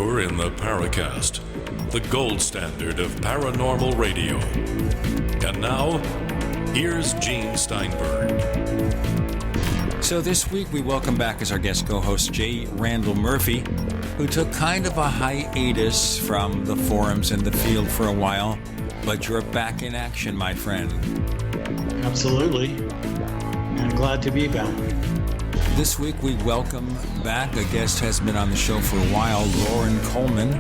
You're in the Paracast, the gold standard of paranormal radio. And now, here's Gene Steinberg. So this week we welcome back as our guest co-host J. Randall Murphy, who took kind of a hiatus from the forums and the field for a while, but you're back in action, my friend. Absolutely. I'm glad to be back. This week we welcome back, a guest has been on the show for a while, Loren Coleman,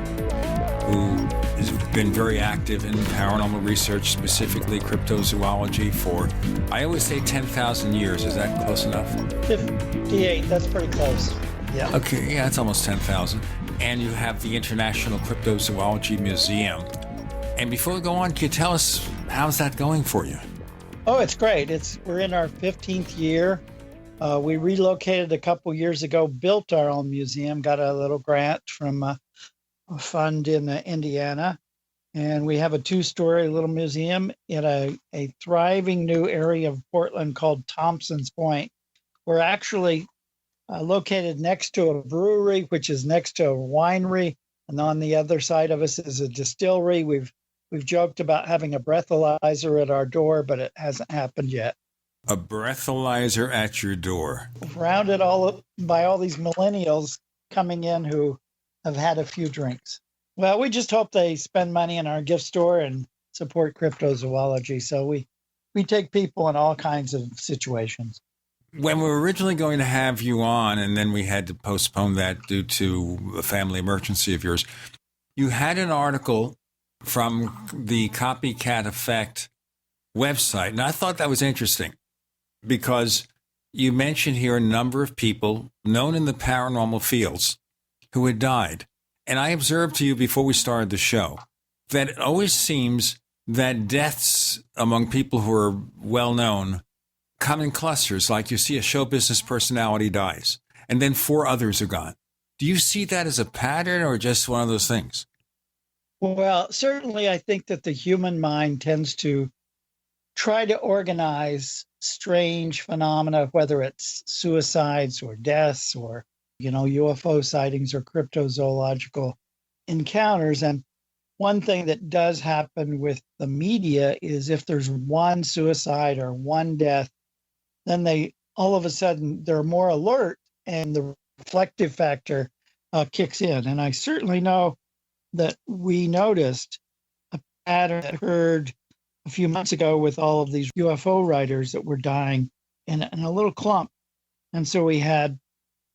who has been very active in paranormal research, specifically cryptozoology, for, I always say 10,000 years. Is that close enough? 58, that's pretty close. Yeah. Okay, yeah, it's almost 10,000. And you have the International Cryptozoology Museum. And before we go on, can you tell us, how's that going for you? Oh, it's great. We're in our 15th year. We relocated a couple years ago, built our own museum, got a little grant from a fund in Indiana. And we have a 2-story little museum in a thriving new area of Portland called Thompson's Point. We're actually located next to a brewery, which is next to a winery. And on the other side of us is a distillery. We've joked about having a breathalyzer at our door, but it hasn't happened yet. A breathalyzer at your door. Surrounded all by all these millennials coming in who have had a few drinks. Well, we just hope they spend money in our gift store and support cryptozoology. So we take people in all kinds of situations. When we were originally going to have you on, and then we had to postpone that due to a family emergency of yours, you had an article from the Copycat Effect website. And I thought that was interesting because you mentioned here a number of people known in the paranormal fields who had died. And I observed to you before we started the show that it always seems that deaths among people who are well known come in clusters, like you see a show business personality dies, and then 4 others are gone. Do you see that as a pattern or just one of those things? Well, certainly I think that the human mind tends to try to organize strange phenomena, whether it's suicides or deaths or, UFO sightings or cryptozoological encounters. And one thing that does happen with the media is if there's one suicide or one death, then they all of a sudden they're more alert and the reflective factor kicks in. And I certainly know that we noticed a pattern that occurred a few months ago with all of these UFO writers that were dying in a little clump. And so we had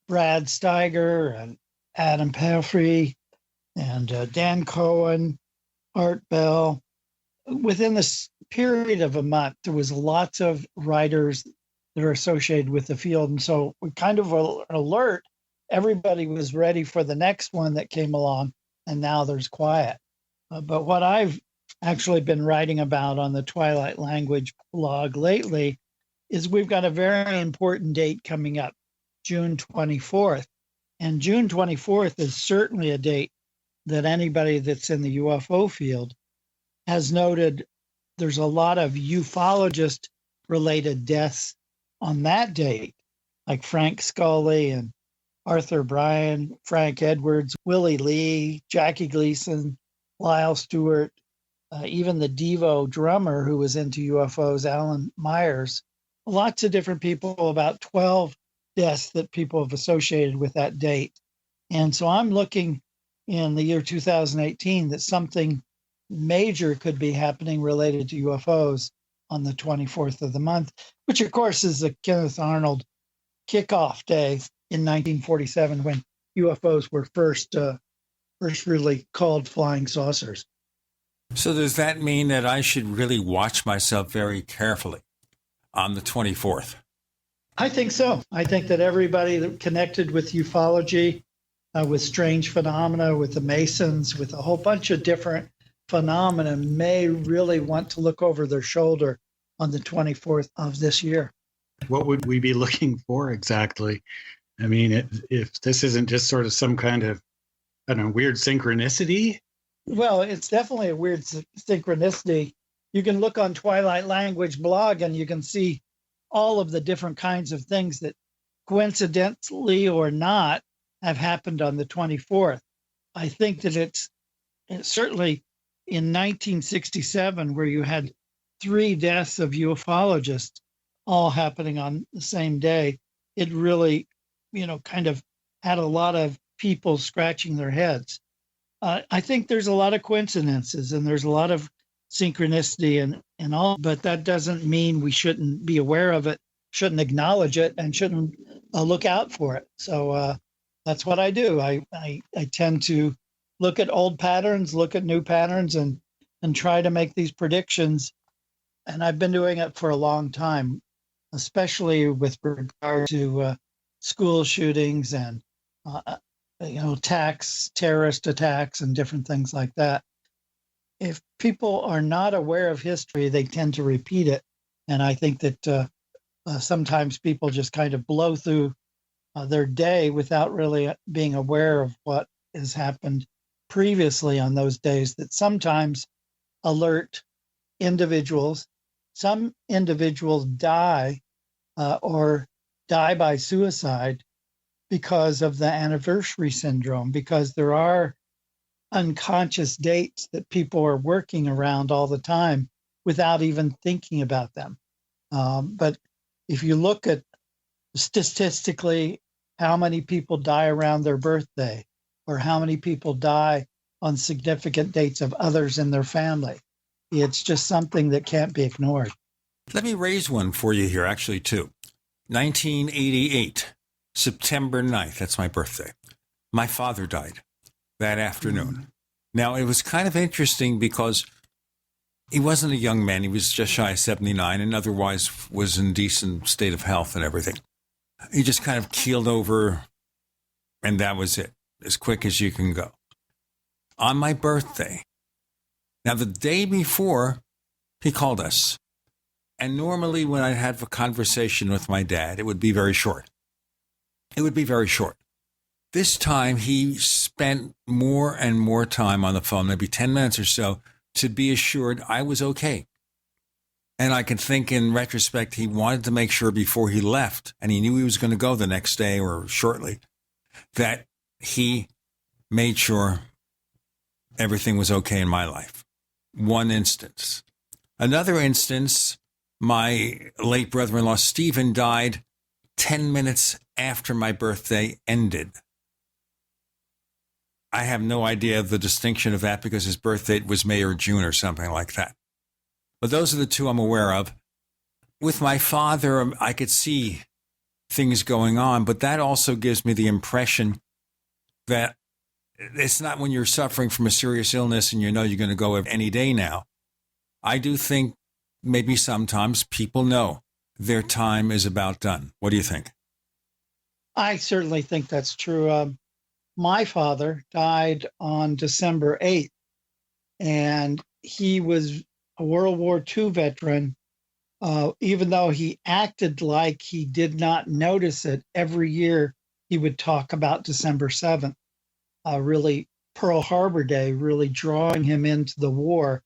Brad Steiger and Adam Pelfrey and Dan Cohen, Art Bell. Within this period of a month, there was lots of writers that are associated with the field. And so we kind of alert. Everybody was ready for the next one that came along, and now there's quiet. But what I've actually been writing about on the Twilight Language blog lately is we've got a very important date coming up, June 24th. And June 24th is certainly a date that anybody that's in the UFO field has noted there's a lot of ufologist-related deaths on that date, like Frank Scully and Arthur Bryan, Frank Edwards, Willie Lee, Jackie Gleason, Lyle Stewart, even the Devo drummer who was into UFOs, Alan Myers. Lots of different people, about 12 deaths that people have associated with that date. And so I'm looking in the year 2018 that something major could be happening related to UFOs on the 24th of the month, which of course is the Kenneth Arnold kickoff day in 1947 when UFOs were first really called flying saucers. So does that mean that I should really watch myself very carefully on the 24th? I think so. I think that everybody that connected with ufology, with strange phenomena, with the Masons, with a whole bunch of different phenomena may really want to look over their shoulder on the 24th of this year. What would we be looking for exactly? I mean, if this isn't just sort of some kind of, weird synchronicity? Well, it's definitely a weird synchronicity. You can look on Twilight Language blog and you can see all of the different kinds of things that coincidentally or not have happened on the 24th. I think that it's certainly in 1967, where you had 3 deaths of ufologists all happening on the same day, it really, kind of had a lot of people scratching their heads. I think there's a lot of coincidences and there's a lot of synchronicity and all, but that doesn't mean we shouldn't be aware of it, shouldn't acknowledge it, and shouldn't look out for it. So that's what I do. I tend to look at old patterns, look at new patterns, and try to make these predictions. And I've been doing it for a long time, especially with regard to school shootings and terrorist attacks and different things like that. If people are not aware of history, they tend to repeat it. And I think that sometimes people just kind of blow through their day without really being aware of what has happened previously on those days, that sometimes alert individuals. Some individuals die or die by suicide because of the anniversary syndrome, because there are unconscious dates that people are working around all the time without even thinking about them. But if you look at statistically how many people die around their birthday, or how many people die on significant dates of others in their family, it's just something that can't be ignored. Let me raise one for you here, actually, too. 1988, September 9th, that's my birthday. My father died that afternoon. Now, it was kind of interesting because he wasn't a young man. He was just shy of 79 and otherwise was in decent state of health and everything. He just kind of keeled over, and that was it, as quick as you can go. On my birthday, now the day before, he called us. And normally when I have a conversation with my dad, it would be very short. It would be very short. This time, he spent more and more time on the phone, maybe 10 minutes or so, to be assured I was okay. And I can think in retrospect, he wanted to make sure before he left, and he knew he was going to go the next day or shortly, that he made sure everything was okay in my life. One instance. Another instance, my late brother-in-law, Stephen, died 10 minutes after my birthday ended. I have no idea the distinction of that because his birth date was May or June or something like that. But those are the two I'm aware of. With my father, I could see things going on, but that also gives me the impression that it's not when you're suffering from a serious illness and you know you're going to go any day now. I do think maybe sometimes people know their time is about done. What do you think? I certainly think that's true. My father died on December 8th, and he was a World War II veteran. Even though he acted like he did not notice it, every year he would talk about December 7th, really Pearl Harbor Day, really drawing him into the war,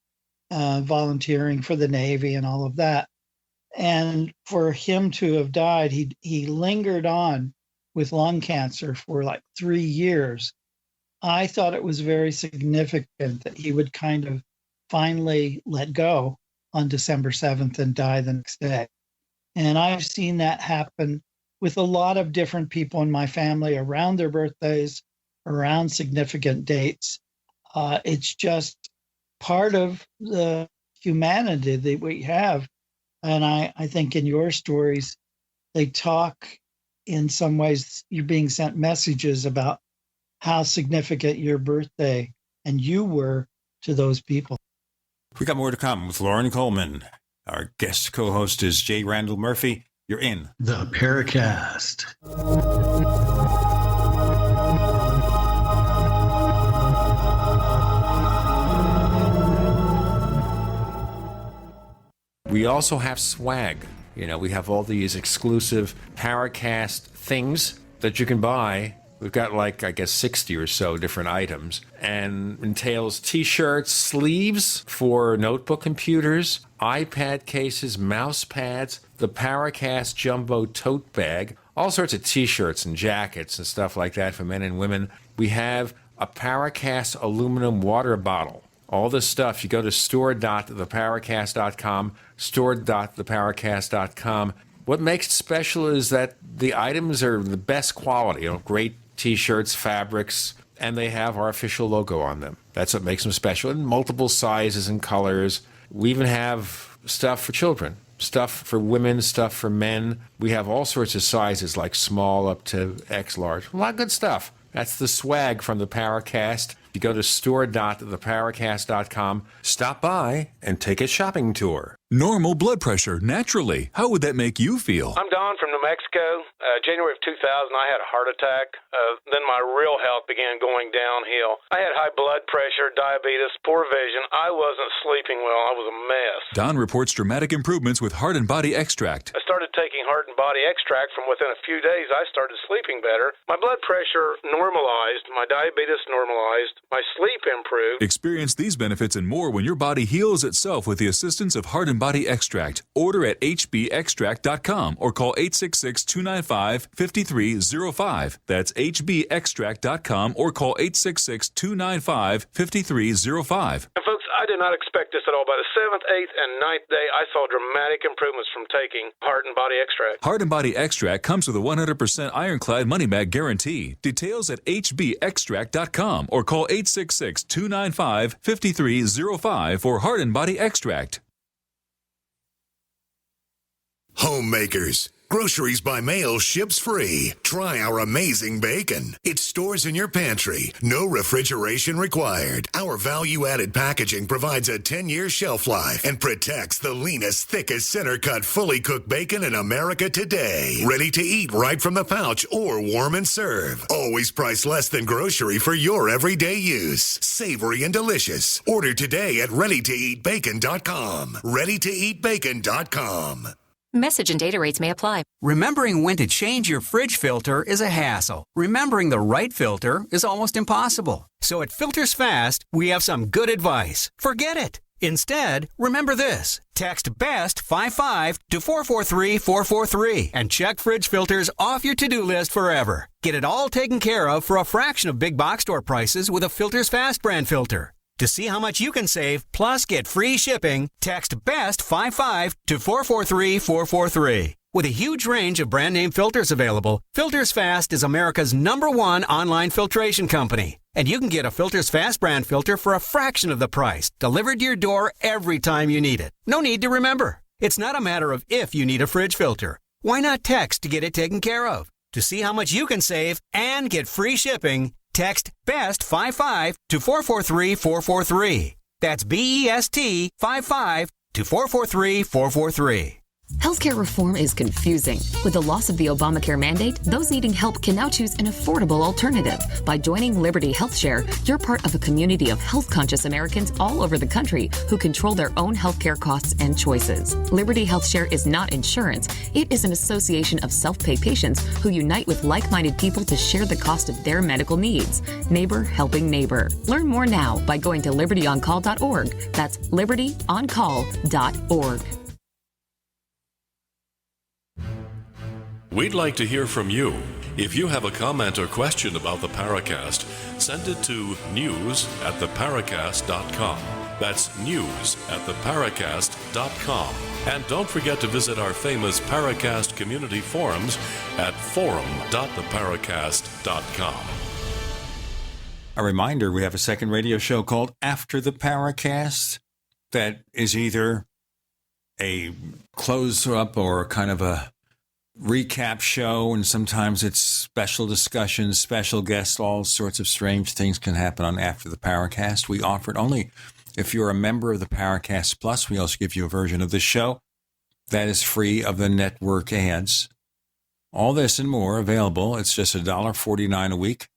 volunteering for the Navy and all of that. And for him to have died, he lingered on with lung cancer for like 3 years. I thought it was very significant that he would kind of finally let go on December 7th and die the next day. And I've seen that happen with a lot of different people in my family around their birthdays, around significant dates. It's just part of the humanity that we have. And I think in your stories, they talk in some ways, you're being sent messages about how significant your birthday and you were to those people. We got more to come with Loren Coleman. Our guest co-host is J. Randall Murphy. You're in the Paracast. We also have swag. You know, we have all these exclusive Paracast things that you can buy. We've got like, I guess, 60 or so different items, and entails t-shirts, sleeves for notebook computers, iPad cases, mouse pads, the Paracast jumbo tote bag, all sorts of t-shirts and jackets and stuff like that for men and women. We have a Paracast aluminum water bottle. All this stuff, you go to store.theparacast.com, store.theparacast.com. What makes it special is that the items are the best quality, great T-shirts, fabrics, and they have our official logo on them. That's what makes them special, in multiple sizes and colors. We even have stuff for children, stuff for women, stuff for men. We have all sorts of sizes, like small up to X large. A lot of good stuff. That's the swag from the Paracast. You go to store.theparacast.com, stop by, and take a shopping tour. Normal blood pressure, naturally. How would that make you feel? I'm Don from New Mexico. January of 2000, I had a heart attack. Then my real health began going downhill. I had high blood pressure, diabetes, poor vision. I wasn't sleeping well. I was a mess. Don reports dramatic improvements with Heart and Body Extract. I started taking Heart and Body Extract. From within a few days, I started sleeping better. My blood pressure normalized. My diabetes normalized. My sleep improved. Experience these benefits and more when your body heals itself with the assistance of Heart and Body Extract. Order at hbextract.com or call 866-295-5305. That's hbextract.com or call 866-295-5305. And folks, I did not expect this at all. By the 7th, 8th, and 9th day, I saw dramatic improvements from taking Heart and Body Extract. Heart and Body Extract comes with a 100% ironclad money-back guarantee. Details at hbextract.com or call 866-295-5305 for Heart and Body Extract. Homemakers. Groceries by mail ships free. Try our amazing bacon. It stores in your pantry. No refrigeration required. Our value-added packaging provides a 10-year shelf life and protects the leanest, thickest, center-cut, fully cooked bacon in America today. Ready to eat right from the pouch or warm and serve. Always priced less than grocery for your everyday use. Savory and delicious. Order today at readytoeatbacon.com. readytoeatbacon.com. Message and data rates may apply. Remembering when to change your fridge filter is a hassle. Remembering the right filter is almost impossible. So at Filters Fast, we have some good advice. Forget it. Instead, remember this. Text BEST55 to 443-443 and check fridge filters off your to-do list forever. Get it all taken care of for a fraction of big box store prices with a Filters Fast brand filter. To see how much you can save, plus get free shipping, text BEST55 to 443-443. With a huge range of brand name filters available, Filters Fast is America's #1 online filtration company. And you can get a Filters Fast brand filter for a fraction of the price, delivered to your door every time you need it. No need to remember. It's not a matter of if you need a fridge filter. Why not text to get it taken care of? To see how much you can save and get free shipping, text BEST55 to 443-443. That's BEST55 to 443-443. Healthcare reform is confusing. With the loss of the Obamacare mandate, those needing help can now choose an affordable alternative. By joining Liberty HealthShare, you're part of a community of health-conscious Americans all over the country who control their own healthcare costs and choices. Liberty HealthShare is not insurance. It is an association of self-pay patients who unite with like-minded people to share the cost of their medical needs. Neighbor helping neighbor. Learn more now by going to libertyoncall.org. That's libertyoncall.org. We'd like to hear from you. If you have a comment or question about the Paracast, send it to news@theparacast.com. That's news@theparacast.com. And don't forget to visit our famous Paracast community forums at forum.theparacast.com. A reminder, we have a second radio show called After the Paracast that is either a close-up or kind of a recap show, and sometimes it's special discussions, special guests, all sorts of strange things can happen on After the Paracast. We offer it only if you're a member of the Paracast Plus. We also give you a version of the show that is free of the network ads. All this and more available. It's just $1.49 a week,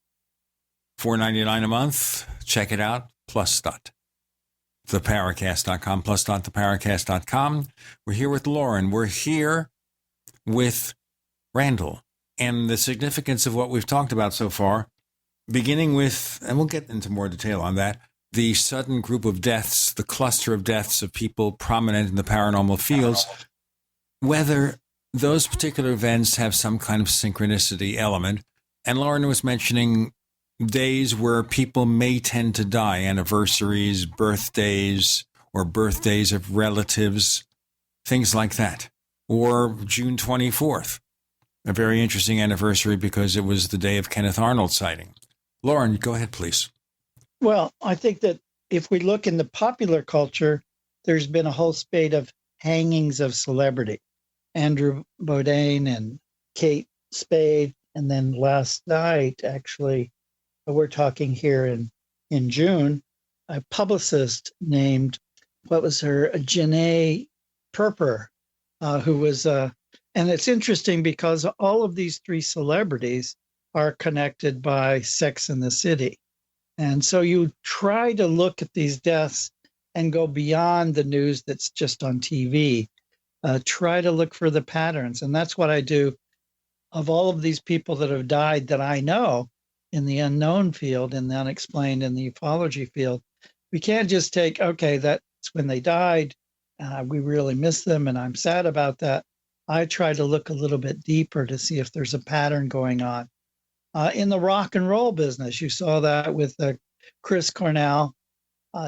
$4.99 a month. Check it out. Plus.theparacast.com, plus.theparacast.com. We're here with Lauren. We're here with Randall, and the significance of what we've talked about so far, beginning with, and we'll get into more detail on that, the sudden group of deaths, the cluster of deaths of people prominent in the paranormal fields, whether those particular events have some kind of synchronicity element. And Lauren was mentioning days where people may tend to die, anniversaries, birthdays, or birthdays of relatives, things like that. Or June 24th, a very interesting anniversary because it was the day of Kenneth Arnold's sighting. Loren, go ahead, please. Well, I think that if we look in the popular culture, there's been a whole spate of hangings of celebrity. Andrew Bourdain and Kate Spade. And then last night, actually, we're talking here in June, a publicist named, what was her, Janae Perper, who was, and it's interesting because all of these three celebrities are connected by Sex and the City. And so you try to look at these deaths and go beyond the news that's just on TV. Try to look for the patterns. And that's what I do. Of all of these people that have died that I know in the unknown field, in the unexplained, in the ufology field, we can't just take, okay, that's when they died. We really miss them, and I'm sad about that. I try to look a little bit deeper to see if there's a pattern going on. In the rock and roll business, you saw that with Chris Cornell,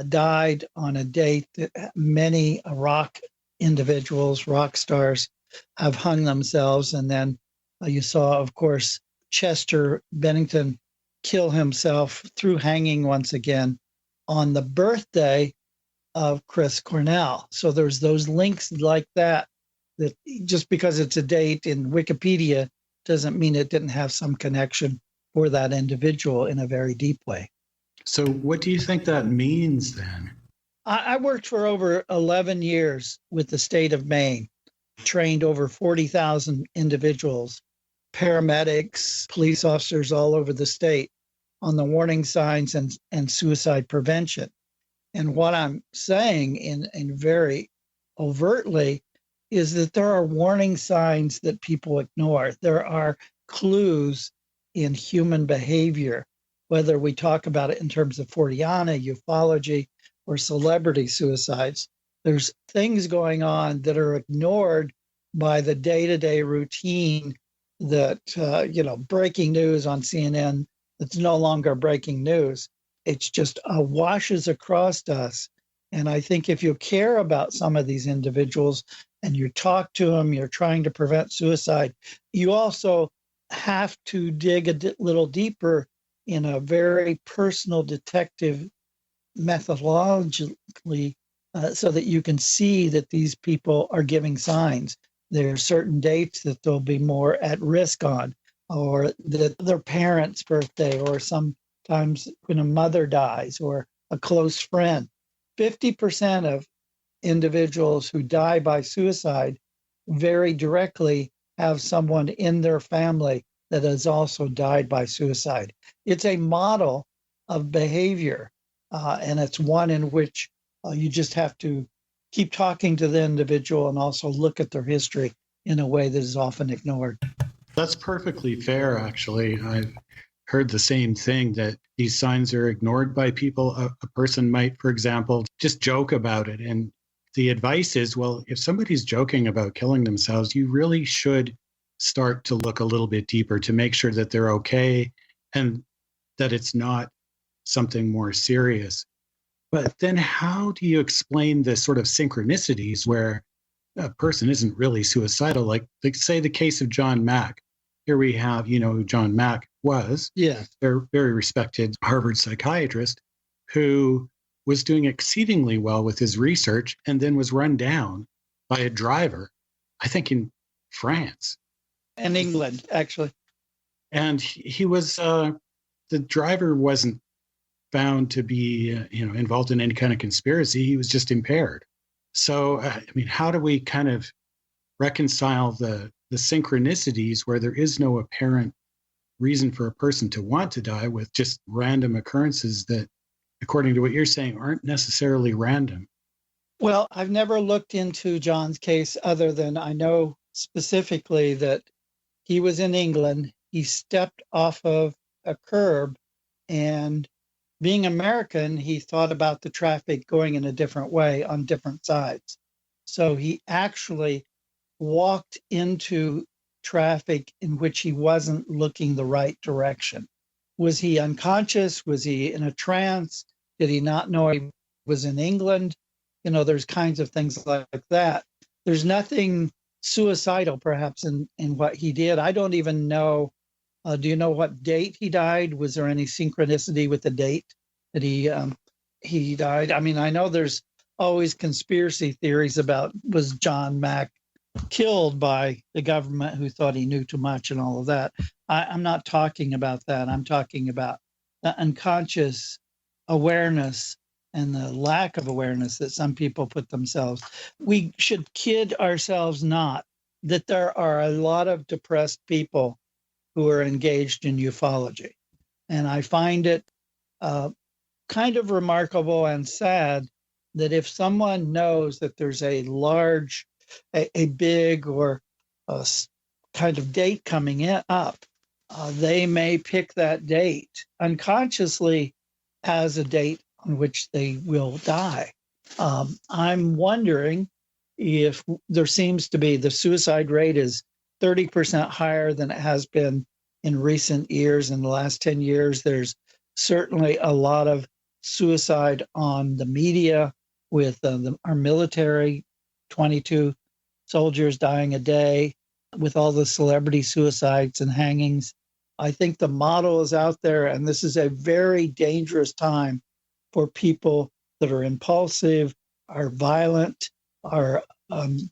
died on a date that many rock individuals, rock stars, have hung themselves. And then you saw, of course, Chester Bennington kill himself through hanging once again on the birthday of Chris Cornell. So there's those links like that just because it's a date in Wikipedia doesn't mean it didn't have some connection for that individual in a very deep way. So what do you think that means then? I worked for over 11 years with the state of Maine, trained over 40,000 individuals, paramedics, police officers all over the state on the warning signs and suicide prevention. And what I'm saying in very overtly is that there are warning signs that people ignore. There are clues in human behavior, whether we talk about it in terms of Forteana, ufology, or celebrity suicides. There's things going on that are ignored by the day-to-day routine that, breaking news on CNN, that's no longer breaking news. It's just washes across us. And I think if you care about some of these individuals and you talk to them, you're trying to prevent suicide, you also have to dig a little deeper in a very personal detective methodologically so that you can see that these people are giving signs. There are certain dates that they'll be more at risk on, or that their parents' birthday, or sometimes when a mother dies or a close friend. 50% of individuals who die by suicide very directly have someone in their family that has also died by suicide. It's a model of behavior, and it's one in which you just have to keep talking to the individual and also look at their history in a way that is often ignored. That's perfectly fair, actually. I've heard the same thing, that these signs are ignored by people. A person might, for example, just joke about it. And the advice is, well, if somebody's joking about killing themselves, you really should start to look a little bit deeper to make sure that they're okay and that it's not something more serious. But then how do you explain the sort of synchronicities where a person isn't really suicidal? Like say the case of John Mack. Here we have, who John Mack was. Yeah. A very respected Harvard psychiatrist who was doing exceedingly well with his research and then was run down by a driver, I think in France. And England, actually. And he was, the driver wasn't found to be, involved in any kind of conspiracy. He was just impaired. So, how do we kind of reconcile the synchronicities where there is no apparent reason for a person to want to die with just random occurrences that, according to what you're saying, aren't necessarily random? Well, I've never looked into John's case other than I know specifically that he was in England. He stepped off of a curb, and being American, he thought about the traffic going in a different way on different sides. So he actually walked into traffic in which he wasn't looking the right direction. Was he unconscious? Was he in a trance? Did he not know he was in England? There's kinds of things like that. There's nothing suicidal, perhaps, in what he did. I don't even know. Do you know what date he died? Was there any synchronicity with the date that he died? I mean, I know there's always conspiracy theories about, was John Mack killed by the government who thought he knew too much and all of that. I'm not talking about that. I'm talking about the unconscious awareness and the lack of awareness that some people put themselves. We should kid ourselves not that there are a lot of depressed people who are engaged in ufology. And I find it kind of remarkable and sad that if someone knows that there's a large, a big or a kind of date coming up, they may pick that date unconsciously as a date on which they will die. I'm wondering if there seems to be, the suicide rate is 30% higher than it has been in recent years. In the last 10 years, there's certainly a lot of suicide on the media with our military, 22 soldiers dying a day, with all the celebrity suicides and hangings. I think the model is out there, and this is a very dangerous time for people that are impulsive, are violent, are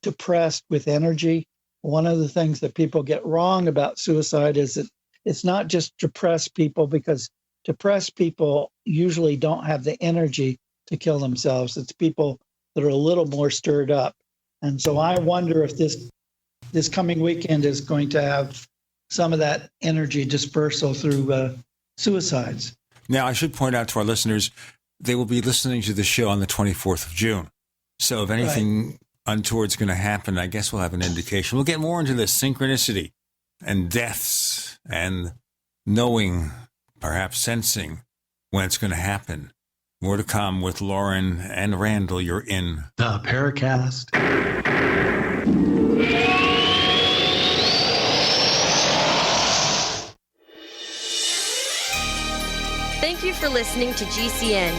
depressed with energy. One of the things that people get wrong about suicide is that it's not just depressed people, because depressed people usually don't have the energy to kill themselves. It's people that are a little more stirred up. And so I wonder if this coming weekend is going to have some of that energy dispersal through suicides. Now, I should point out to our listeners, they will be listening to the show on the 24th of June. So if anything untoward is going to happen, I guess we'll have an indication. We'll get more into the synchronicity and deaths and knowing, perhaps sensing when it's going to happen. More to come with Loren and Randall. You're in the Paracast. Thank you for listening to GCN.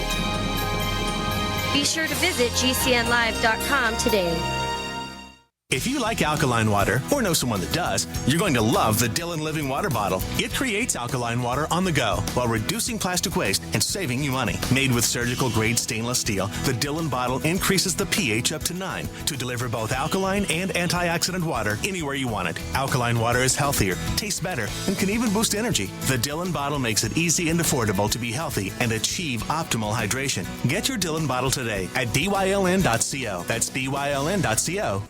Be sure to visit GCNlive.com today. If you like alkaline water, or know someone that does, you're going to love the Dillon Living Water Bottle. It creates alkaline water on the go while reducing plastic waste and saving you money. Made with surgical-grade stainless steel, the Dillon bottle increases the pH up to 9 to deliver both alkaline and antioxidant water anywhere you want it. Alkaline water is healthier, tastes better, and can even boost energy. The Dillon bottle makes it easy and affordable to be healthy and achieve optimal hydration. Get your Dillon bottle today at byln.co. That's byln.co.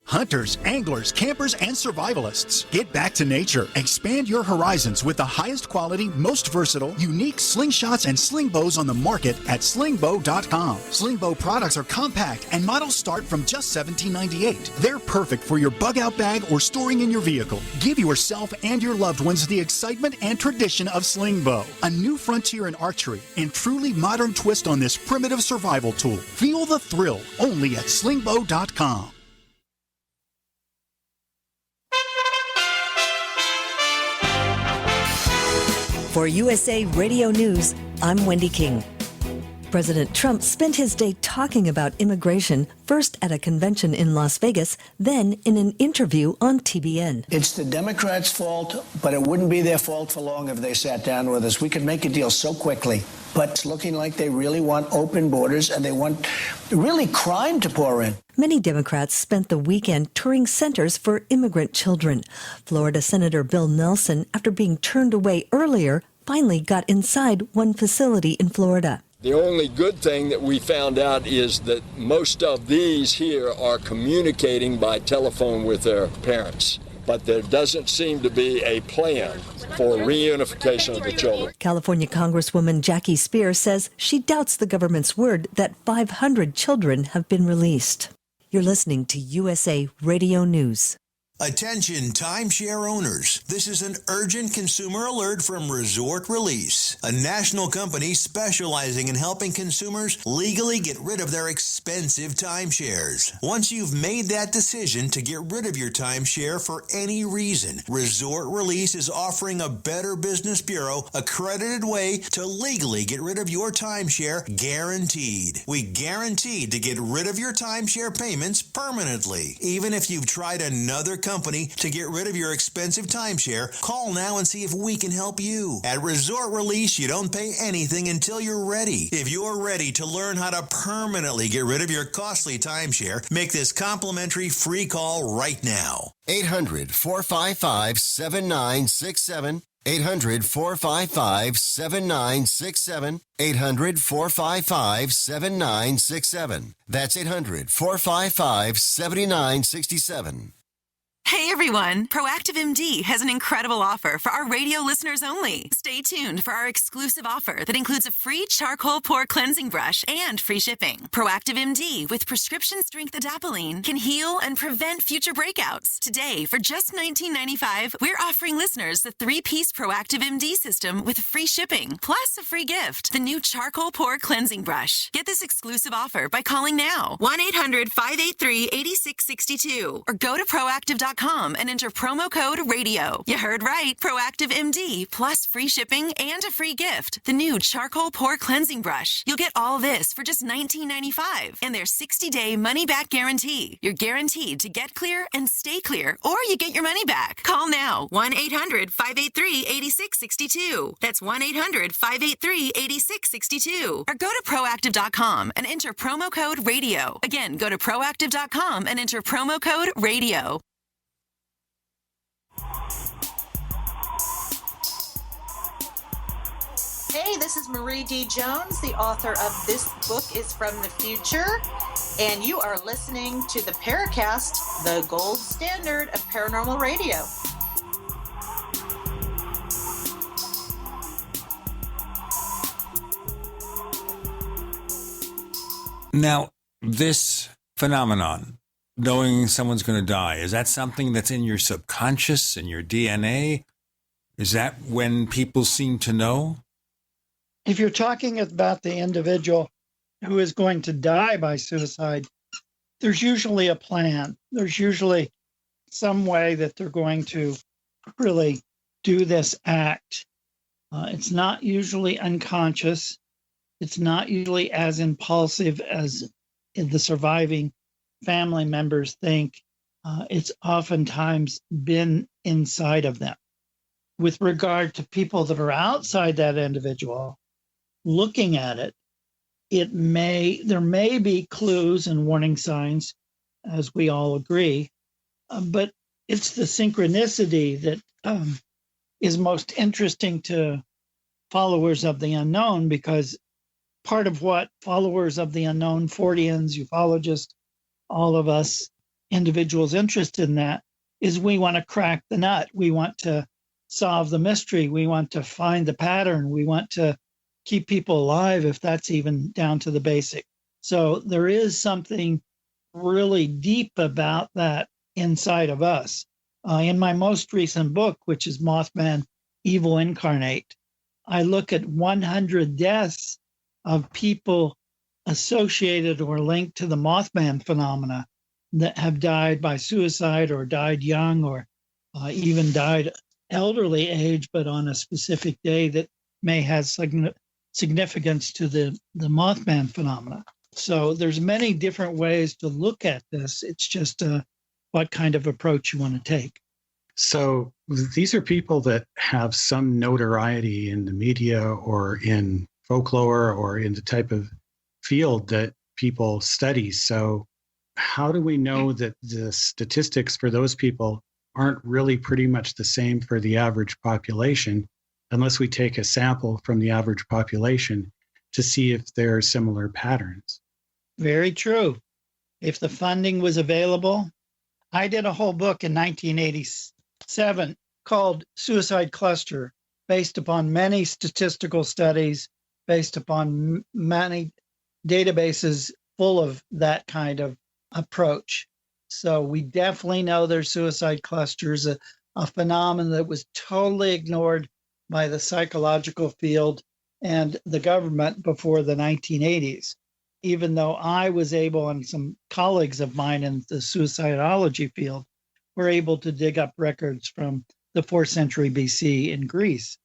Hunters, anglers, campers, and survivalists. Get back to nature. Expand your horizons with the highest quality, most versatile, unique slingshots and sling bows on the market at slingbow.com. Sling bow products are compact and models start from just $17.98. They're perfect for your bug out bag or storing in your vehicle. Give yourself and your loved ones the excitement and tradition of sling bow. A new frontier in archery and truly modern twist on this primitive survival tool. Feel the thrill only at slingbow.com. For USA Radio News, I'm Wendy King. President Trump spent his day talking about immigration, first at a convention in Las Vegas, then in an interview on TBN. It's the Democrats' fault, but it wouldn't be their fault for long if they sat down with us. We could make a deal so quickly. But it's looking like they really want open borders and they want really crime to pour in. Many Democrats spent the weekend touring centers for immigrant children. Florida Senator Bill Nelson, after being turned away earlier, finally got inside one facility in Florida. The only good thing that we found out is that most of these here are communicating by telephone with their parents. But there doesn't seem to be a plan for reunification of the children. California Congresswoman Jackie Spears says she doubts the government's word that 500 children have been released. You're listening to USA Radio News. Attention timeshare owners. This is an urgent consumer alert from Resort Release, a national company specializing in helping consumers legally get rid of their expensive timeshares. Once you've made that decision to get rid of your timeshare for any reason, Resort Release is offering a Better Business Bureau accredited way to legally get rid of your timeshare, guaranteed. We guaranteed to get rid of your timeshare payments permanently. Even if you've tried another company to get rid of your expensive timeshare, call now and see if we can help you. At Resort Release, you don't pay anything until you're ready. If you're ready to learn how to permanently get rid of your costly timeshare, make this complimentary free call right now. 800-455-7967. 800-455-7967. 800-455-7967. That's 800-455-7967. Hey everyone, Proactive MD has an incredible offer for our radio listeners only. Stay tuned for our exclusive offer that includes a free charcoal pore cleansing brush and free shipping. Proactive MD with prescription strength adapalene can heal and prevent future breakouts. Today, for just $19.95, we're offering listeners the 3-piece Proactive MD system with free shipping, plus a free gift, the new charcoal pore cleansing brush. Get this exclusive offer by calling now, 1-800-583-8662, or go to proactive.com and enter promo code RADIO. You heard right. Proactive MD plus free shipping and a free gift. The new charcoal pore cleansing brush. You'll get all this for just $19.95 and their 60-day money-back guarantee. You're guaranteed to get clear and stay clear, or you get your money back. Call now. 1-800-583-8662. That's 1-800-583-8662. Or go to proactive.com and enter promo code RADIO. Again, go to proactive.com and enter promo code RADIO. Hey, this is Marie D. Jones, the author of This Book is from the Future, and you are listening to the Paracast, the gold standard of paranormal radio. Now, this phenomenon, knowing someone's going to die, is that something that's in your subconscious, in your DNA? Is that when people seem to know? If you're talking about the individual who is going to die by suicide, there's usually a plan. There's usually some way that they're going to really do this act. It's not usually unconscious. It's not usually as impulsive as the surviving family members think. It's oftentimes been inside of them. With regard to people that are outside that individual, looking at it, there may be clues and warning signs, as we all agree, but it's the synchronicity that is most interesting to followers of the unknown, because part of what followers of the unknown, Forteans, ufologists, all of us individuals interested in that, is we want to crack the nut. We want to solve the mystery. We want to find the pattern. We want to keep people alive, if that's even down to the basic. So there is something really deep about that inside of us. In my most recent book, which is Mothman, Evil Incarnate, I look at 100 deaths of people associated or linked to the Mothman phenomena that have died by suicide or died young or even died elderly age, but on a specific day that may have significance to the Mothman phenomena. So there's many different ways to look at this. It's just what kind of approach you want to take. So these are people that have some notoriety in the media or in folklore or in the type of field that people study. So how do we know that the statistics for those people aren't really pretty much the same for the average population, unless we take a sample from the average population to see if there are similar patterns? Very true. If the funding was available, I did a whole book in 1987 called Suicide Cluster, based upon many statistical studies, based upon many databases full of that kind of approach. So we definitely know there's suicide clusters, a phenomenon that was totally ignored by the psychological field and the government before the 1980s. Even though I was able, and some colleagues of mine in the suicidology field were able to dig up records from the 4th century BC in Greece.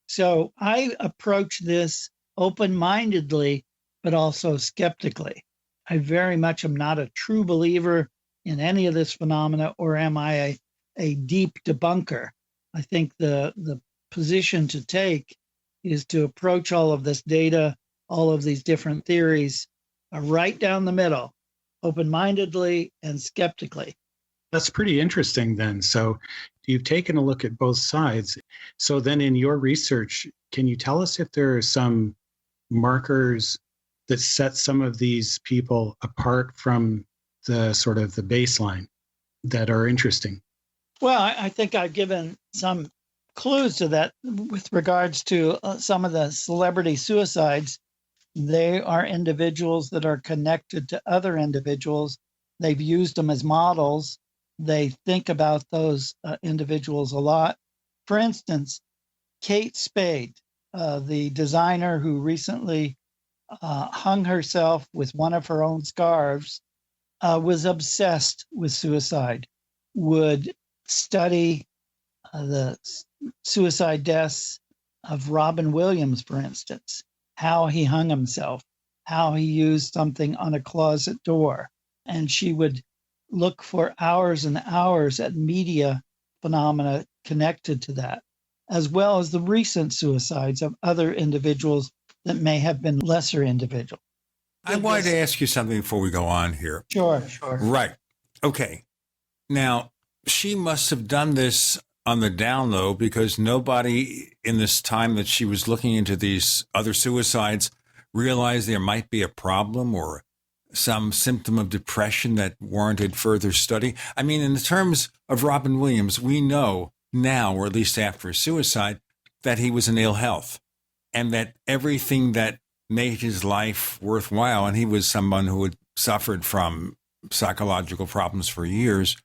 So I approach this open-mindedly, but also skeptically. I very much am not a true believer in any of this phenomena, or am I a deep debunker? I think the position to take is to approach all of this data, all of these different theories, right down the middle, open-mindedly and skeptically. That's pretty interesting then. So you've taken a look at both sides. So then in your research, can you tell us if there are some markers that set some of these people apart from the sort of the baseline that are interesting? Well, I think I've given some clues to that with regards to some of the celebrity suicides. They are individuals that are connected to other individuals. They've used them as models. They think about those individuals a lot. For instance, Kate Spade, the designer who recently hung herself with one of her own scarves, was obsessed with suicide, would study the suicide deaths of Robin Williams, for instance, how he hung himself, how he used something on a closet door. And she would look for hours and hours at media phenomena connected to that, as well as the recent suicides of other individuals that may have been lesser individuals. I wanted to ask you something before we go on here. Sure. Right. Okay. Now, she must have done this on the down low, because nobody in this time that she was looking into these other suicides realized there might be a problem or some symptom of depression that warranted further study. I mean, in the terms of Robin Williams, we know now, or at least after suicide, that he was in ill health and that everything that made his life worthwhile, and he was someone who had suffered from psychological problems for years,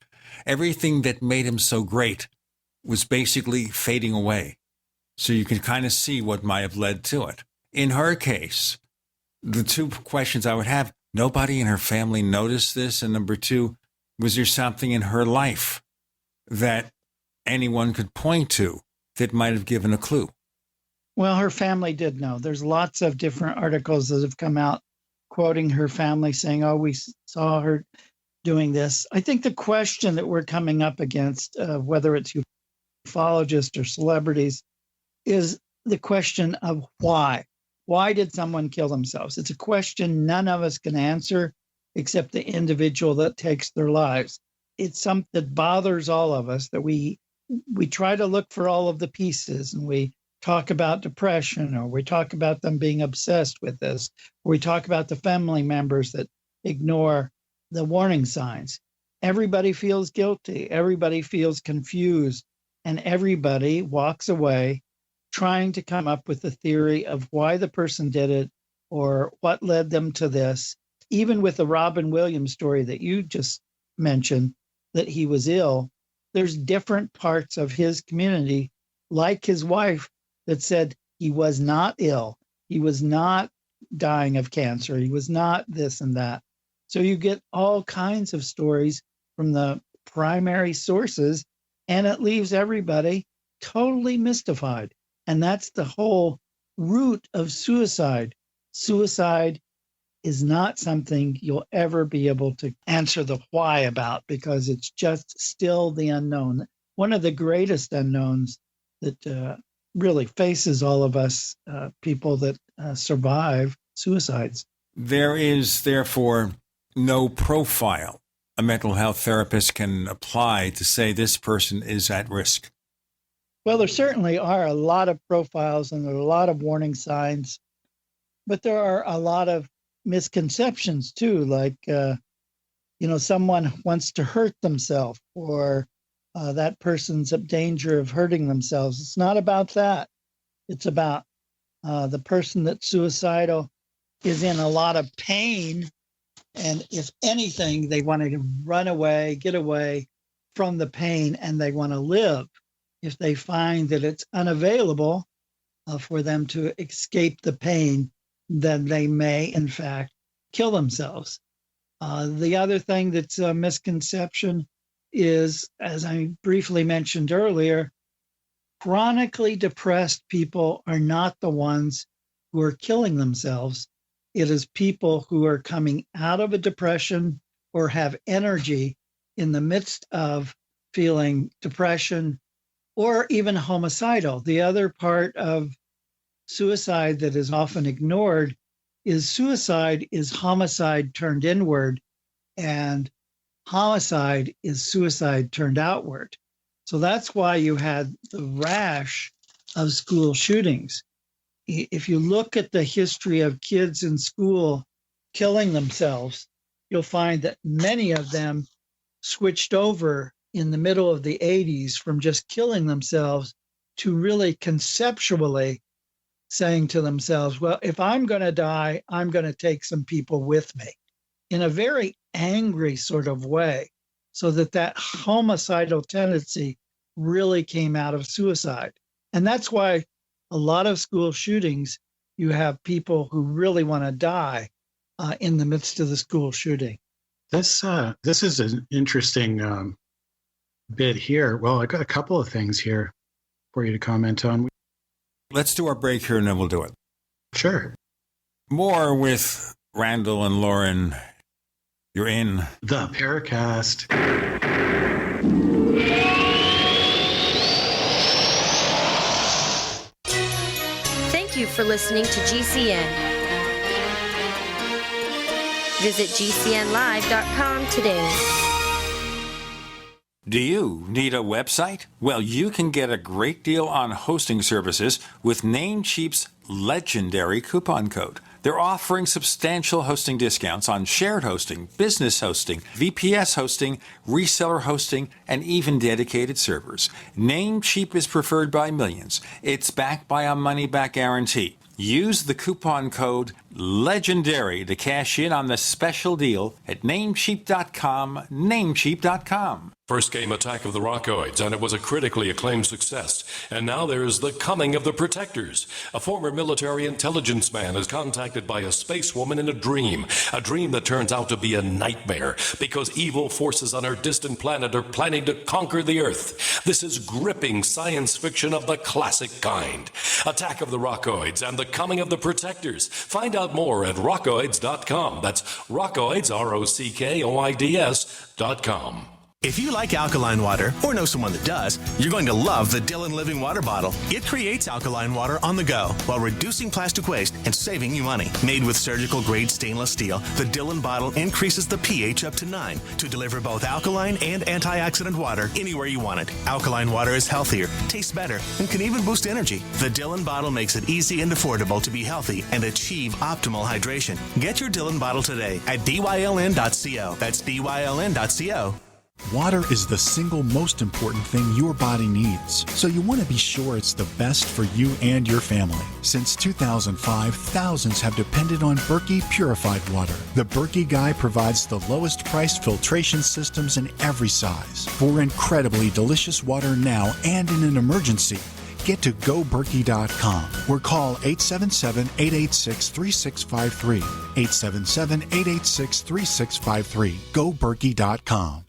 everything that made him so great was basically fading away. So you can kind of see what might have led to it. In her case, the two questions I would have: nobody in her family noticed this? And number two, was there something in her life that anyone could point to that might have given a clue? Well, her family did know. There's lots of different articles that have come out quoting her family saying, oh, we saw her doing this. I think the question that we're coming up against, whether it's ufologists or celebrities, is the question of why. Why did someone kill themselves? It's a question none of us can answer except the individual that takes their lives. It's something that bothers all of us, that we try to look for all of the pieces, and we talk about depression, or we talk about them being obsessed with this, or we talk about the family members that ignore the warning signs. Everybody feels guilty. Everybody feels confused, and everybody walks away trying to come up with a theory of why the person did it or what led them to this. Even with the Robin Williams story that you just mentioned, that he was ill, there's different parts of his community, like his wife, that said he was not ill. He was not dying of cancer. He was not this and that. So you get all kinds of stories from the primary sources, and it leaves everybody totally mystified. And that's the whole root of suicide. Suicide is not something you'll ever be able to answer the why about, because it's just still the unknown. One of the greatest unknowns that really faces all of us, people that survive suicides. There is, therefore, no profile a mental health therapist can apply to say this person is at risk. Well, there certainly are a lot of profiles and there are a lot of warning signs, but there are a lot of misconceptions too, like, someone wants to hurt themselves, or that person's in danger of hurting themselves. It's not about that. It's about the person that's suicidal is in a lot of pain And if anything, they want to run away, get away from the pain, and they want to live. If they find that it's unavailable for them to escape the pain, then they may, in fact, kill themselves. The other thing that's a misconception is, as I briefly mentioned earlier, chronically depressed people are not the ones who are killing themselves. It is people who are coming out of a depression or have energy in the midst of feeling depression or even homicidal. The other part of suicide that is often ignored is suicide is homicide turned inward, and homicide is suicide turned outward. So that's why you had the rash of school shootings. If you look at the history of kids in school killing themselves, you'll find that many of them switched over in the middle of the 80s from just killing themselves to really conceptually saying to themselves, well, if I'm going to die, I'm going to take some people with me, in a very angry sort of way, so that homicidal tendency really came out of suicide. And that's why a lot of school shootings, you have people who really want to die in the midst of the school shooting. This is an interesting bit here. Well, I got a couple of things here for you to comment on. Let's do our break here and then we'll do it. Sure. More with Randall and Loren. You're in the Paracast. Thank you for listening to GCN. Visit GCNlive.com today. Do you need a website? Well, you can get a great deal on hosting services with Namecheap's legendary coupon code. They're offering substantial hosting discounts on shared hosting, business hosting, VPS hosting, reseller hosting, and even dedicated servers. Namecheap is preferred by millions. It's backed by a money-back guarantee. Use the coupon code LEGENDARY to cash in on the special deal at Namecheap.com, Namecheap.com. First came Attack of the Rockoids, and it was a critically acclaimed success. And now there's The Coming of the Protectors. A former military intelligence man is contacted by a space woman in a dream that turns out to be a nightmare because evil forces on our distant planet are planning to conquer the Earth. This is gripping science fiction of the classic kind. Attack of the Rockoids and The Coming of the Protectors. Find out more at rockoids.com. That's Rockoids, ROCKOIDS.com. If you like alkaline water, or know someone that does, you're going to love the Dillon Living Water Bottle. It creates alkaline water on the go while reducing plastic waste and saving you money. Made with surgical-grade stainless steel, the Dillon bottle increases the pH up to 9 to deliver both alkaline and antioxidant water anywhere you want it. Alkaline water is healthier, tastes better, and can even boost energy. The Dillon bottle makes it easy and affordable to be healthy and achieve optimal hydration. Get your Dillon bottle today at dyln.co. That's dyln.co. Water is the single most important thing your body needs, so you want to be sure it's the best for you and your family. Since 2005, thousands have depended on Berkey purified water. The Berkey Guy provides the lowest priced filtration systems in every size. For incredibly delicious water now and in an emergency, get to GoBerkey.com or call 877-886-3653. 877-886-3653. GoBerkey.com.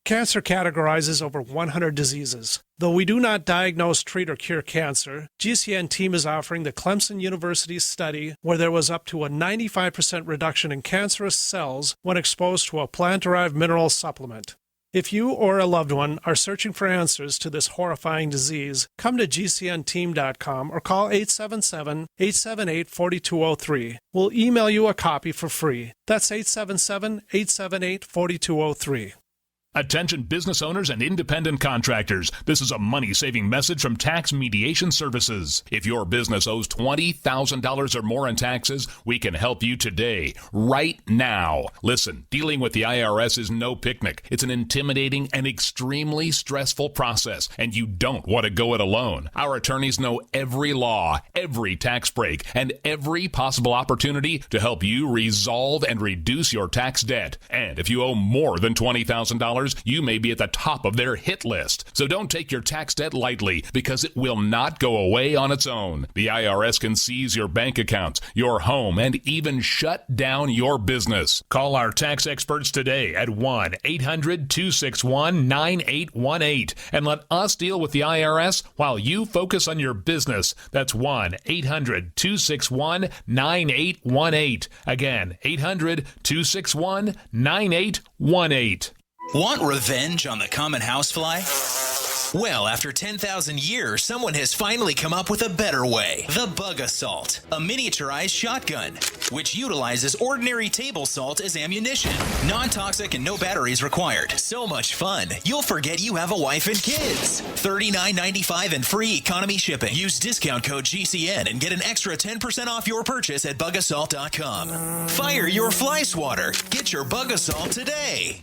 Cancer categorizes over 100 diseases. Though we do not diagnose, treat, or cure cancer, GCN team is offering the Clemson University study where there was up to a 95% reduction in cancerous cells when exposed to a plant-derived mineral supplement. If you or a loved one are searching for answers to this horrifying disease, come to GCNteam.com or call 877-878-4203. We'll email you a copy for free. That's 877-878-4203. Attention business owners and independent contractors. This is a money-saving message from Tax Mediation Services. If your business owes $20,000 or more in taxes, we can help you today, right now. Listen, dealing with the IRS is no picnic. It's an intimidating and extremely stressful process, and you don't want to go it alone. Our attorneys know every law, every tax break, and every possible opportunity to help you resolve and reduce your tax debt. And if you owe more than $20,000, you may be at the top of their hit list. So don't take your tax debt lightly, because it will not go away on its own. The IRS can seize your bank accounts, your home, and even shut down your business. Call our tax experts today at 1-800-261-9818 and let us deal with the IRS while you focus on your business. That's 1-800-261-9818. Again, 800-261-9818. Want revenge on the common housefly? Well, after 10,000 years, someone has finally come up with a better way. The Bug Assault, a miniaturized shotgun, which utilizes ordinary table salt as ammunition. Non-toxic and no batteries required. So much fun, you'll forget you have a wife and kids. $39.95 and free economy shipping. Use discount code GCN and get an extra 10% off your purchase at bugassault.com. Fire your fly swatter. Get your Bug Assault today.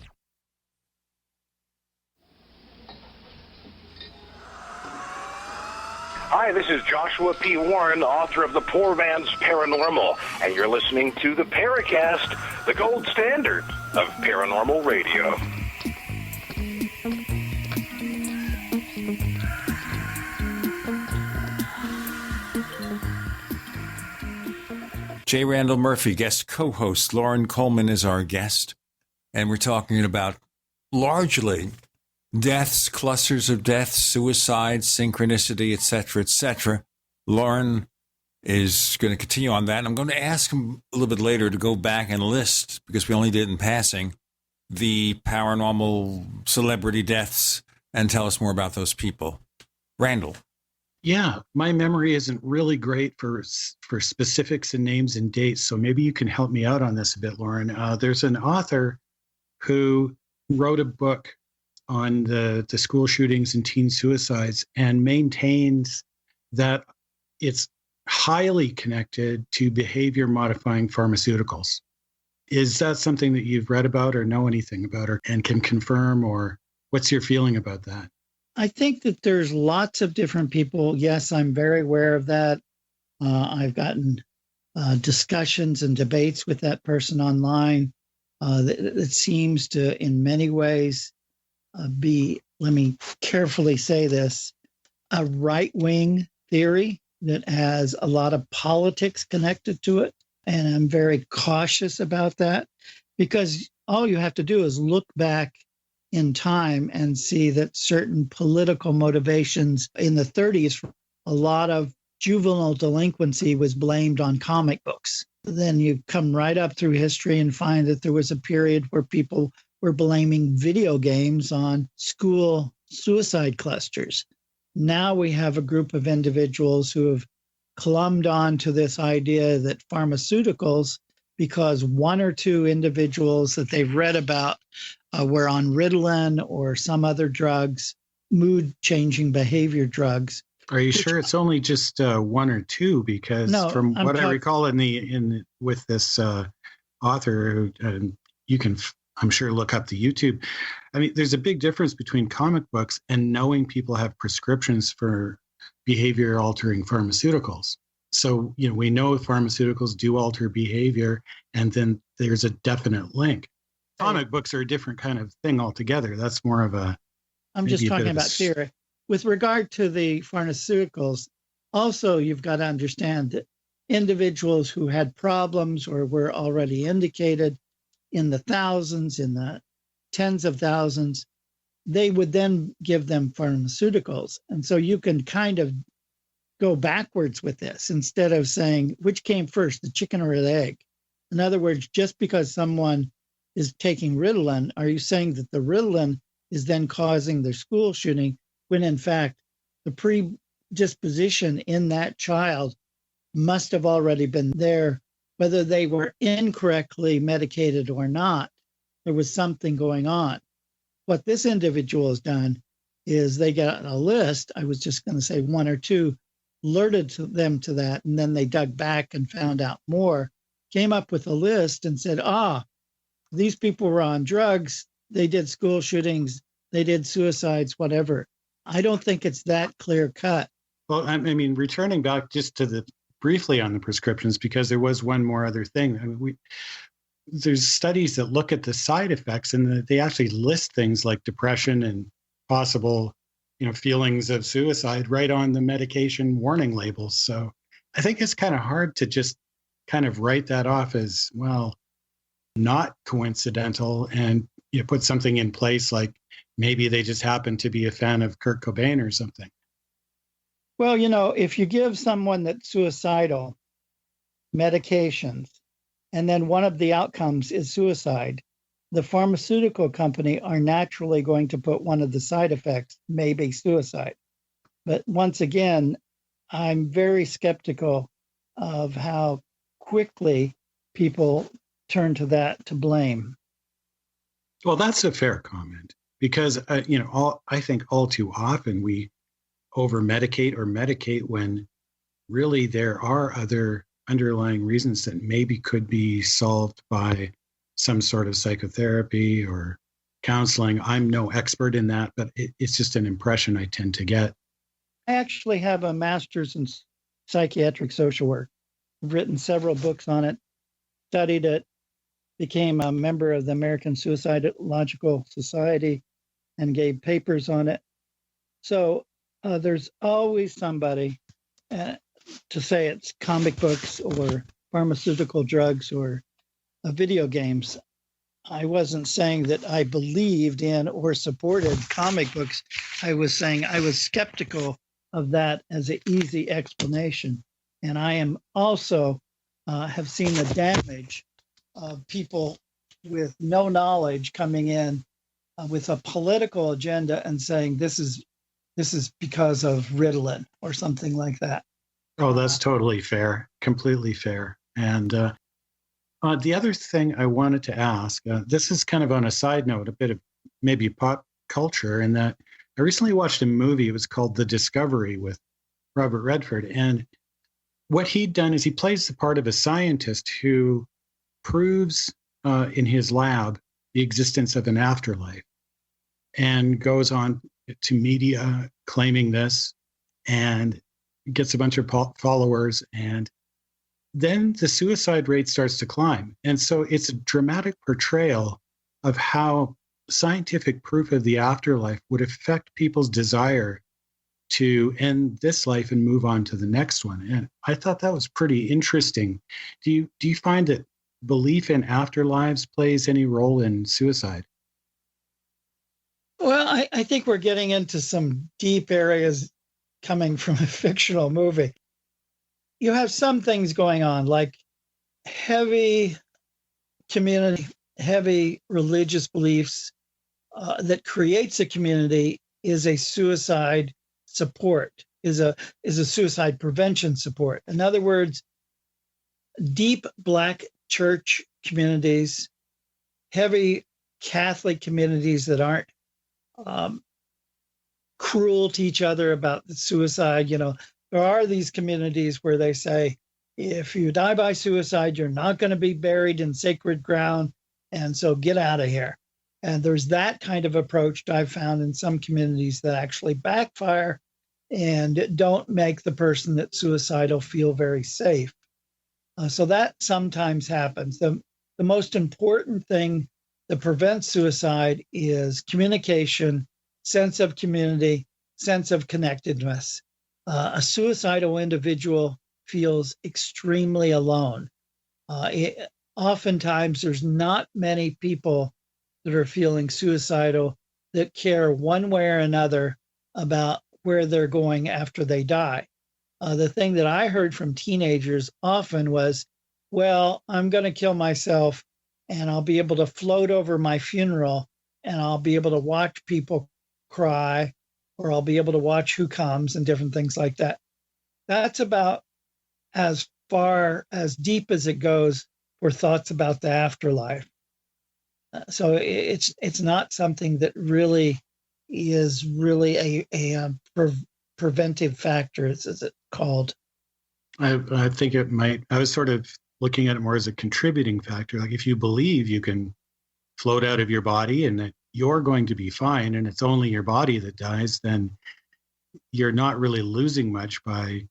Hi, this is Joshua P. Warren, author of The Poor Man's Paranormal, and you're listening to the Paracast, the gold standard of paranormal radio. J. Randall Murphy, guest co-host Loren Coleman is our guest, and we're talking about largely deaths, clusters of deaths, suicide, synchronicity, etc., etc. Loren is going to continue on that. And I'm going to ask him a little bit later to go back and list, because we only did in passing, the paranormal celebrity deaths and tell us more about those people. Randall. Yeah, my memory isn't really great for specifics and names and dates, so maybe you can help me out on this a bit, Loren. There's an author who wrote a book on the school shootings and teen suicides and maintains that it's highly connected to behavior modifying pharmaceuticals. Is that something that you've read about or know anything about or and can confirm, or what's your feeling about that? I think that there's lots of different people. Yes, I'm very aware of that. I've gotten discussions and debates with that person online. That seems to, in many ways, be, let me carefully say this, a right-wing theory that has a lot of politics connected to it. And I'm very cautious about that, because all you have to do is look back in time and see that certain political motivations in the 30s, a lot of juvenile delinquency was blamed on comic books. Then you come right up through history and find that there was a period where people were blaming video games on school suicide clusters. Now we have a group of individuals who have clumbed on to this idea that pharmaceuticals, because one or two individuals that they've read about were on Ritalin or some other drugs, mood-changing behavior drugs. Are you sure it's only just one or two? Because from what I recall with this author, who you can, I'm sure, look up the YouTube. I mean, there's a big difference between comic books and knowing people have prescriptions for behavior-altering pharmaceuticals. So, we know pharmaceuticals do alter behavior, and then there's a definite link. Comic books are a different kind of thing altogether. That's more of a... I'm just talking about theory. With regard to the pharmaceuticals, also you've got to understand that individuals who had problems or were already indicated in the thousands, in the tens of thousands, they would then give them pharmaceuticals. And so you can kind of go backwards with this instead of saying, which came first, the chicken or the egg? In other words, just because someone is taking Ritalin, are you saying that the Ritalin is then causing their school shooting, when in fact the predisposition in that child must have already been there, whether they were incorrectly medicated or not? There was something going on. what this individual has done is they got a list. I was just going to say one or two, alerted them to that, and then they dug back and found out more, came up with a list and said, these people were on drugs, they did school shootings, they did suicides, whatever. I don't think it's that clear cut. Well, I mean, returning back just to briefly on the prescriptions, because there was one more other thing. I mean, there's studies that look at the side effects, and they actually list things like depression and possible, feelings of suicide right on the medication warning labels. So I think it's kind of hard to just kind of write that off as, well, not coincidental, and put something in place like maybe they just happen to be a fan of Kurt Cobain or something. Well, if you give someone that's suicidal medications, and then one of the outcomes is suicide, the pharmaceutical company are naturally going to put one of the side effects, maybe suicide. But once again, I'm very skeptical of how quickly people turn to that to blame. Well, that's a fair comment, because, I think all too often we over-medicate or medicate when really there are other underlying reasons that maybe could be solved by some sort of psychotherapy or counseling. I'm no expert in that, but it's just an impression I tend to get. I actually have a master's in psychiatric social work. I've written several books on it, studied it, became a member of the American Suicidological Society, and gave papers on it. So there's always somebody to say it's comic books or pharmaceutical drugs or video games. I wasn't saying that I believed in or supported comic books. I was saying I was skeptical of that as an easy explanation. And I am also have seen the damage of people with no knowledge coming in with a political agenda and saying this is because of Ritalin or something like that. Oh, that's totally fair, completely fair. And the other thing I wanted to ask, this is kind of on a side note, a bit of maybe pop culture, in that I recently watched a movie. It was called The Discovery with Robert Redford. And what he'd done is he plays the part of a scientist who proves in his lab the existence of an afterlife, and goes on to media claiming this and gets a bunch of followers, and then the suicide rate starts to climb. And so it's a dramatic portrayal of how scientific proof of the afterlife would affect people's desire to end this life and move on to the next one. And I thought that was pretty interesting. Do you find that belief in afterlives plays any role in suicide? Well, I think we're getting into some deep areas coming from a fictional movie. You have some things going on, like heavy community, heavy religious beliefs that creates a community is a suicide support, is a suicide prevention support. In other words, deep Black church communities, heavy Catholic communities that aren't cruel to each other about the suicide. There are these communities where they say, if you die by suicide, you're not going to be buried in sacred ground, and so get out of here. And there's that kind of approach I've found in some communities that actually backfire and don't make the person that's suicidal feel very safe. So that sometimes happens. The most important thing that prevents suicide is communication, sense of community, sense of connectedness. A suicidal individual feels extremely alone. Oftentimes, there's not many people that are feeling suicidal that care one way or another about where they're going after they die. The thing that I heard from teenagers often was, well, I'm going to kill myself and I'll be able to float over my funeral and I'll be able to watch people cry, or I'll be able to watch who comes and different things like that. That's about as far as deep as it goes for thoughts about the afterlife. So it's not something that really is really a preventive factor, as it's called. I think it might. I was sort of looking at it more as a contributing factor. Like if you believe you can float out of your body and that you're going to be fine and it's only your body that dies, then you're not really losing much by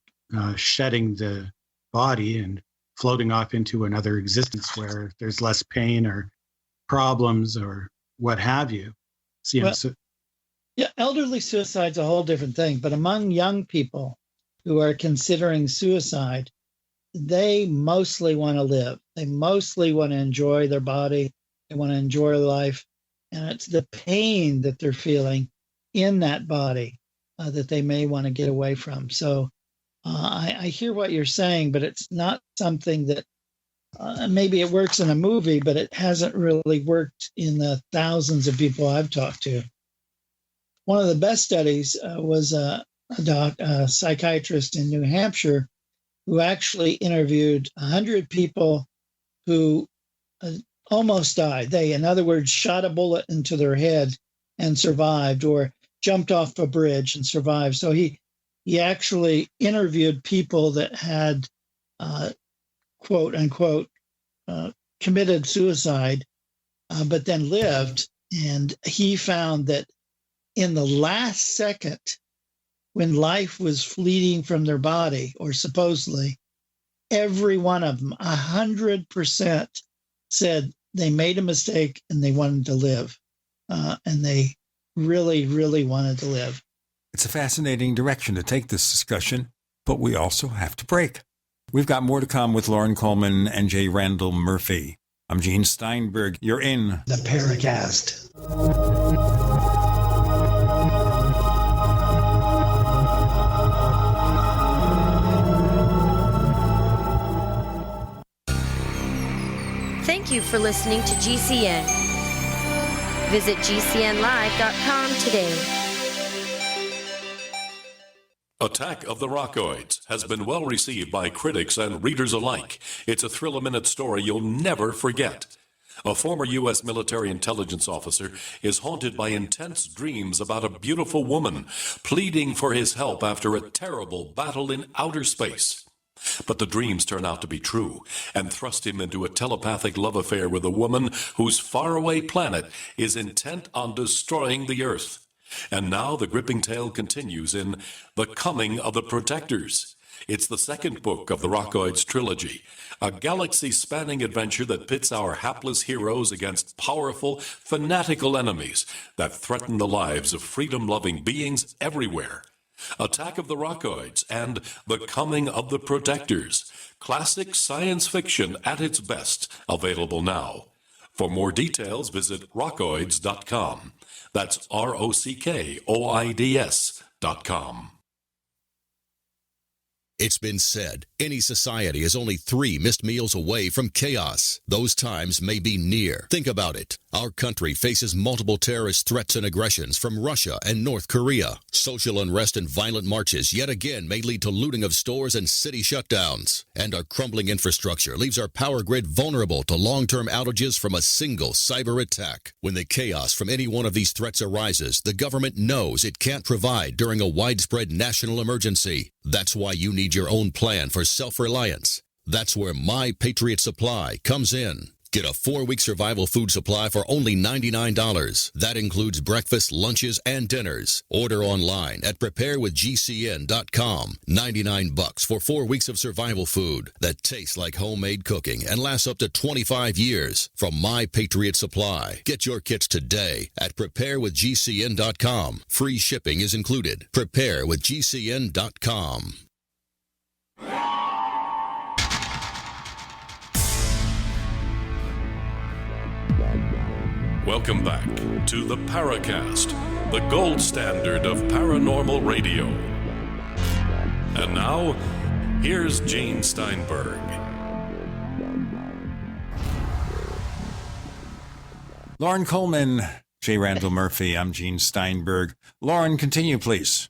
shedding the body and floating off into another existence where there's less pain or problems or what have you. So, yeah, elderly suicide's a whole different thing. But among young people who are considering suicide, they mostly want to live. They mostly want to enjoy their body. They want to enjoy life. And it's the pain that they're feeling in that body that they may want to get away from. So I hear what you're saying, but it's not something that maybe it works in a movie, but it hasn't really worked in the thousands of people I've talked to. One of the best studies was a psychiatrist in New Hampshire who actually interviewed 100 people who almost died. They, in other words, shot a bullet into their head and survived, or jumped off a bridge and survived. So he actually interviewed people that had, quote unquote, committed suicide, but then lived. And he found that in the last second, when life was fleeting from their body, or supposedly, every one of them, 100%, said they made a mistake and they wanted to live. And they really, really wanted to live. It's a fascinating direction to take this discussion, but we also have to break. We've got more to come with Loren Coleman and J. Randall Murphy. I'm Gene Steinberg. You're in the Paracast. Thank you for listening to GCN. Visit GCNlive.com today. Attack of the Rockoids has been well received by critics and readers alike. It's a thrill-a-minute story you'll never forget. A former U.S. military intelligence officer is haunted by intense dreams about a beautiful woman pleading for his help after a terrible battle in outer space. But the dreams turn out to be true and thrust him into a telepathic love affair with a woman whose faraway planet is intent on destroying the Earth. And now the gripping tale continues in The Coming of the Protectors. It's the second book of the Rockoids trilogy, a galaxy-spanning adventure that pits our hapless heroes against powerful, fanatical enemies that threaten the lives of freedom-loving beings everywhere. Attack of the Rockoids and The Coming of the Protectors. Classic science fiction at its best, available now. For more details, visit rockoids.com. That's ROCKOIDS.com. It's been said, any society is only 3 missed meals away from chaos. Those times may be near. Think about it. Our country faces multiple terrorist threats and aggressions from Russia and North Korea. Social unrest and violent marches yet again may lead to looting of stores and city shutdowns. And our crumbling infrastructure leaves our power grid vulnerable to long-term outages from a single cyber attack. When the chaos from any one of these threats arises, the government knows it can't provide during a widespread national emergency. That's why you need your own plan for self-reliance. That's where My Patriot Supply comes in. Get a 4-week survival food supply for only $99. That includes breakfast, lunches, and dinners. Order online at preparewithgcn.com. $99 for 4 weeks of survival food that tastes like homemade cooking and lasts up to 25 years from My Patriot Supply. Get your kits today at preparewithgcn.com. Free shipping is included. Preparewithgcn.com. Welcome back to the Paracast, the gold standard of paranormal radio. And now, here's Gene Steinberg. Loren Coleman, J. Randall Murphy, I'm Gene Steinberg. Loren, continue, please.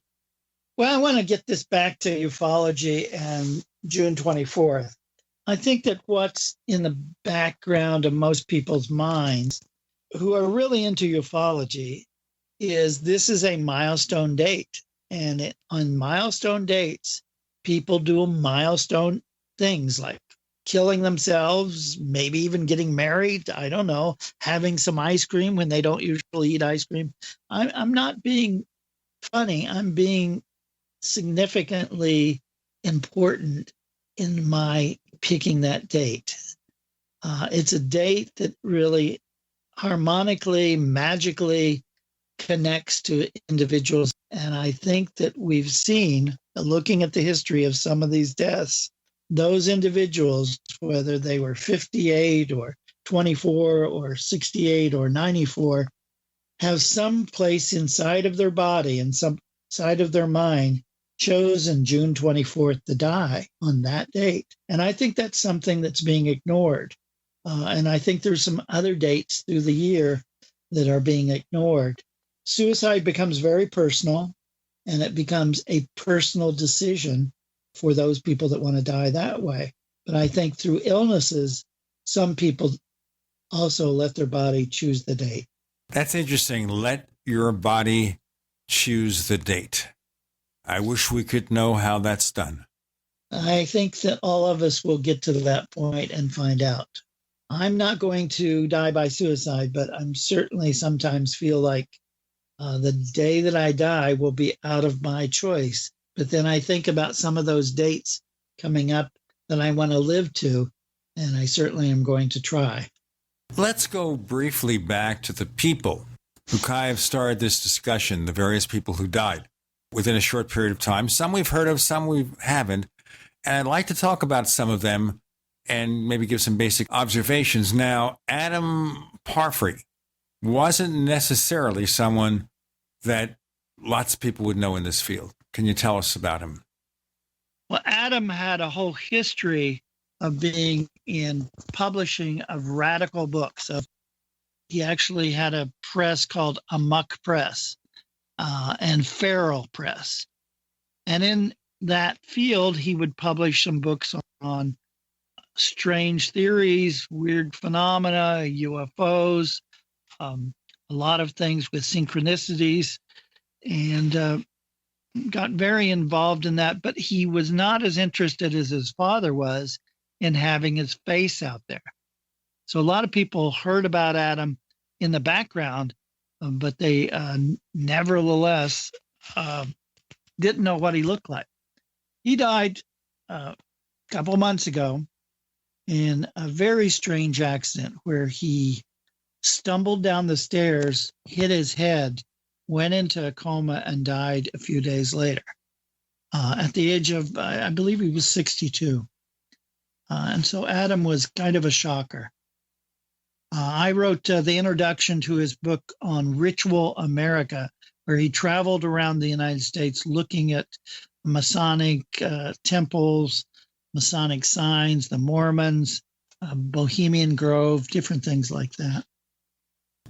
Well, I want to get this back to ufology and June 24th. I think that what's in the background of most people's minds who are really into ufology is this is a milestone date. And on milestone dates, people do milestone things like killing themselves, maybe even getting married. I don't know, having some ice cream when they don't usually eat ice cream. I'm not being funny. I'm being significantly important in my picking that date. It's a date that really harmonically, magically connects to individuals. And I think that we've seen, looking at the history of some of these deaths, those individuals, whether they were 58 or 24 or 68 or 94, have some place inside of their body and some side of their mind chosen June 24th to die on that date. And I think that's something that's being ignored. And I think there's some other dates through the year that are being ignored. Suicide becomes very personal, and it becomes a personal decision for those people that want to die that way. But I think through illnesses, some people also let their body choose the date. That's interesting. Let your body choose the date. I wish we could know how that's done. I think that all of us will get to that point and find out. I'm not going to die by suicide, but I'm certainly sometimes feel like the day that I die will be out of my choice. But then I think about some of those dates coming up that I want to live to, and I certainly am going to try. Let's go briefly back to the people who kind of started this discussion, the various people who died within a short period of time. Some we've heard of, some we haven't. And I'd like to talk about some of them and maybe give some basic observations. Now, Adam Parfrey wasn't necessarily someone that lots of people would know in this field. Can you tell us about him? Well, Adam had a whole history of being in publishing of radical books. He actually had a press called Amok Press and Feral Press. And in that field, he would publish some books on strange theories, weird phenomena, UFOs, a lot of things with synchronicities, and got very involved in that. But he was not as interested as his father was in having his face out there. So a lot of people heard about Adam in the background, but they nevertheless didn't know what he looked like. He died a couple months ago in a very strange accident where he stumbled down the stairs, hit his head, went into a coma, and died a few days later at the age of, I believe he was 62. And so Adam was kind of a shocker. I wrote the introduction to his book on Ritual America, where he traveled around the United States looking at Masonic temples, Masonic signs, the Mormons, Bohemian Grove, different things like that.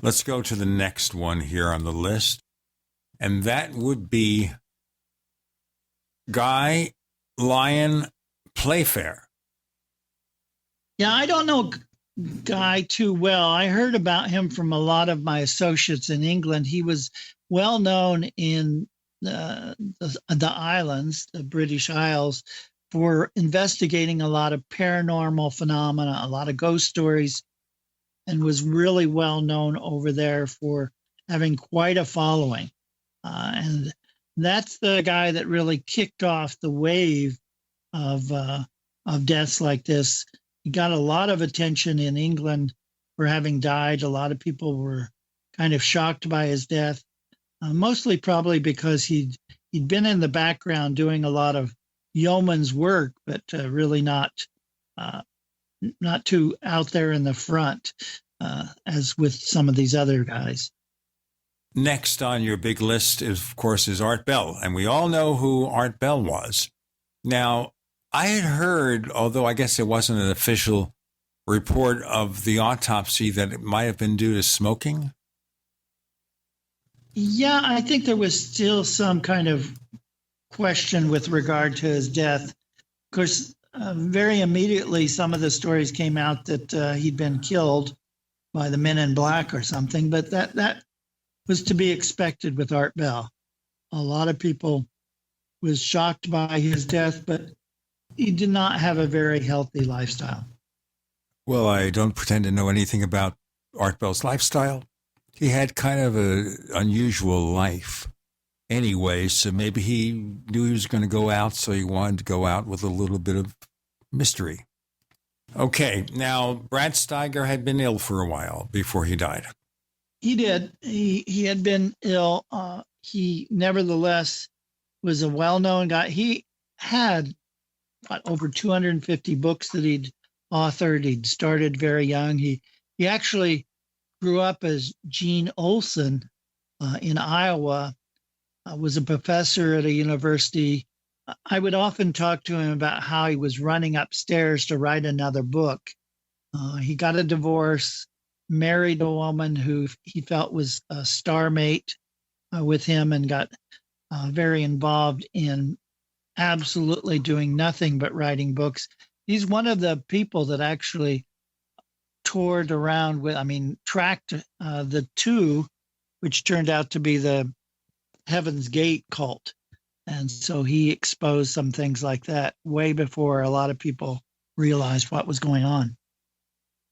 Let's go to the next one here on the list, and that would be Guy Lyon Playfair. Yeah, I don't know Guy too well. I heard about him from a lot of my associates in England. He was well known in the islands, the British Isles, for investigating a lot of paranormal phenomena, a lot of ghost stories, and was really well known over there for having quite a following. And that's the guy that really kicked off the wave of deaths like this. He got a lot of attention in England for having died. A lot of people were kind of shocked by his death, mostly probably because he'd been in the background doing a lot of yeoman's work, but really not too out there in the front, as with some of these other guys. Next on your big list, of course, is Art Bell, and we all know who Art Bell was. Now, I had heard, although I guess it wasn't an official report of the autopsy, that it might have been due to smoking. Yeah, I think there was still some kind of question with regard to his death. Of course, very immediately, some of the stories came out that he'd been killed by the Men in Black or something, but that was to be expected with Art Bell. A lot of people was shocked by his death, but he did not have a very healthy lifestyle. Well, I don't pretend to know anything about Art Bell's lifestyle. He had kind of an unusual life anyway, so maybe he knew he was going to go out, so he wanted to go out with a little bit of mystery. Okay, now Brad Steiger had been ill for a while before he died. He did. He had been ill. He nevertheless was a well-known guy. He had over 250 books that he'd authored. He'd started very young. He actually grew up as Gene Olson in Iowa, was a professor at a university. I would often talk to him about how he was running upstairs to write another book. He got a divorce, married a woman who he felt was a star mate with him, and got very involved in absolutely doing nothing but writing books. He's one of the people that actually tracked the two, which turned out to be the Heaven's Gate cult. And so he exposed some things like that way before a lot of people realized what was going on.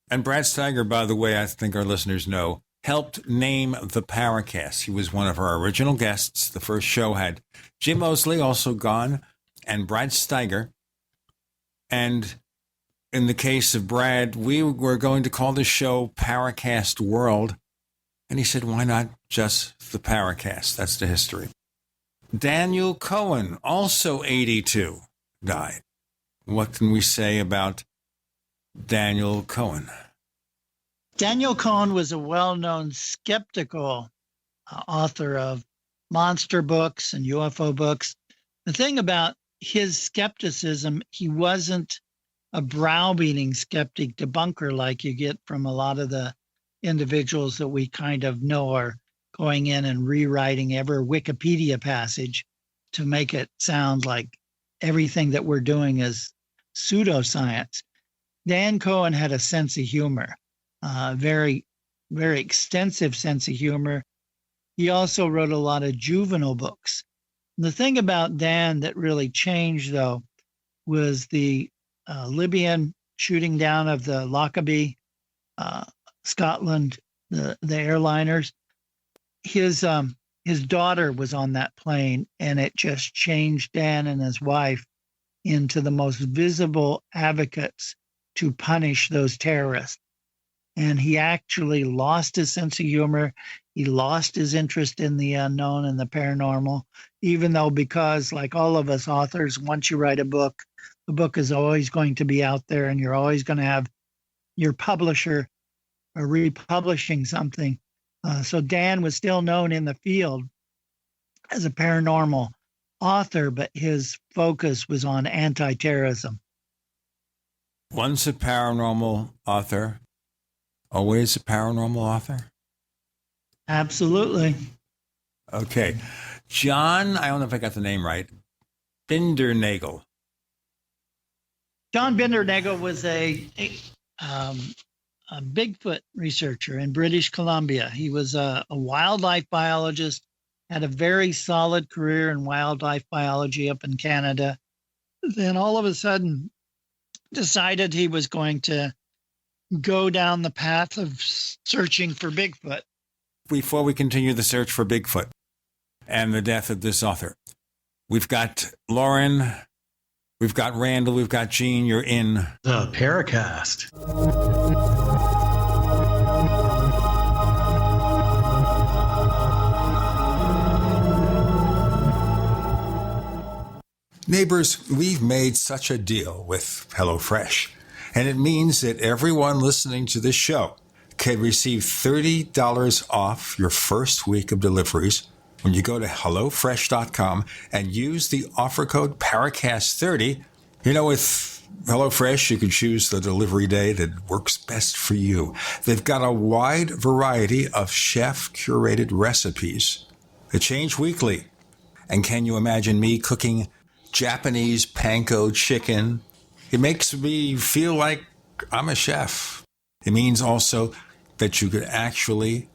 And Brad Steiger, by the way, I think our listeners know, helped name the Paracast. He was one of our original guests. The first show had Jim Mosley, also gone, and Brad Steiger. And in the case of Brad, we were going to call the show Paracast World. And he said, why not just the Paracast? That's the history. Daniel Cohen, also 82, died. What can we say about Daniel Cohen? Daniel Cohen was a well-known skeptical author of monster books and UFO books. The thing about his skepticism, he wasn't a browbeating skeptic debunker like you get from a lot of the individuals that we kind of know are going in and rewriting every Wikipedia passage to make it sound like everything that we're doing is pseudoscience. Dan Cohen had a sense of humor, very, very extensive sense of humor. He also wrote a lot of juvenile books. The thing about Dan that really changed, though, was the Libyan shooting down of the Lockerbie, Scotland, the airliners. His daughter was on that plane, and it just changed Dan and his wife into the most visible advocates to punish those terrorists. And he actually lost his sense of humor. He lost his interest in the unknown and the paranormal, even though, because like all of us authors, once you write a book, the book is always going to be out there, and you're always going to have your publisher republishing something. So Dan was still known in the field as a paranormal author, but his focus was on anti-terrorism. Once a paranormal author, always a paranormal author? Absolutely. Okay. John, I don't know if I got the name right, Bindernagel. John Bindernagel was a Bigfoot researcher in British Columbia. He was a wildlife biologist, had a very solid career in wildlife biology up in Canada. Then all of a sudden decided he was going to go down the path of searching for Bigfoot. Before we continue the search for Bigfoot and the death of this author, we've got Lauren, we've got Randall, we've got Gene. You're in the Paracast. Neighbors, we've made such a deal with HelloFresh, and it means that everyone listening to this show can receive $30 off your first week of deliveries when you go to HelloFresh.com and use the offer code Paracast30. You know, with HelloFresh, you can choose the delivery day that works best for you. They've got a wide variety of chef-curated recipes that change weekly. And can you imagine me cooking Japanese panko chicken? It makes me feel like I'm a chef. It means also that you could actually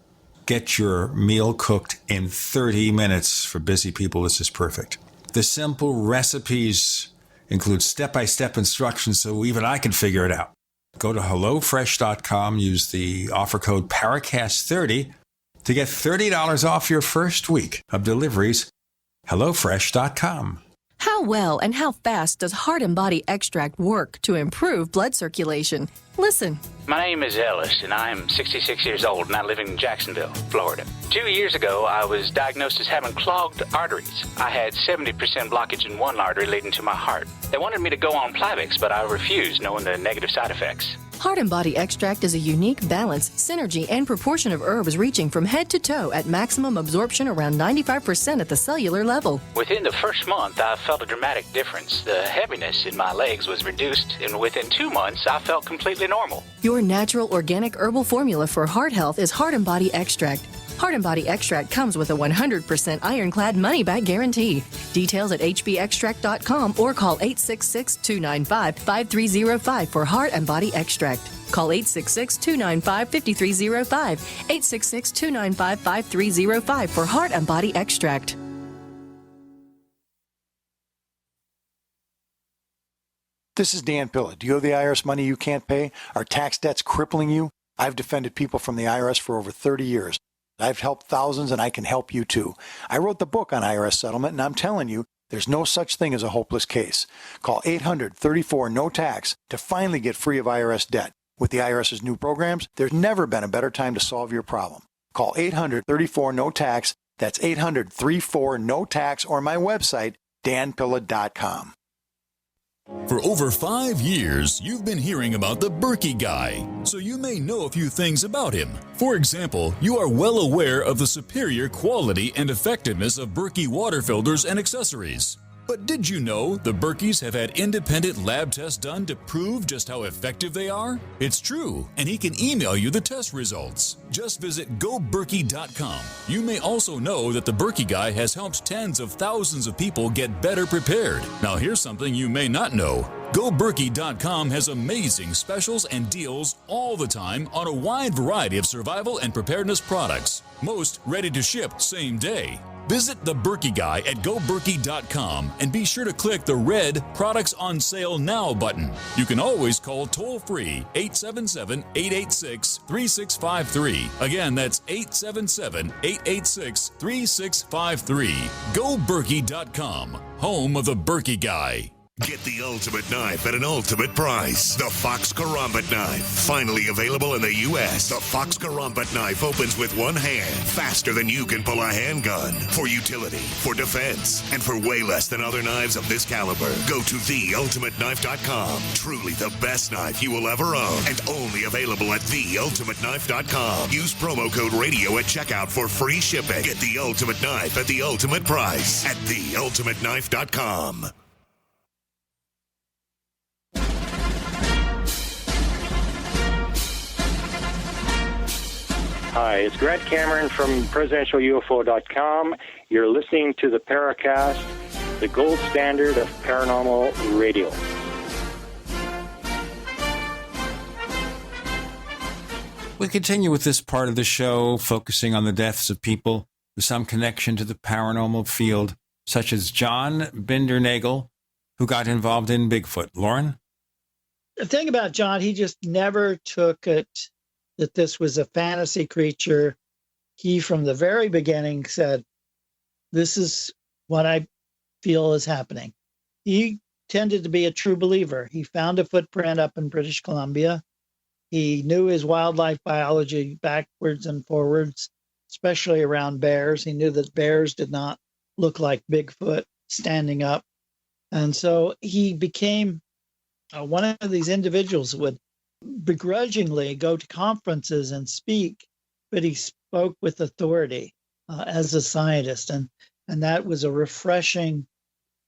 get your meal cooked in 30 minutes. For busy people, this is perfect. The simple recipes include step-by-step instructions so even I can figure it out. Go to HelloFresh.com, use the offer code Paracast30 to get $30 off your first week of deliveries. HelloFresh.com. How well and how fast does Heart and Body Extract work to improve blood circulation? Listen. My name is Ellis, and I'm 66 years old, and I live in Jacksonville, Florida. 2 years ago, I was diagnosed as having clogged arteries. I had 70% blockage in one artery leading to my heart. They wanted me to go on Plavix, but I refused, knowing the negative side effects. Heart and Body Extract is a unique balance, synergy, and proportion of herbs reaching from head to toe at maximum absorption around 95% at the cellular level. Within the first month, I felt a dramatic difference. The heaviness in my legs was reduced, and within 2 months, I felt completely normal. Your natural organic herbal formula for heart health is Heart and Body Extract. Heart and Body Extract comes with a 100% ironclad money-back guarantee. Details at hbextract.com or call 866-295-5305 for Heart and Body Extract. Call 866-295-5305, 866-295-5305 for Heart and Body Extract. This is Dan Pilla. Do you owe the IRS money you can't pay? Are tax debts crippling you? I've defended people from the IRS for over 30 years. I've helped thousands, and I can help you too. I wrote the book on IRS settlement, and I'm telling you, there's no such thing as a hopeless case. Call 800-34-NO-TAX to finally get free of IRS debt. With the IRS's new programs, there's never been a better time to solve your problem. Call 800-34-NO-TAX. That's 800-34-NO-TAX, or my website, danpilla.com. For over 5 years, you've been hearing about the Berkey guy, so you may know a few things about him. For example, you are well aware of the superior quality and effectiveness of Berkey water filters and accessories. But did you know the Berkeys have had independent lab tests done to prove just how effective they are? It's true, and he can email you the test results. Just visit goberkey.com. You may also know that the Berkey guy has helped tens of thousands of people get better prepared. Now here's something you may not know. GoBerkey.com has amazing specials and deals all the time on a wide variety of survival and preparedness products. Most ready to ship same day. Visit the Berkey Guy at GoBerkey.com and be sure to click the red Products on Sale Now button. You can always call toll-free 877-886-3653. Again, that's 877-886-3653. GoBerkey.com, home of the Berkey Guy. Get the ultimate knife at an ultimate price. The Fox Karambit knife. Finally available in the U.S. The Fox Karambit knife opens with one hand, faster than you can pull a handgun. For utility, for defense, and for way less than other knives of this caliber. Go to theultimateknife.com. Truly the best knife you will ever own, and only available at theultimateknife.com. Use promo code radio at checkout for free shipping. Get the ultimate knife at the ultimate price at theultimateknife.com. Hi, it's Grant Cameron from presidentialufo.com. You're listening to the Paracast, the gold standard of paranormal radio. We continue with this part of the show, focusing on the deaths of people with some connection to the paranormal field, such as John Bindernagel, who got involved in Bigfoot. Lauren? The thing about John, he just never took it that this was a fantasy creature. He, from the very beginning, said, this is what I feel is happening. He tended to be a true believer. He found a footprint up in British Columbia. He knew his wildlife biology backwards and forwards, especially around bears. He knew that bears did not look like Bigfoot standing up. And so he became one of these individuals who would begrudgingly go to conferences and speak, but he spoke with authority as a scientist. And that was a refreshing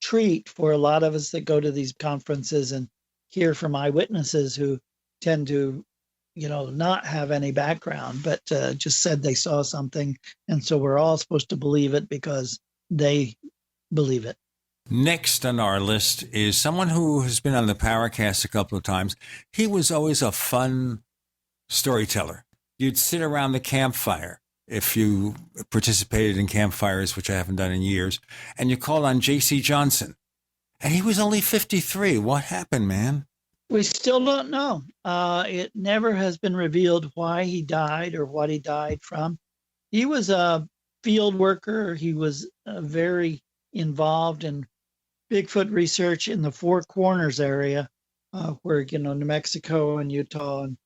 treat for a lot of us that go to these conferences and hear from eyewitnesses who tend to, not have any background, but just said they saw something. And so we're all supposed to believe it because they believe it. Next on our list is someone who has been on the Paracast a couple of times. He was always a fun storyteller. you'd sit around the campfire if you participated in campfires, which I haven't done in years, and you called on J.C. Johnson. And he was only 53. What happened, man? We still don't know. It never has been revealed why he died or what he died from. He was a field worker. He was very involved in Bigfoot research in the Four Corners area, where, New Mexico and Utah and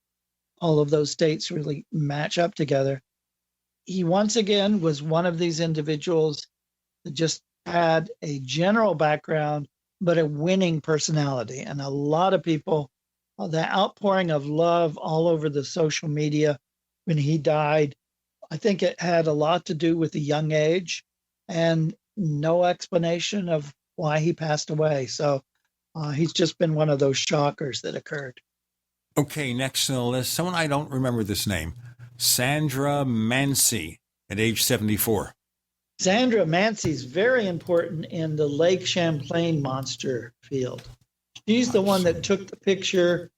all of those states really match up together. He once again was one of these individuals that just had a general background, but a winning personality. And a lot of people, the outpouring of love all over the social media when he died, I think it had a lot to do with the young age and no explanation of why he passed away. So he's just been one of those shockers that occurred. Okay, next on the list, someone I don't remember this name, Sandra Mansi at age 74. Sandra Mansi is very important in the Lake Champlain monster field. She's the one that took the picture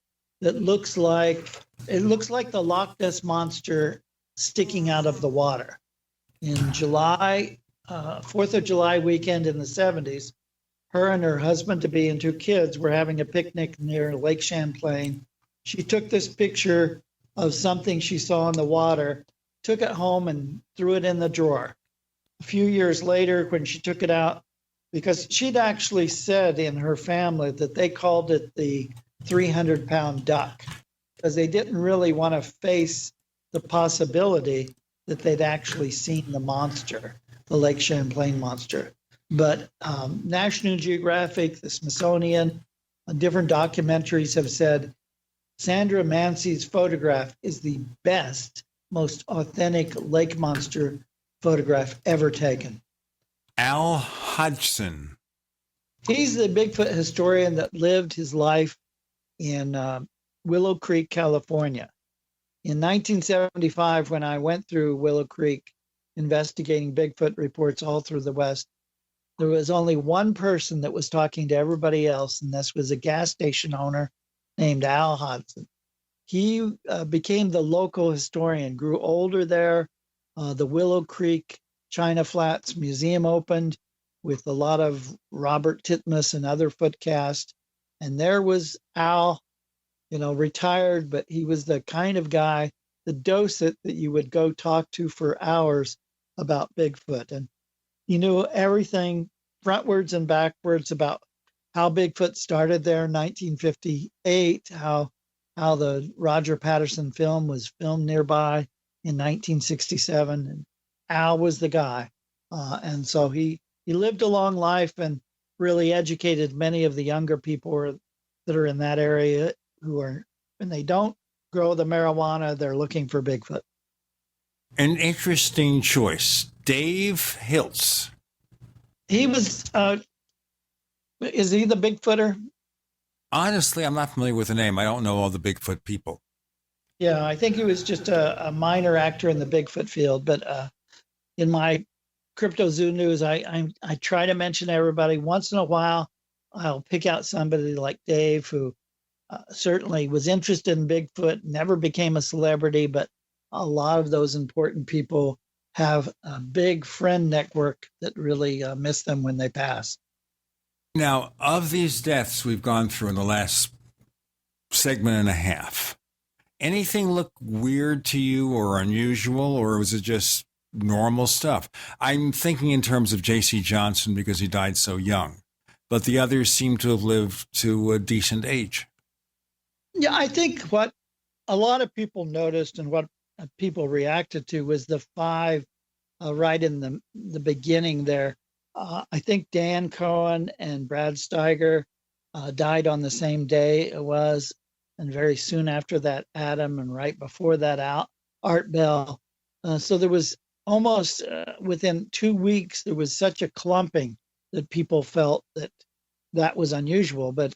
that looks like the Loch Ness monster sticking out of the water. In July, 4th of July weekend in the 70s, her and her husband-to-be and 2 kids were having a picnic near Lake Champlain. She took this picture of something she saw in the water, took it home and threw it in the drawer. A few years later, when she took it out, because she'd actually said in her family that they called it the 300-pound duck, because they didn't really want to face the possibility that they'd actually seen the monster, the Lake Champlain monster. But National Geographic, the Smithsonian, different documentaries have said Sandra Mansi's photograph is the best, most authentic lake monster photograph ever taken. Al Hodgson. He's the Bigfoot historian that lived his life in Willow Creek, California. In 1975, when I went through Willow Creek investigating Bigfoot reports all through the West, there was only one person that was talking to everybody else, and this was a gas station owner named Al Hodgson. He became the local historian, grew older there. The Willow Creek China Flats Museum opened with a lot of Robert Titmus and other footcast. And there was Al, retired, but he was the kind of guy, the docent that you would go talk to for hours about Bigfoot. And he knew everything frontwards and backwards about how Bigfoot started there in 1958, how the Roger Patterson film was filmed nearby in 1967, and Al was the guy. And so he lived a long life and really educated many of the younger people that are in that area who are, when they don't grow the marijuana, they're looking for Bigfoot. An interesting choice. Dave Hiltz. He was, is he the Bigfooter? Honestly, I'm not familiar with the name. I don't know all the Bigfoot people. Yeah, I think he was just a minor actor in the Bigfoot field. But in my Cryptozoology news, I try to mention everybody. Once in a while, I'll pick out somebody like Dave, who certainly was interested in Bigfoot, never became a celebrity, but a lot of those important people have a big friend network that really miss them when they pass. Now, of these deaths we've gone through in the last segment and a half, anything look weird to you or unusual, or was it just normal stuff? I'm thinking in terms of J.C. Johnson because he died so young, but the others seem to have lived to a decent age. Yeah, I think what a lot of people noticed and what people reacted to was the 5 right in the beginning there. I think Dan Cohen and Brad Steiger died on the same day it was, and very soon after that, Adam, and right before that, Art Bell. So there was almost within 2 weeks, there was such a clumping that people felt that was unusual. But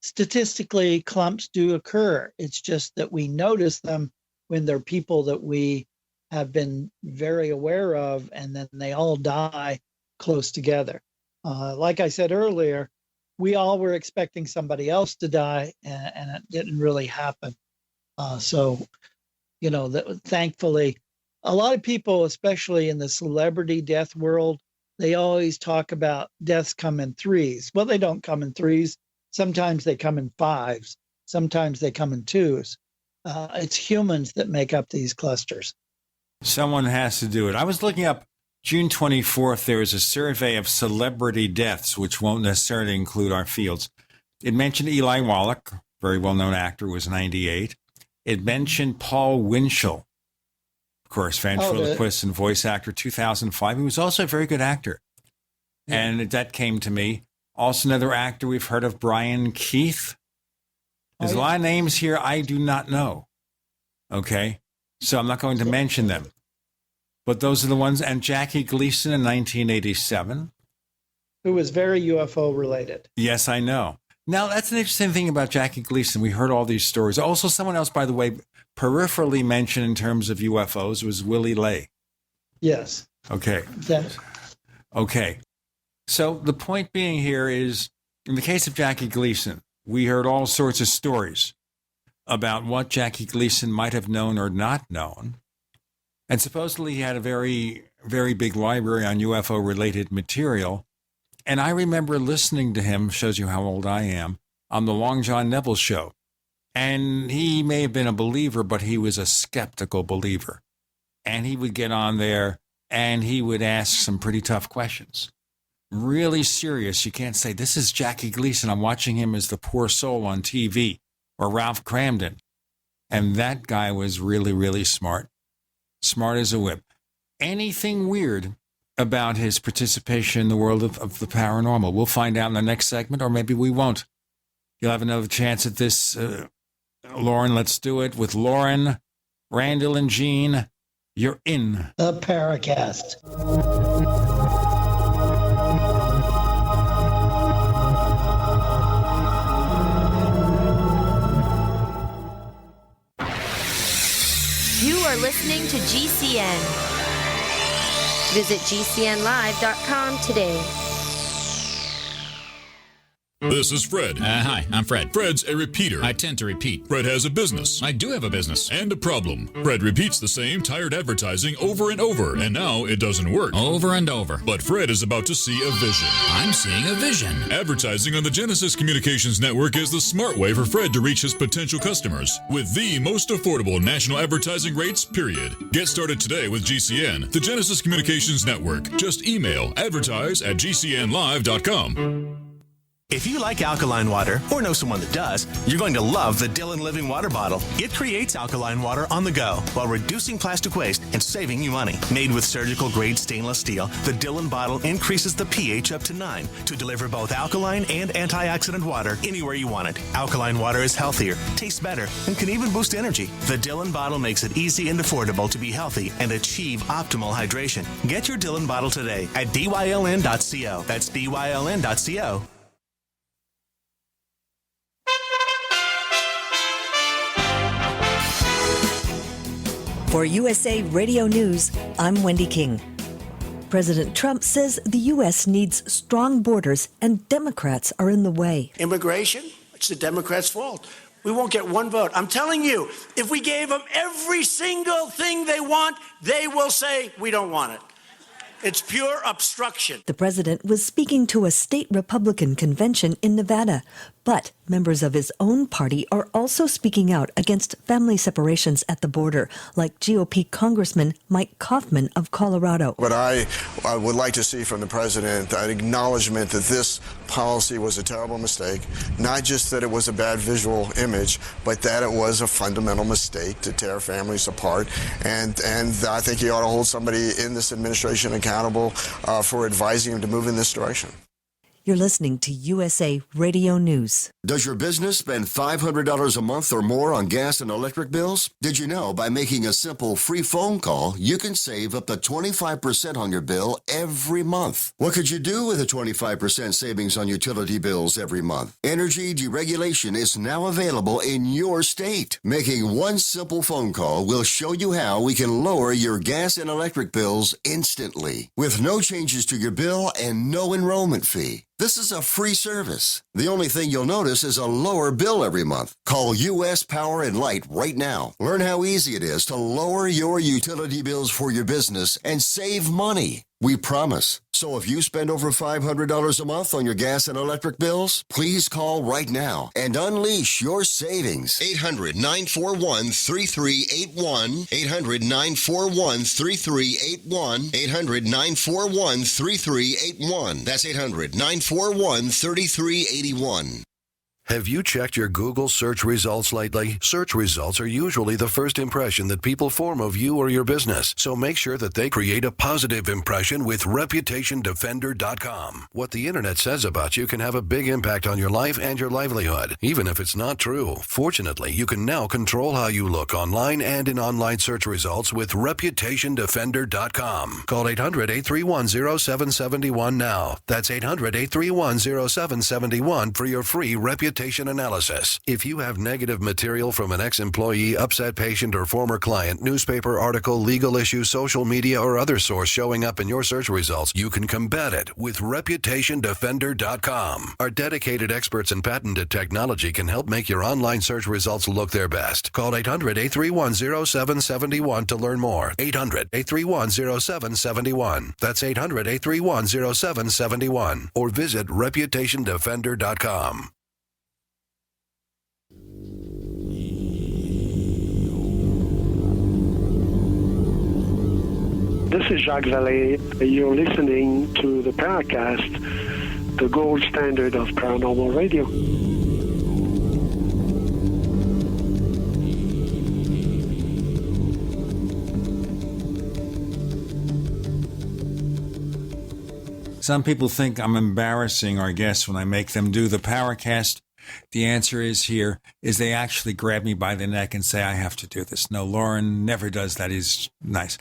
statistically, clumps do occur. It's just that we notice them when they're people that we have been very aware of, and then they all die close together. Like I said earlier, we all were expecting somebody else to die, and it didn't really happen. So, that thankfully, a lot of people, especially in the celebrity death world, they always talk about deaths come in threes. Well, they don't come in threes. Sometimes they come in fives. Sometimes they come in twos. It's humans that make up these clusters. Someone has to do it. I was looking up June 24th. There was a survey of celebrity deaths, which won't necessarily include our fields. It mentioned Eli Wallach, very well-known actor, was 98. It mentioned Paul Winchell, of course, ventriloquist and voice actor, 2005. He was also a very good actor. Yeah. And that came to me. Also another actor we've heard of, Brian Keith. There's a lot of names here I do not know. Okay? So I'm not going to mention them. But those are the ones. And Jackie Gleason in 1987. Who was very UFO related. Yes, I know. Now, that's an interesting thing about Jackie Gleason. We heard all these stories. Also, someone else, by the way, peripherally mentioned in terms of UFOs was Willie Lay. Yes. Okay. Okay. So the point being here is, in the case of Jackie Gleason, we heard all sorts of stories about what Jackie Gleason might have known or not known. And supposedly he had a very, very big library on UFO-related material. And I remember listening to him, shows you how old I am, on the Long John Neville show. And he may have been a believer, but he was a skeptical believer. And he would get on there and he would ask some pretty tough questions. Really serious. You can't say, this is Jackie Gleason. I'm watching him as the poor soul on TV, or Ralph Cramden. And that guy was really, really smart. Smart as a whip. Anything weird about his participation in the world of the paranormal? We'll find out in the next segment, or maybe we won't. You'll have another chance at this. Lauren, let's do it with Lauren, Randall, and Jean. You're in the Paracast. You are listening to GCN. Visit GCNlive.com today. This is Fred. Hi, I'm Fred. Fred's a repeater. I tend to repeat. Fred has a business. I do have a business. And a problem. Fred repeats the same tired advertising over and over, and now it doesn't work. Over and over. But Fred is about to see a vision. I'm seeing a vision. Advertising on the Genesis Communications Network is the smart way for Fred to reach his potential customers with the most affordable national advertising rates, period. Get started today with GCN, the Genesis Communications Network. Just email advertise@gcnlive.com. If you like alkaline water, or know someone that does, you're going to love the Dillon Living Water Bottle. It creates alkaline water on the go while reducing plastic waste and saving you money. Made with surgical-grade stainless steel, the Dillon bottle increases the pH up to 9 to deliver both alkaline and antioxidant water anywhere you want it. Alkaline water is healthier, tastes better, and can even boost energy. The Dillon bottle makes it easy and affordable to be healthy and achieve optimal hydration. Get your Dillon bottle today at dyln.co. That's dyln.co. For USA Radio News, I'm Wendy King. President Trump says the U.S. needs strong borders and Democrats are in the way. Immigration? It's the Democrats' fault. We won't get one vote. I'm telling you, if we gave them every single thing they want, they will say, we don't want it. It's pure obstruction. The president was speaking to a state Republican convention in Nevada, but members of his own party are also speaking out against family separations at the border, like GOP Congressman Mike Kaufman of Colorado. But I would like to see from the president an acknowledgement that this policy was a terrible mistake, not just that it was a bad visual image, but that it was a fundamental mistake to tear families apart. And I think he ought to hold somebody in this administration accountable for advising him to move in this direction. You're listening to USA Radio News. Does your business spend $500 a month or more on gas and electric bills? Did you know by making a simple free phone call, you can save up to 25% on your bill every month? What could you do with a 25% savings on utility bills every month? Energy deregulation is now available in your state. Making one simple phone call will show you how we can lower your gas and electric bills instantly with no changes to your bill and no enrollment fee. This is a free service. The only thing you'll notice is a lower bill every month. Call U.S. Power and Light right now. Learn how easy it is to lower your utility bills for your business and save money. We promise. So if you spend over $500 a month on your gas and electric bills, please call right now and unleash your savings. 800-941-3381. 800-941-3381. 800-941-3381. That's 800-941-3381. Have you checked your Google search results lately? Search results are usually the first impression that people form of you or your business, so make sure that they create a positive impression with ReputationDefender.com. What the internet says about you can have a big impact on your life and your livelihood, even if it's not true. Fortunately, you can now control how you look online and in online search results with ReputationDefender.com. Call 800-831-0771 now. That's 800-831-0771 for your free reputation analysis. If you have negative material from an ex-employee, upset patient, or former client, newspaper article, legal issue, social media, or other source showing up in your search results, you can combat it with ReputationDefender.com. Our dedicated experts in patented technology can help make your online search results look their best. Call 800-831-0771 to learn more. 800-831-0771. That's 800-831-0771. Or visit ReputationDefender.com. This is Jacques Vallée. You're listening to the Paracast, the gold standard of paranormal radio. Some people think I'm embarrassing our guests when I make them do the Paracast. The answer is they actually grab me by the neck and say, I have to do this. No, Loren never does that. He's nice.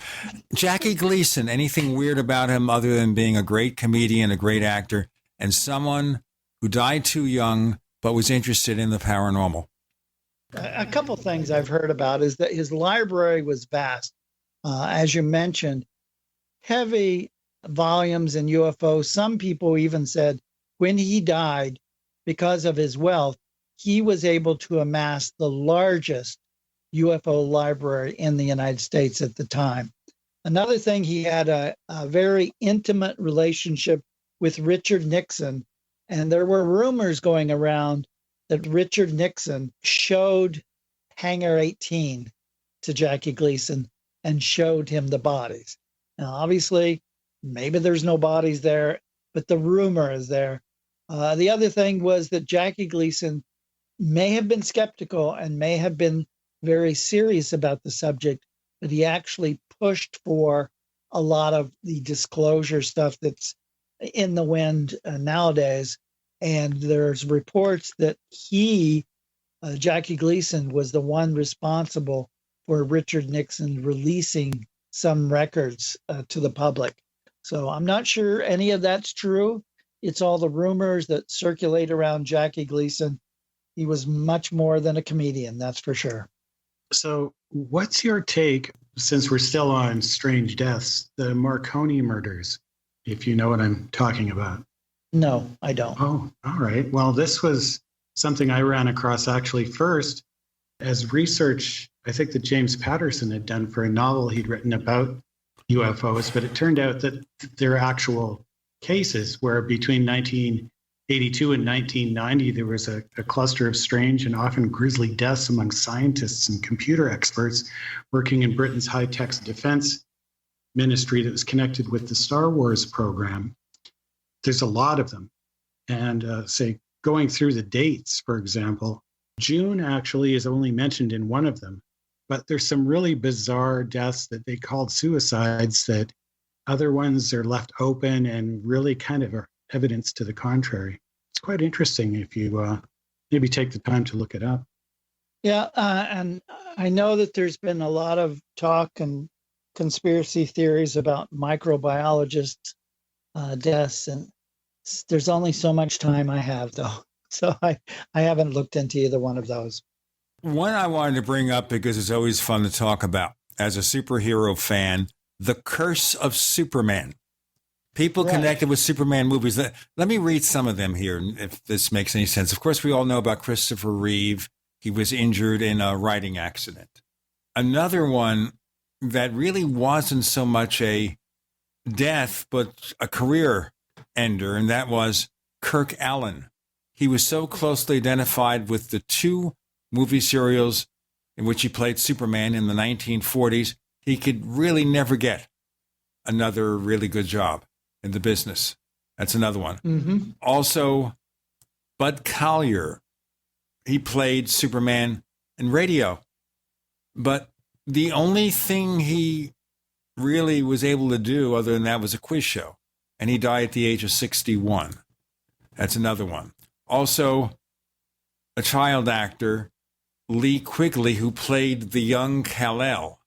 Jackie Gleason, anything weird about him other than being a great comedian, a great actor, and someone who died too young but was interested in the paranormal? A couple things I've heard about is that his library was vast. As you mentioned, heavy volumes in UFOs. Some people even said when he died, because of his wealth, he was able to amass the largest UFO library in the United States at the time. Another thing, he had a very intimate relationship with Richard Nixon, and there were rumors going around that Richard Nixon showed Hangar 18 to Jackie Gleason and showed him the bodies. Now, obviously, maybe there's no bodies there, but the rumor is there. The other thing was that Jackie Gleason may have been skeptical and may have been very serious about the subject, but he actually pushed for a lot of the disclosure stuff that's in the wind nowadays. And there's reports that Jackie Gleason, was the one responsible for Richard Nixon releasing some records to the public. So I'm not sure any of that's true. It's all the rumors that circulate around Jackie Gleason. He was much more than a comedian, that's for sure. So what's your take, since we're still on strange deaths, the Marconi murders, if you know what I'm talking about? No, I don't. Oh, all right. Well, this was something I ran across actually first as research, I think that James Patterson had done for a novel he'd written about UFOs, but it turned out that they're actual cases where between 1982 and 1990, there was a cluster of strange and often grisly deaths among scientists and computer experts working in Britain's high-tech defense ministry that was connected with the Star Wars program. There's a lot of them. And say, going through the dates, for example, June actually is only mentioned in one of them, but there's some really bizarre deaths that they called suicides that other ones are left open and really kind of are evidence to the contrary. It's quite interesting if you maybe take the time to look it up. Yeah, and I know that there's been a lot of talk and conspiracy theories about microbiologist deaths, and there's only so much time I have, though. So I haven't looked into either one of those. One I wanted to bring up because it's always fun to talk about as a superhero fan, The Curse of Superman. People connected with Superman movies. Let me read some of them here, if this makes any sense. Of course, we all know about Christopher Reeve. He was injured in a riding accident. Another one that really wasn't so much a death, but a career ender, and that was Kirk Alyn. He was so closely identified with the two movie serials in which he played Superman in the 1940s, he could really never get another really good job in the business. That's another one. Mm-hmm. Also, Bud Collyer. He played Superman in radio. But the only thing he really was able to do other than that was a quiz show. And he died at the age of 61. That's another one. Also, a child actor, Lee Quigley, who played the young Kal-El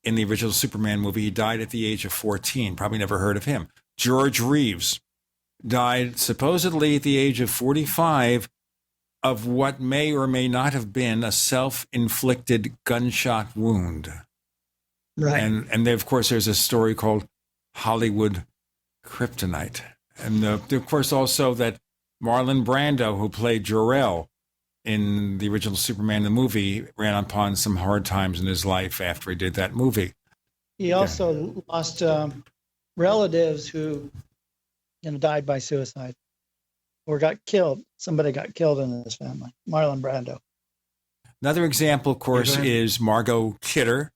in the original Superman movie. He died at the age of 14. Probably never heard of him. George Reeves died supposedly at the age of 45 of what may or may not have been a self-inflicted gunshot wound. Right. And of course, there's a story called Hollywood Kryptonite. And of course, also that Marlon Brando, who played Jor-El in the original Superman the movie, ran upon some hard times in his life after he did that movie. He also lost relatives who died by suicide or got killed. Somebody got killed in his family. Marlon Brando. Another example, of course, is Margot Kidder,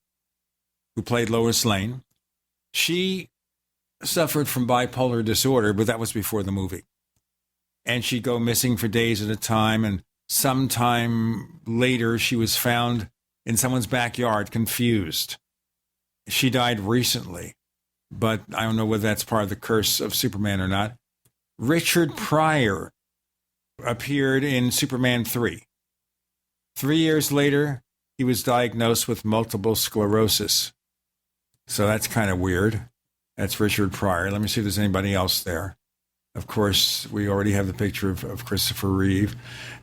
who played Lois Lane. She suffered from bipolar disorder, but that was before the movie. And she'd go missing for days at a time, and sometime later she was found in someone's backyard, confused. She died recently, but I don't know whether that's part of the curse of Superman or not. Richard Pryor appeared in Superman 3. 3 years later, he was diagnosed with multiple sclerosis. So that's kind of weird. That's Richard Pryor. Let me see if there's anybody else there. Of course, we already have the picture of Christopher Reeve.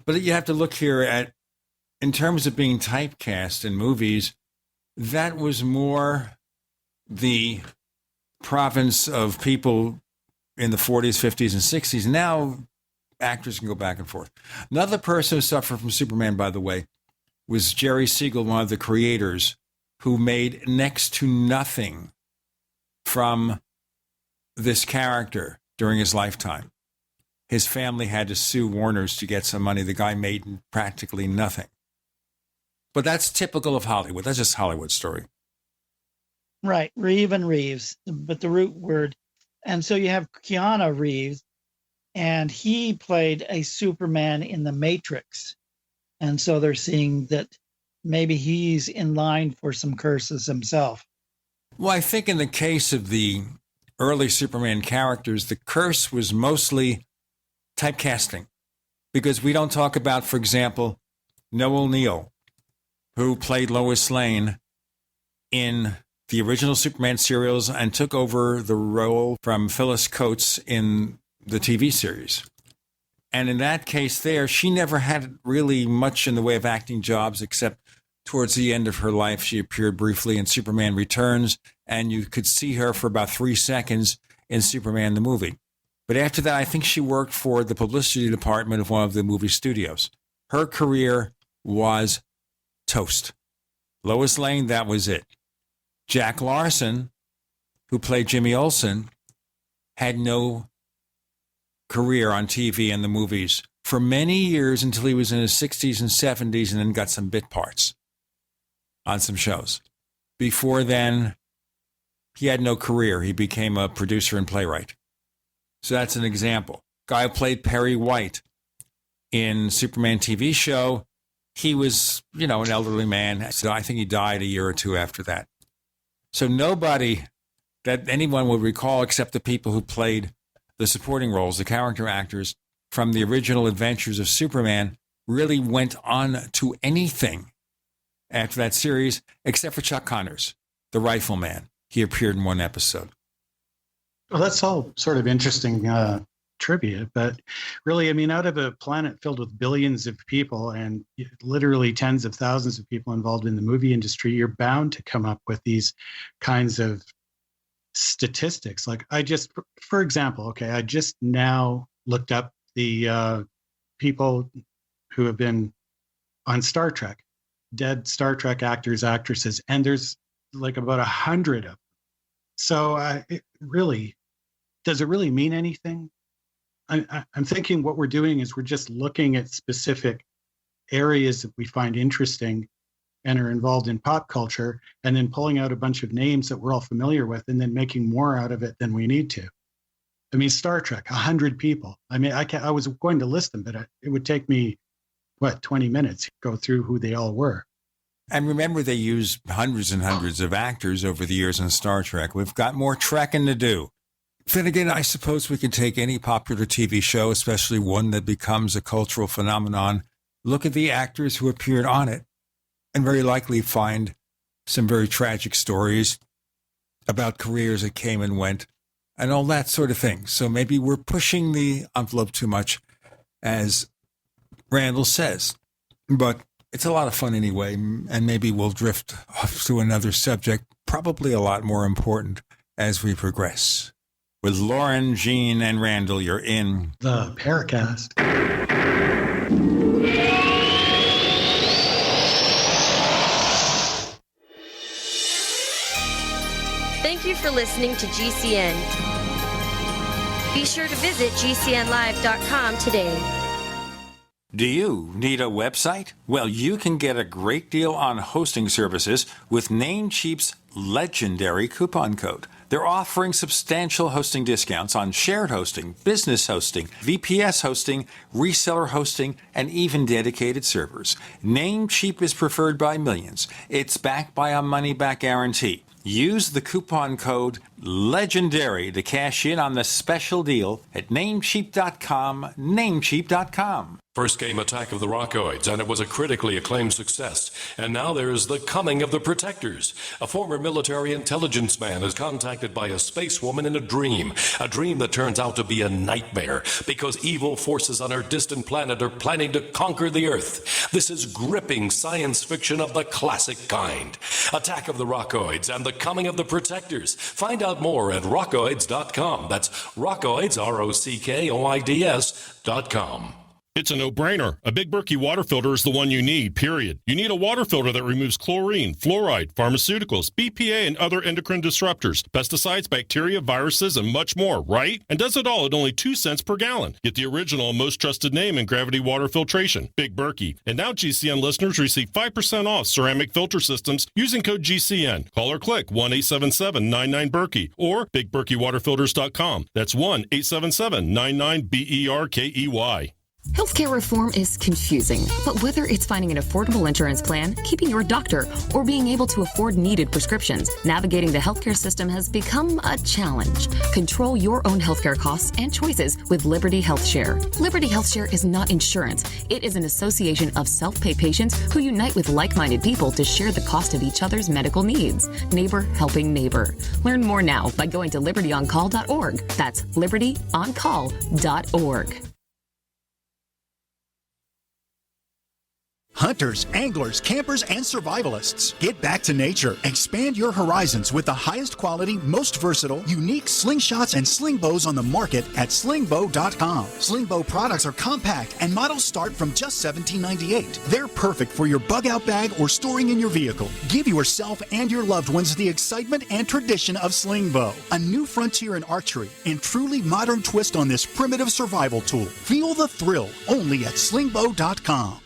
But you have to look here at, in terms of being typecast in movies, that was more the province of people in the 40s, 50s, and 60s. Now, actors can go back and forth. Another person who suffered from Superman, by the way, was Jerry Siegel, one of the creators, who made next to nothing from this character during his lifetime. His family had to sue Warner's to get some money. The guy made practically nothing. But that's typical of Hollywood. That's just Hollywood story. Right. Reeve and Reeves, but the root word. And so you have Keanu Reeves, and he played a Superman in The Matrix. And so they're seeing that maybe he's in line for some curses himself. Well, I think in the case of the early Superman characters, the curse was mostly typecasting. Because we don't talk about, for example, Noel Neill, who played Lois Lane in the original Superman serials and took over the role from Phyllis Coates in the TV series. And in that case there, she never had really much in the way of acting jobs, except towards the end of her life, she appeared briefly in Superman Returns, and you could see her for about 3 seconds in Superman the movie. But after that, I think she worked for the publicity department of one of the movie studios. Her career was toast. Lois Lane, that was it. Jack Larson, who played Jimmy Olsen, had no career on TV and the movies for many years until he was in his 60s and 70s and then got some bit parts on some shows. Before then, he had no career. He became a producer and playwright. So that's an example. Guy who played Perry White in Superman TV show, he was, an elderly man. So I think he died a year or two after that. So nobody that anyone would recall except the people who played the supporting roles, the character actors from the original adventures of Superman, really went on to anything after that series, except for Chuck Connors, the Rifleman. He appeared in one episode. Well, that's all sort of interesting trivia, but really, out of a planet filled with billions of people and literally tens of thousands of people involved in the movie industry, you're bound to come up with these kinds of statistics. Like for example, okay, I just now looked up the people who have been on Star Trek, dead Star Trek actors, actresses, and there's like about 100 of them. So does it really mean anything? I'm thinking what we're doing is we're just looking at specific areas that we find interesting and are involved in pop culture, and then pulling out a bunch of names that we're all familiar with and then making more out of it than we need to. I mean, Star Trek, 100 people. I mean, I was going to list them, but it would take me, 20 minutes to go through who they all were. And remember, they used hundreds and hundreds of actors over the years in Star Trek. We've got more trekking to do. Then again, I suppose we could take any popular TV show, especially one that becomes a cultural phenomenon, look at the actors who appeared on it, and very likely find some very tragic stories about careers that came and went and all that sort of thing. So maybe we're pushing the envelope too much, as Randall says. But it's a lot of fun anyway, and maybe we'll drift off to another subject, probably a lot more important as we progress. With Lauren, Jean, and Randall, you're in the Paracast. Thank you for listening to GCN. Be sure to visit GCNlive.com today. Do you need a website? Well, you can get a great deal on hosting services with Namecheap's legendary coupon code. They're offering substantial hosting discounts on shared hosting, business hosting, VPS hosting, reseller hosting, and even dedicated servers. Namecheap is preferred by millions. It's backed by a money-back guarantee. Use the coupon code LEGENDARY to cash in on the special deal at Namecheap.com, Namecheap.com. First came Attack of the Rockoids, and it was a critically acclaimed success. And now there's The Coming of the Protectors. A former military intelligence man is contacted by a space woman in a dream that turns out to be a nightmare because evil forces on her distant planet are planning to conquer the Earth. This is gripping science fiction of the classic kind. Attack of the Rockoids and The Coming of the Protectors. Find out more at rockoids.com. That's Rockoids, ROCKOIDS.com. It's a no-brainer. A Big Berkey water filter is the one you need, period. You need a water filter that removes chlorine, fluoride, pharmaceuticals, BPA, and other endocrine disruptors, pesticides, bacteria, viruses, and much more, right? And does it all at only 2 cents per gallon. Get the original and most trusted name in gravity water filtration, Big Berkey. And now GCN listeners receive 5% off ceramic filter systems using code GCN. Call or click 1-877-99-BERKEY or BigBerkeyWaterFilters.com. That's 1-877-99-BERKEY. Healthcare reform is confusing, but whether it's finding an affordable insurance plan, keeping your doctor, or being able to afford needed prescriptions, navigating the healthcare system has become a challenge. Control your own healthcare costs and choices with Liberty HealthShare. Liberty HealthShare is not insurance. It is an association of self-pay patients who unite with like-minded people to share the cost of each other's medical needs. Neighbor helping neighbor. Learn more now by going to libertyoncall.org. That's libertyoncall.org. Hunters, anglers, campers, and survivalists. Get back to nature. Expand your horizons with the highest quality, most versatile, unique slingshots and sling bows on the market at slingbow.com. Sling bow products are compact and models start from just $17.98. They're perfect for your bug out bag or storing in your vehicle. Give yourself and your loved ones the excitement and tradition of sling bow. A new frontier in archery and truly modern twist on this primitive survival tool. Feel the thrill only at slingbow.com.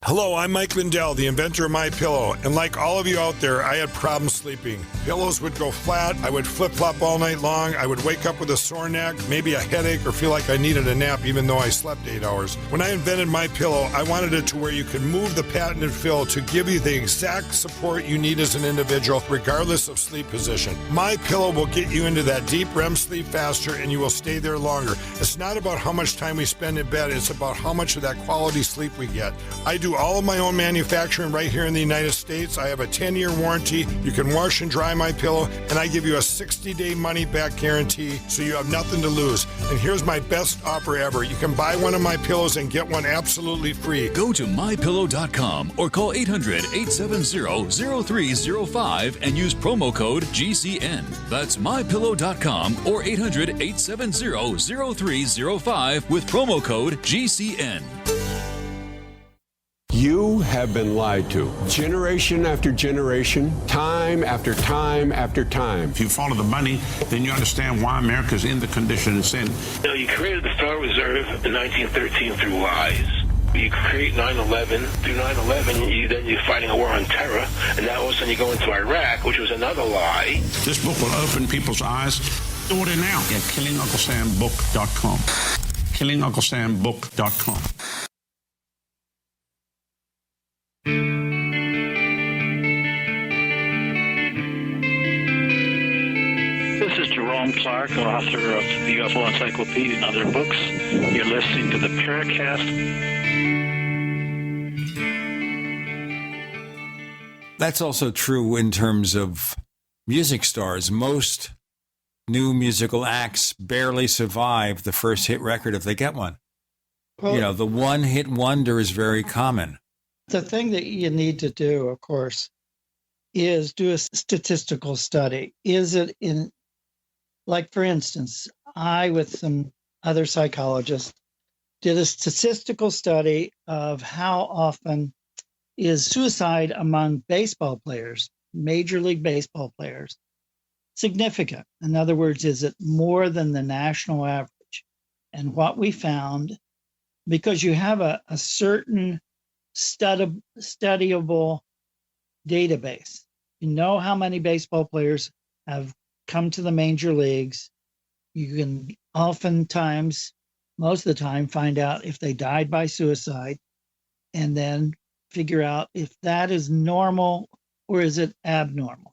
Hello, I'm Mike Lindell, the inventor of MyPillow, and like all of you out there, I had problems sleeping. Pillows would go flat, I would flip-flop all night long, I would wake up with a sore neck, maybe a headache, or feel like I needed a nap even though I slept 8 hours. When I invented MyPillow, I wanted it to where you could move the patented fill to give you the exact support you need as an individual, regardless of sleep position. MyPillow will get you into that deep REM sleep faster, and you will stay there longer. It's not about how much time we spend in bed, it's about how much of that quality sleep we get. I do do all of my own manufacturing right here in the United States. I have a 10-year warranty. You can wash and dry my pillow, and I give you a 60-day money-back guarantee, so you have nothing to lose. And here's my best offer ever. You can buy one of my pillows and get one absolutely free. Go to mypillow.com or call 800-870-0305 and use promo code GCN. That's mypillow.com or 800-870-0305 with promo code GCN. You have been lied to, generation after generation, time after time after time. If you follow the money, then you understand why America's in the condition it's in. You created the Federal Reserve in 1913 through lies. You create 9/11. Through 9/11, then you're fighting a war on terror, and now all of a sudden you go into Iraq, which was another lie. This book will open people's eyes. Order now at killingunclesambook.com. killingunclesambook.com. This is Jerome Clark, author of the UFO Encyclopedia and other books. You're listening to the Paracast. That's also true in terms of music stars. Most new musical acts barely survive the first hit record if they get one. Well, the one-hit wonder is very common. The thing that you need to do, of course, is do a statistical study. Is it in, like, for instance, I, with some other psychologists, did a statistical study of how often is suicide among baseball players, Major League Baseball players, significant. In other words, is it more than the national average? And what we found, because you have a certain studyable database. You know how many baseball players have come to the major leagues. You can oftentimes, most of the time, find out if they died by suicide and then figure out if that is normal or is it abnormal.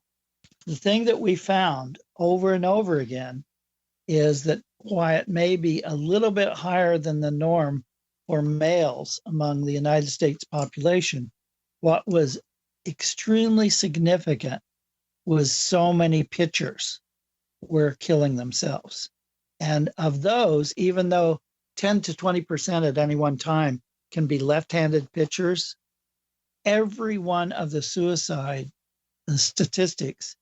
The thing that we found over and over again is that while it may be a little bit higher than the norm for males among the United States population, what was extremely significant was so many pitchers were killing themselves. And of those, even though 10 to 20% at any one time can be left-handed pitchers, every one of the suicide statistics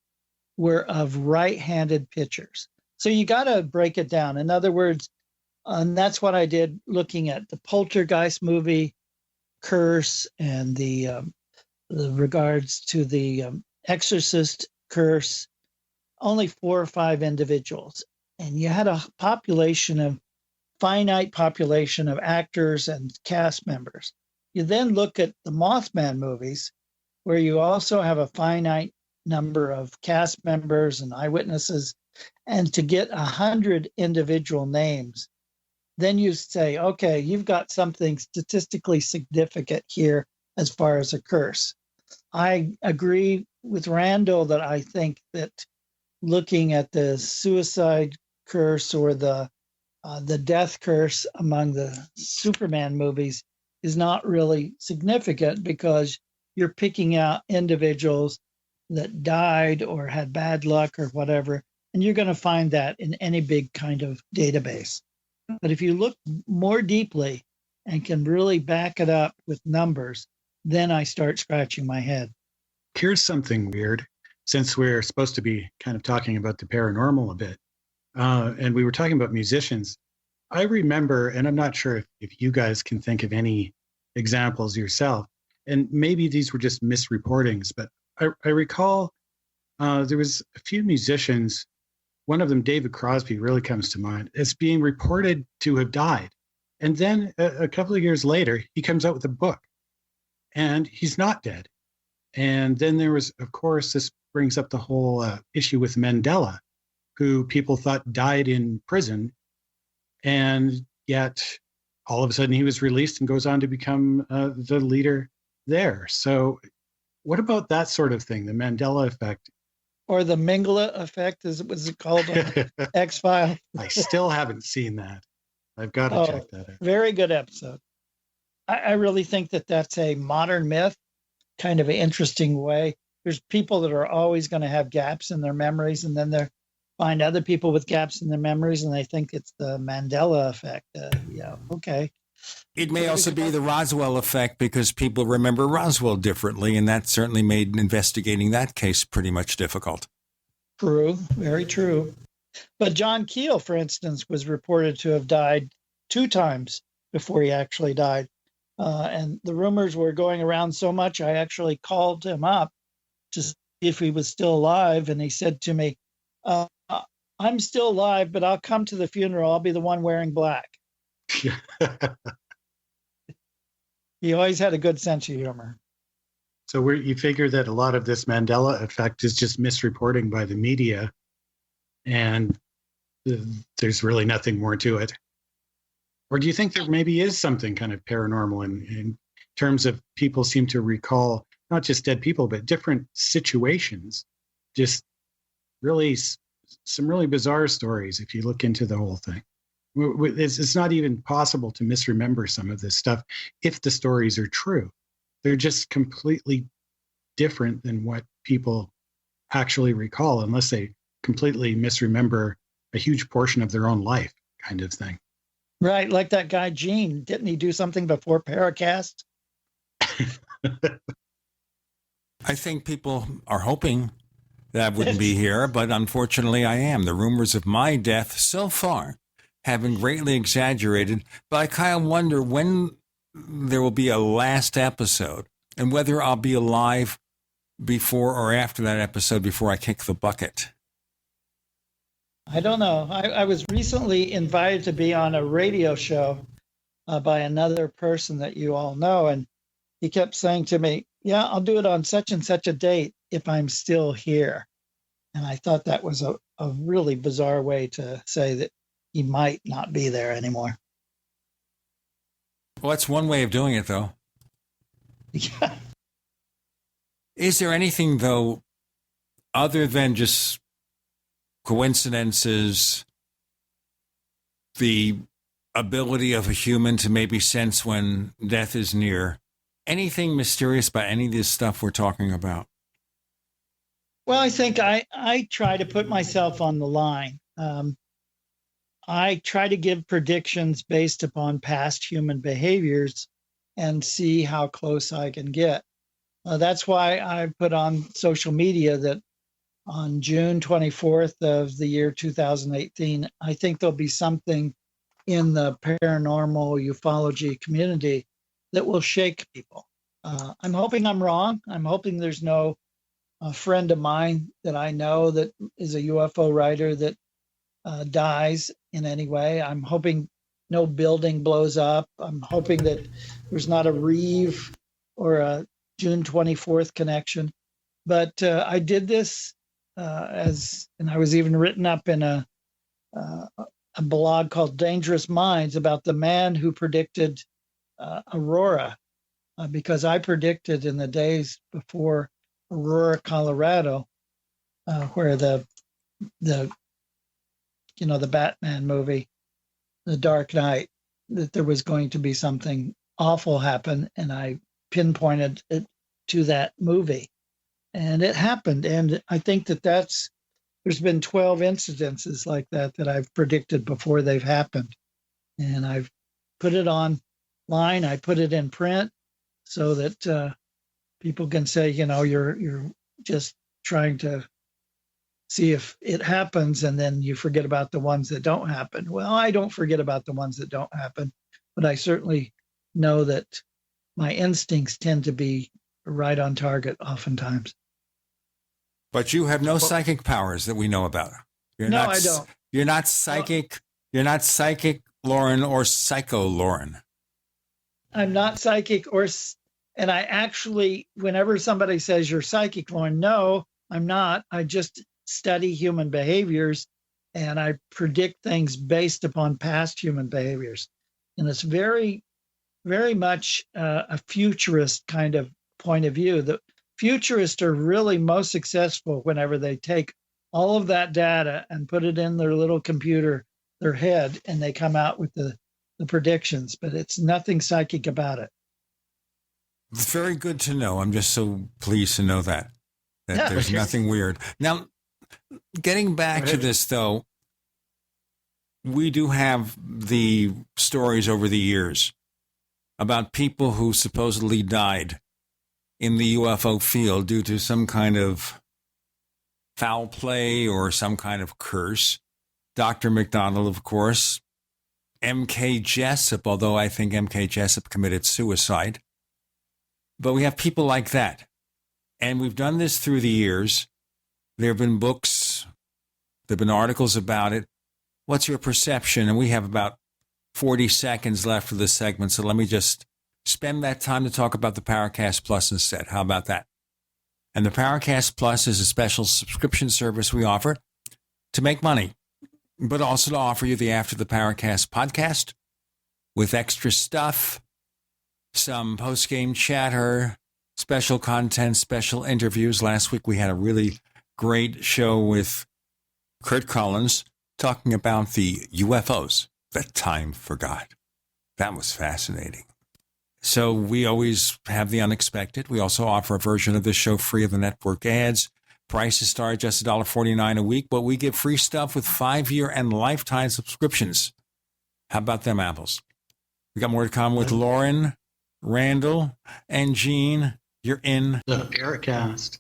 were of right-handed pitchers. So you got to break it down. In other words, and that's what I did looking at the Poltergeist movie, Curse, and the regards to the Exorcist, Curse, only 4 or 5 individuals. And you had a finite population of actors and cast members. You then look at the Mothman movies, where you also have a finite number of cast members and eyewitnesses, and to get 100 individual names, then you say, okay, you've got something statistically significant here as far as a curse. I agree with Randall that I think that looking at the suicide curse or the death curse among the Superman movies is not really significant, because you're picking out individuals that died or had bad luck or whatever, and you're going to find that in any big kind of database. But if you look more deeply and can really back it up with numbers, then I start scratching my head. Here's something weird, since we're supposed to be kind of talking about the paranormal a bit, and we were talking about musicians. I remember, and I'm not sure if you guys can think of any examples yourself, and maybe these were just misreportings, but I recall there was a few musicians, one of them, David Crosby, really comes to mind, as being reported to have died. And then a couple of years later, he comes out with a book, and he's not dead. And then there was, of course, this brings up the whole issue with Mandela, who people thought died in prison, and yet all of a sudden he was released and goes on to become the leader there. So what about that sort of thing, the Mandela effect? Or the Mingala effect, as it was called on X-Files? I still haven't seen that. I've got to check that out. Very good episode. I really think that that's a modern myth, kind of an interesting way. There's people that are always going to have gaps in their memories, and then they find other people with gaps in their memories, and they think it's the Mandela effect. Yeah, okay. It may also be the Roswell effect because people remember Roswell differently, and that certainly made investigating that case pretty much difficult. True, very true. But John Keel, for instance, was reported to have died 2 times before he actually died. And the rumors were going around so much, I actually called him up to see if he was still alive. And he said to me, I'm still alive, but I'll come to the funeral. I'll be the one wearing black. He always had a good sense of humor. So you figure that a lot of this Mandela effect is just misreporting by the media, and there's really nothing more to it. Or do you think there maybe is something kind of paranormal in terms of people seem to recall not just dead people, but different situations, just really some really bizarre stories if you look into the whole thing. It's not even possible to misremember some of this stuff if the stories are true. They're just completely different than what people actually recall, unless they completely misremember a huge portion of their own life, kind of thing. Right, like that guy Gene. Didn't he do something before Paracast? I think people are hoping that I wouldn't be here, but unfortunately I am. The rumors of my death so far have been greatly exaggerated, but I kind of wonder when there will be a last episode and whether I'll be alive before or after that episode before I kick the bucket. I don't know. I was recently invited to be on a radio show by another person that you all know, and he kept saying to me, yeah, I'll do it on such and such a date if I'm still here. And I thought that was a really bizarre way to say that he might not be there anymore. Well, that's one way of doing it, though. Yeah. Is there anything, though, other than just coincidences, the ability of a human to maybe sense when death is near, anything mysterious about any of this stuff we're talking about? Well, I think I try to put myself on the line. I try to give predictions based upon past human behaviors and see how close I can get. That's why I put on social media that on June 24th of the year 2018, I think there'll be something in the paranormal ufology community that will shake people. I'm hoping I'm wrong. I'm hoping there's no friend of mine that I know that is a UFO writer that dies in any way. I'm hoping no building blows up. I'm hoping that there's not a Reeve or a June 24th connection. But I did this and I was even written up in a blog called Dangerous Minds about the man who predicted Aurora, because I predicted in the days before Aurora, Colorado, where the Batman movie, The Dark Knight, that there was going to be something awful happen, and I pinpointed it to that movie, and it happened. And I think there's been 12 incidences like that I've predicted before they've happened, and I've put it online. I put it in print so that people can say, you're just trying to see if it happens, and then you forget about the ones that don't happen. Well, I don't forget about the ones that don't happen, but I certainly know that my instincts tend to be right on target oftentimes. But you have no psychic powers that we know about. I don't. You're not psychic. You're not psychic, Loren, or psycho Loren. I'm not psychic and I actually, whenever somebody says you're psychic, Loren, no, I'm not. I just study human behaviors and I predict things based upon past human behaviors. And it's very, very much a futurist kind of point of view. The futurists are really most successful whenever they take all of that data and put it in their little computer, their head, and they come out with the predictions, but it's nothing psychic about it. It's very good to know. I'm just so pleased to know that there's nothing weird. Now, getting back to this, though, we do have the stories over the years about people who supposedly died in the UFO field due to some kind of foul play or some kind of curse. Dr. McDonald, of course, M.K. Jessup, although I think M.K. Jessup committed suicide. But we have people like that. And we've done this through the years. There have been books, there have been articles about it. What's your perception? And we have about 40 seconds left for this segment, so let me just spend that time to talk about the Paracast Plus instead. How about that? And the Paracast Plus is a special subscription service we offer to make money, but also to offer you the After the Paracast podcast with extra stuff, some post-game chatter, special content, special interviews. Last week we had a really great show with Kirk Alyn talking about the UFOs that time forgot. That was fascinating. So we always have the unexpected. We also offer a version of this show free of the network ads. Prices start just $1.49 a week, but we give free stuff with 5-year and lifetime subscriptions. How about them apples? We got more to come with Lauren, Randall, and Gene. You're in the Paracast.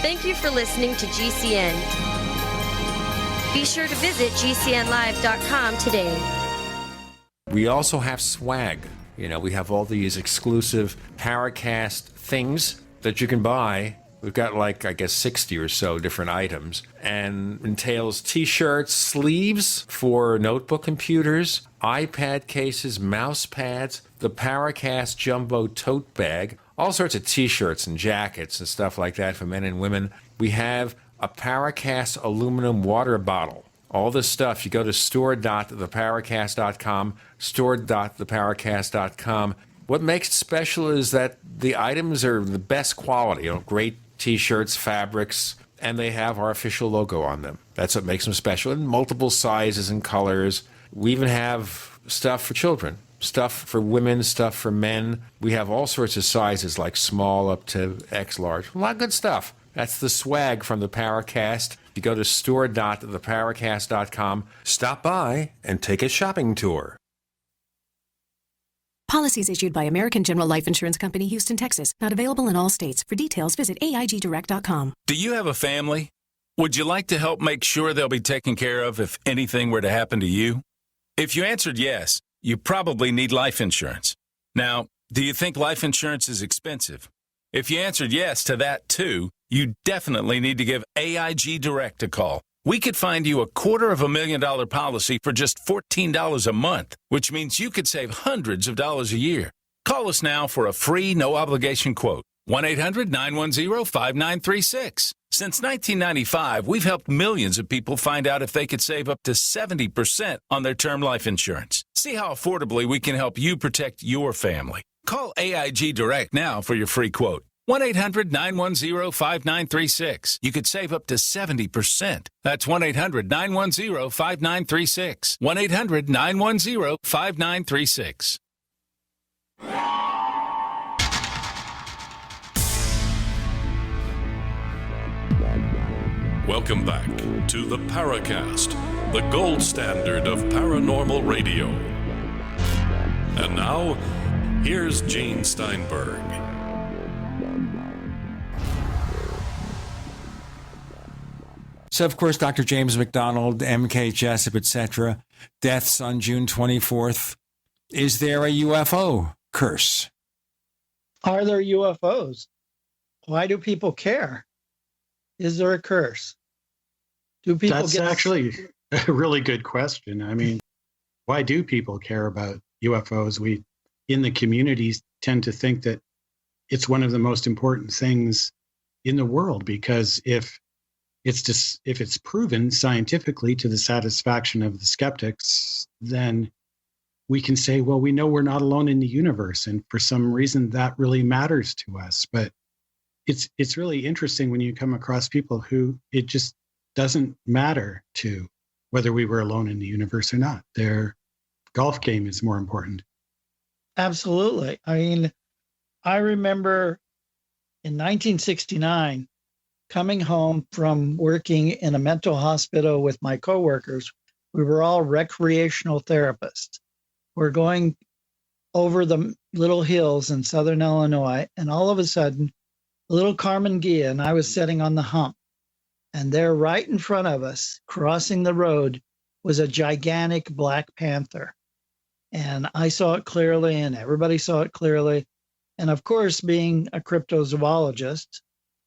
Thank you for listening to GCN. Be sure to visit GCNlive.com today. We also have swag. You know, we have all these exclusive Paracast things that you can buy. We've got like, I guess, 60 or so different items, and entails t-shirts, sleeves for notebook computers, iPad cases, mouse pads, the Paracast Jumbo tote bag, all sorts of t-shirts and jackets and stuff like that for men and women. We have a Paracast aluminum water bottle. All this stuff, you go to store.theparacast.com, store.theparacast.com. What makes it special is that the items are the best quality, great t-shirts, fabrics, and they have our official logo on them. That's what makes them special, in multiple sizes and colors. We even have stuff for children, stuff for women, stuff for men. We have all sorts of sizes, like small up to X large. A lot of good stuff. That's the swag from the Paracast. You go to store.theparacast.com, stop by, and take a shopping tour. Policies issued by American General Life Insurance Company, Houston, Texas. Not available in all states. For details, visit AIGdirect.com. Do you have a family? Would you like to help make sure they'll be taken care of if anything were to happen to you? If you answered yes, you probably need life insurance. Now, do you think life insurance is expensive? If you answered yes to that too, you definitely need to give AIG Direct a call. We could find you a $250,000 policy for just $14 a month, which means you could save hundreds of dollars a year. Call us now for a free, no-obligation quote. 1-800-910-5936. Since 1995, we've helped millions of people find out if they could save up to 70% on their term life insurance. See how affordably we can help you protect your family. Call AIG Direct now for your free quote. 1-800-910-5936. You could save up to 70%. That's 1-800-910-5936. 1-800-910-5936. Welcome back to the Paracast, the gold standard of paranormal radio. And now, here's Gene Steinberg. So, of course, Dr. James McDonald, M.K. Jessup, etc., deaths on June 24th. Is there a UFO curse? Are there UFOs? Why do people care? Is there a curse? Do people That's actually a really good question. I mean, why do people care about UFOs? We, in the communities, tend to think that it's one of the most important things in the world, because if it's proven scientifically to the satisfaction of the skeptics, then we can say, well, we know we're not alone in the universe, and for some reason that really matters to us. But it's really interesting when you come across people who it just doesn't matter to whether we were alone in the universe or not. Their golf game is more important. Absolutely. I mean, I remember in 1969 coming home from working in a mental hospital with my coworkers. We were all recreational therapists. We're going over the little hills in southern Illinois, and all of a sudden, little Carmen Gia and I was sitting on the hump, and there right in front of us, crossing the road, was a gigantic black panther. And I saw it clearly, and everybody saw it clearly. And of course, being a cryptozoologist,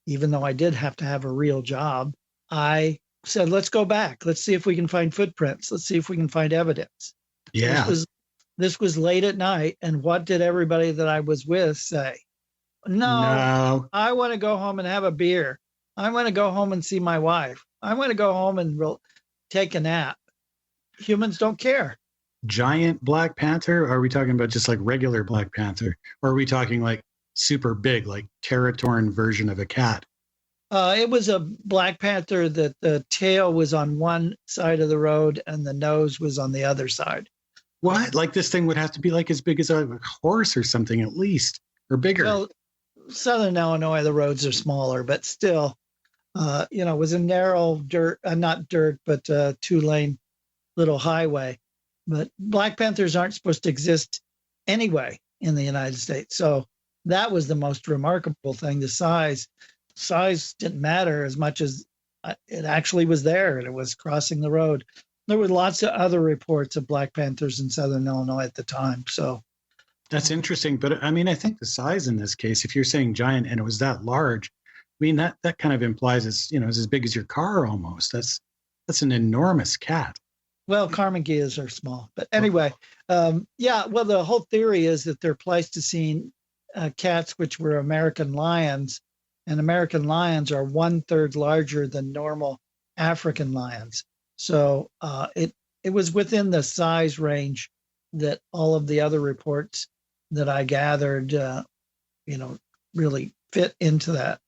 even though I did have to have a real job, I said, let's go back. Let's see if we can find footprints. Let's see if we can find evidence. Yeah. This was late at night. And what did everybody that I was with say? No. I want to go home and have a beer. I want to go home and see my wife. I want to go home and take a nap. Humans don't care. Giant Black Panther? Are we talking about just like regular Black Panther? Or are we talking like super big, like Territorn version of a cat? It was a Black Panther that the tail was on one side of the road and the nose was on the other side. What? Like this thing would have to be like as big as a horse or something at least, or bigger. Well, southern Illinois, the roads are smaller, but still, it was a narrow not dirt, but 2-lane little highway. But Black Panthers aren't supposed to exist anyway in the United States. So that was the most remarkable thing. The size didn't matter as much as it actually was there, and it was crossing the road. There were lots of other reports of Black Panthers in southern Illinois at the time. So that's interesting. But I mean, I think the size in this case, if you're saying giant and it was that large, I mean, that kind of implies it's as big as your car almost. That's an enormous cat. Well, Carmen Gias are small, but anyway, the whole theory is that they're Pleistocene cats, which were American lions, and American lions are 1/3 larger than normal African lions. So it was within the size range that all of the other reports that I gathered, really fit into that.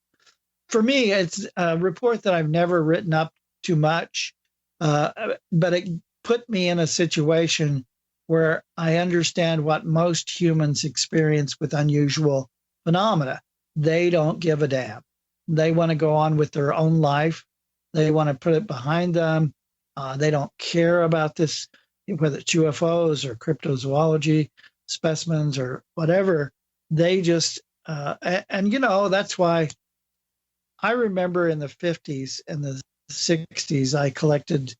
For me, it's a report that I've never written up too much, but it put me in a situation where I understand what most humans experience with unusual phenomena. They don't give a damn. They want to go on with their own life. They want to put it behind them. They don't care about this, whether it's UFOs or cryptozoology specimens or whatever. They just, that's why I remember in the 50s and the 60s, I collected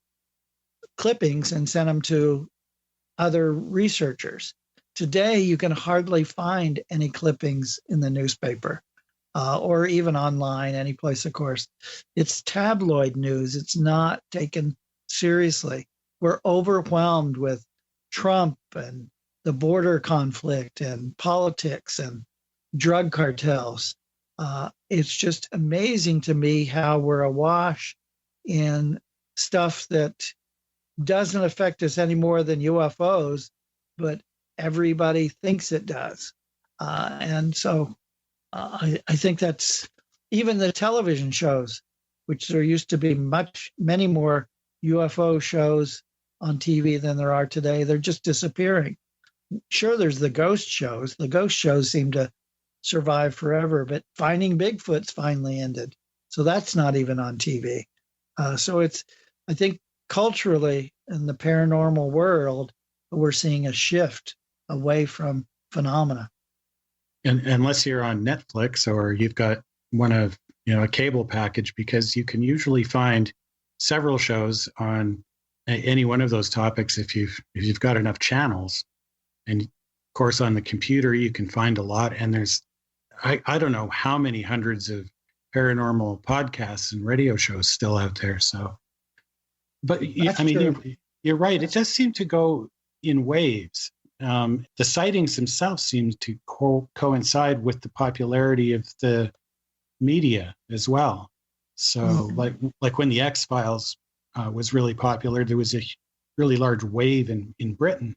clippings and sent them to other researchers. Today, you can hardly find any clippings in the newspaper or even online, any place, of course. It's tabloid news. It's not taken seriously. We're overwhelmed with Trump and the border conflict and politics and drug cartels. It's just amazing to me how we're awash in stuff that doesn't affect us any more than UFOs, but everybody thinks it does. And so I think that's even the television shows, which there used to be many more UFO shows on TV than there are today. They're just disappearing. Sure, there's the ghost shows. The ghost shows seem to survive forever, but Finding Bigfoot's finally ended. So that's not even on TV. So I think culturally in the paranormal world, we're seeing a shift away from phenomena. And unless you're on Netflix or you've got one of, a cable package, because you can usually find several shows on any one of those topics if you've got enough channels. And of course, on the computer, you can find a lot. And there's, I don't know how many hundreds of paranormal podcasts and radio shows still out there. So, but you're right. It does seem to go in waves. The sightings themselves seem to coincide with the popularity of the media as well. So like when the X-Files was really popular, there was a really large wave in Britain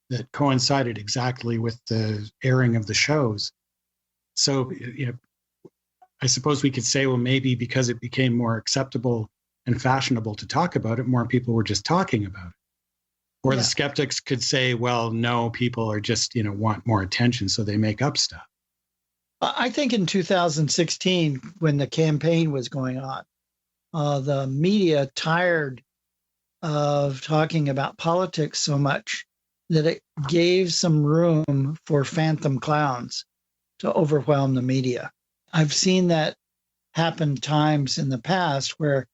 that coincided exactly with the airing of the shows. So, I suppose we could say, well, maybe because it became more acceptable and fashionable to talk about it, more people were just talking about it. Or Yeah. the skeptics could say, well, no, people are just, want more attention, so they make up stuff. I think in 2016, when the campaign was going on, the media tired of talking about politics so much that it gave some room for phantom clowns to overwhelm the media. I've seen that happen times in the past where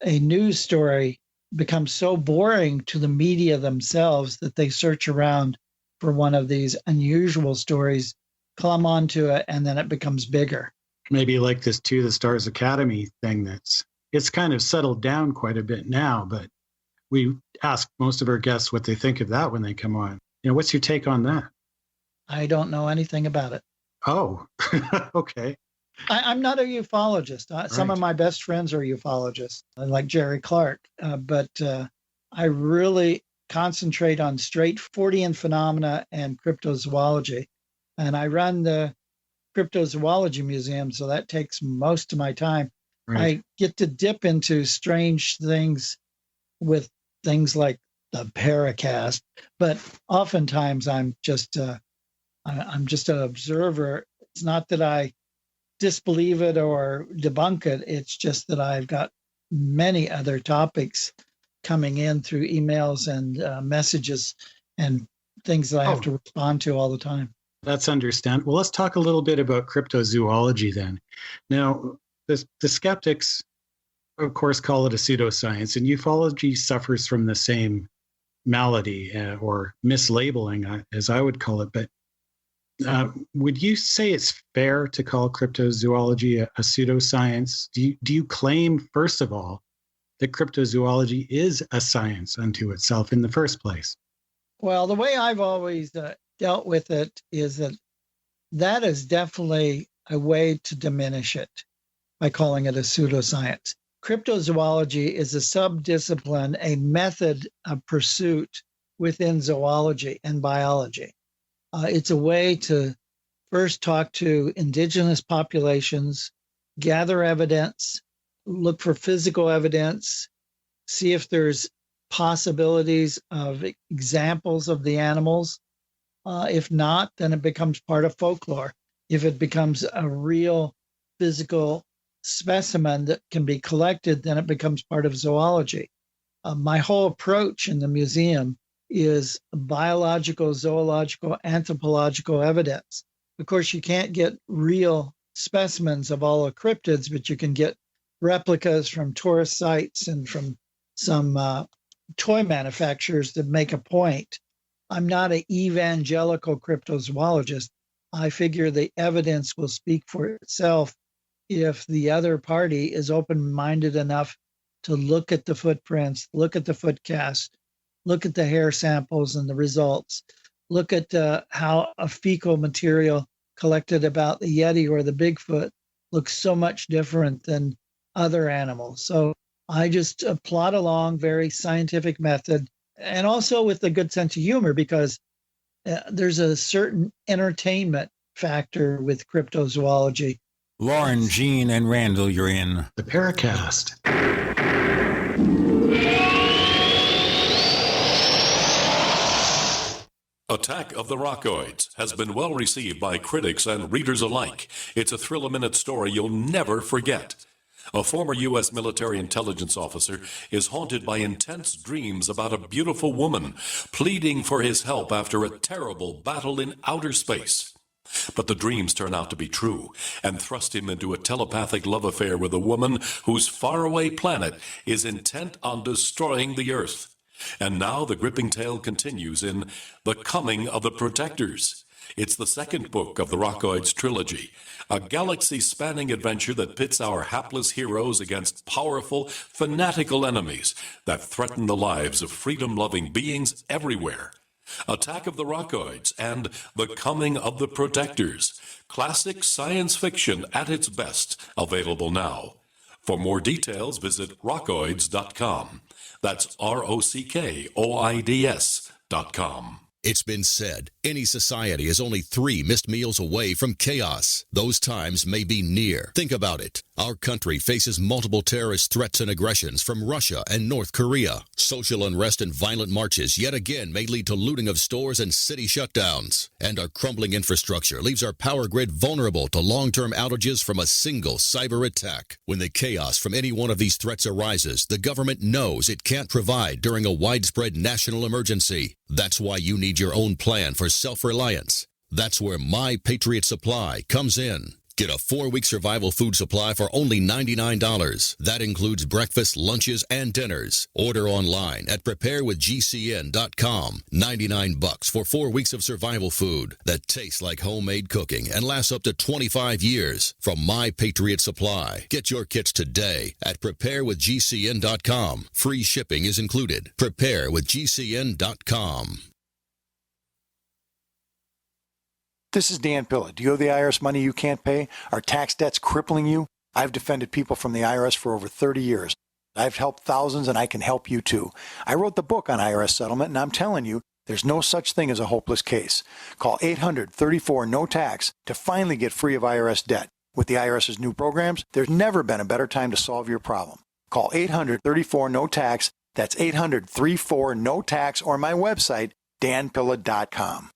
a news story becomes so boring to the media themselves that they search around for one of these unusual stories, climb onto it, and then it becomes bigger. Maybe like this To the Stars Academy thing it's kind of settled down quite a bit now, but we ask most of our guests what they think of that when they come on. What's your take on that? I don't know anything about it. Oh, okay. I'm not a ufologist. Some of my best friends are ufologists, like Jerry Clark, but I really concentrate on straight Fortean phenomena and cryptozoology. And I run the Cryptozoology Museum, so that takes most of my time. Right. I get to dip into strange things with things like the Paracast, but oftentimes I'm just an observer. It's not that I disbelieve it or debunk it. It's just that I've got many other topics coming in through emails and messages and things that I have to respond to all the time. That's understandable. Well, let's talk a little bit about cryptozoology then. Now, the skeptics, of course, call it a pseudoscience, and ufology suffers from the same malady or mislabeling, as I would call it. But would you say it's fair to call cryptozoology a pseudoscience? Do you claim, first of all, that cryptozoology is a science unto itself in the first place? Well, the way I've always dealt with it is that is definitely a way to diminish it by calling it a pseudoscience. Cryptozoology is a subdiscipline, a method of pursuit within zoology and biology. It's a way to first talk to indigenous populations, gather evidence, look for physical evidence, see if there's possibilities of examples of the animals. If not, then it becomes part of folklore. If it becomes a real physical specimen that can be collected, then it becomes part of zoology. My whole approach in the museum is biological, zoological, anthropological evidence. Of course, you can't get real specimens of all the cryptids, but you can get replicas from tourist sites and from some toy manufacturers that make a point. I'm not an evangelical cryptozoologist. I figure the evidence will speak for itself if the other party is open-minded enough to look at the footprints, look at the footcast, look at the hair samples and the results, look at how a fecal material collected about the Yeti or the Bigfoot looks so much different than other animals. So I just plod along, very scientific method, and also with a good sense of humor, because there's a certain entertainment factor with cryptozoology. Lauren, Jean, and Randall, you're in the Paracast. Attack of the Rockoids has been well received by critics and readers alike. It's a thrill-a-minute story you'll never forget. A former U.S. military intelligence officer is haunted by intense dreams about a beautiful woman pleading for his help after a terrible battle in outer space. But the dreams turn out to be true and thrust him into a telepathic love affair with a woman whose faraway planet is intent on destroying the Earth. And now the gripping tale continues in The Coming of the Protectors. It's the second book of the Rockoids trilogy, a galaxy-spanning adventure that pits our hapless heroes against powerful, fanatical enemies that threaten the lives of freedom-loving beings everywhere. Attack of the Rockoids and The Coming of the Protectors. Classic science fiction at its best. Available now. For more details, visit rockoids.com. That's ROCKOIDS.com. It's been said, any society is only 3 missed meals away from chaos. Those times may be near. Think about it. Our country faces multiple terrorist threats and aggressions from Russia and North Korea. Social unrest and violent marches yet again may lead to looting of stores and city shutdowns. And our crumbling infrastructure leaves our power grid vulnerable to long-term outages from a single cyber attack. When the chaos from any one of these threats arises, the government knows it can't provide during a widespread national emergency. That's why you need your own plan for self-reliance. That's where My Patriot Supply comes in. Get a 4-week survival food supply for only $99. That includes breakfast, lunches, and dinners. Order online at preparewithgcn.com. $99 for 4 weeks of survival food that tastes like homemade cooking and lasts up to 25 years. From My Patriot Supply. Get your kits today at preparewithgcn.com. Free shipping is included. Preparewithgcn.com. This is Dan Pilla. Do you owe the IRS money you can't pay? Are tax debts crippling you? I've defended people from the IRS for over 30 years. I've helped thousands, and I can help you too. I wrote the book on IRS settlement, and I'm telling you, there's no such thing as a hopeless case. Call 800-34-NO-TAX to finally get free of IRS debt. With the IRS's new programs, there's never been a better time to solve your problem. Call 800-34-NO-TAX. That's 800-34-NO-TAX, or my website, danpilla.com.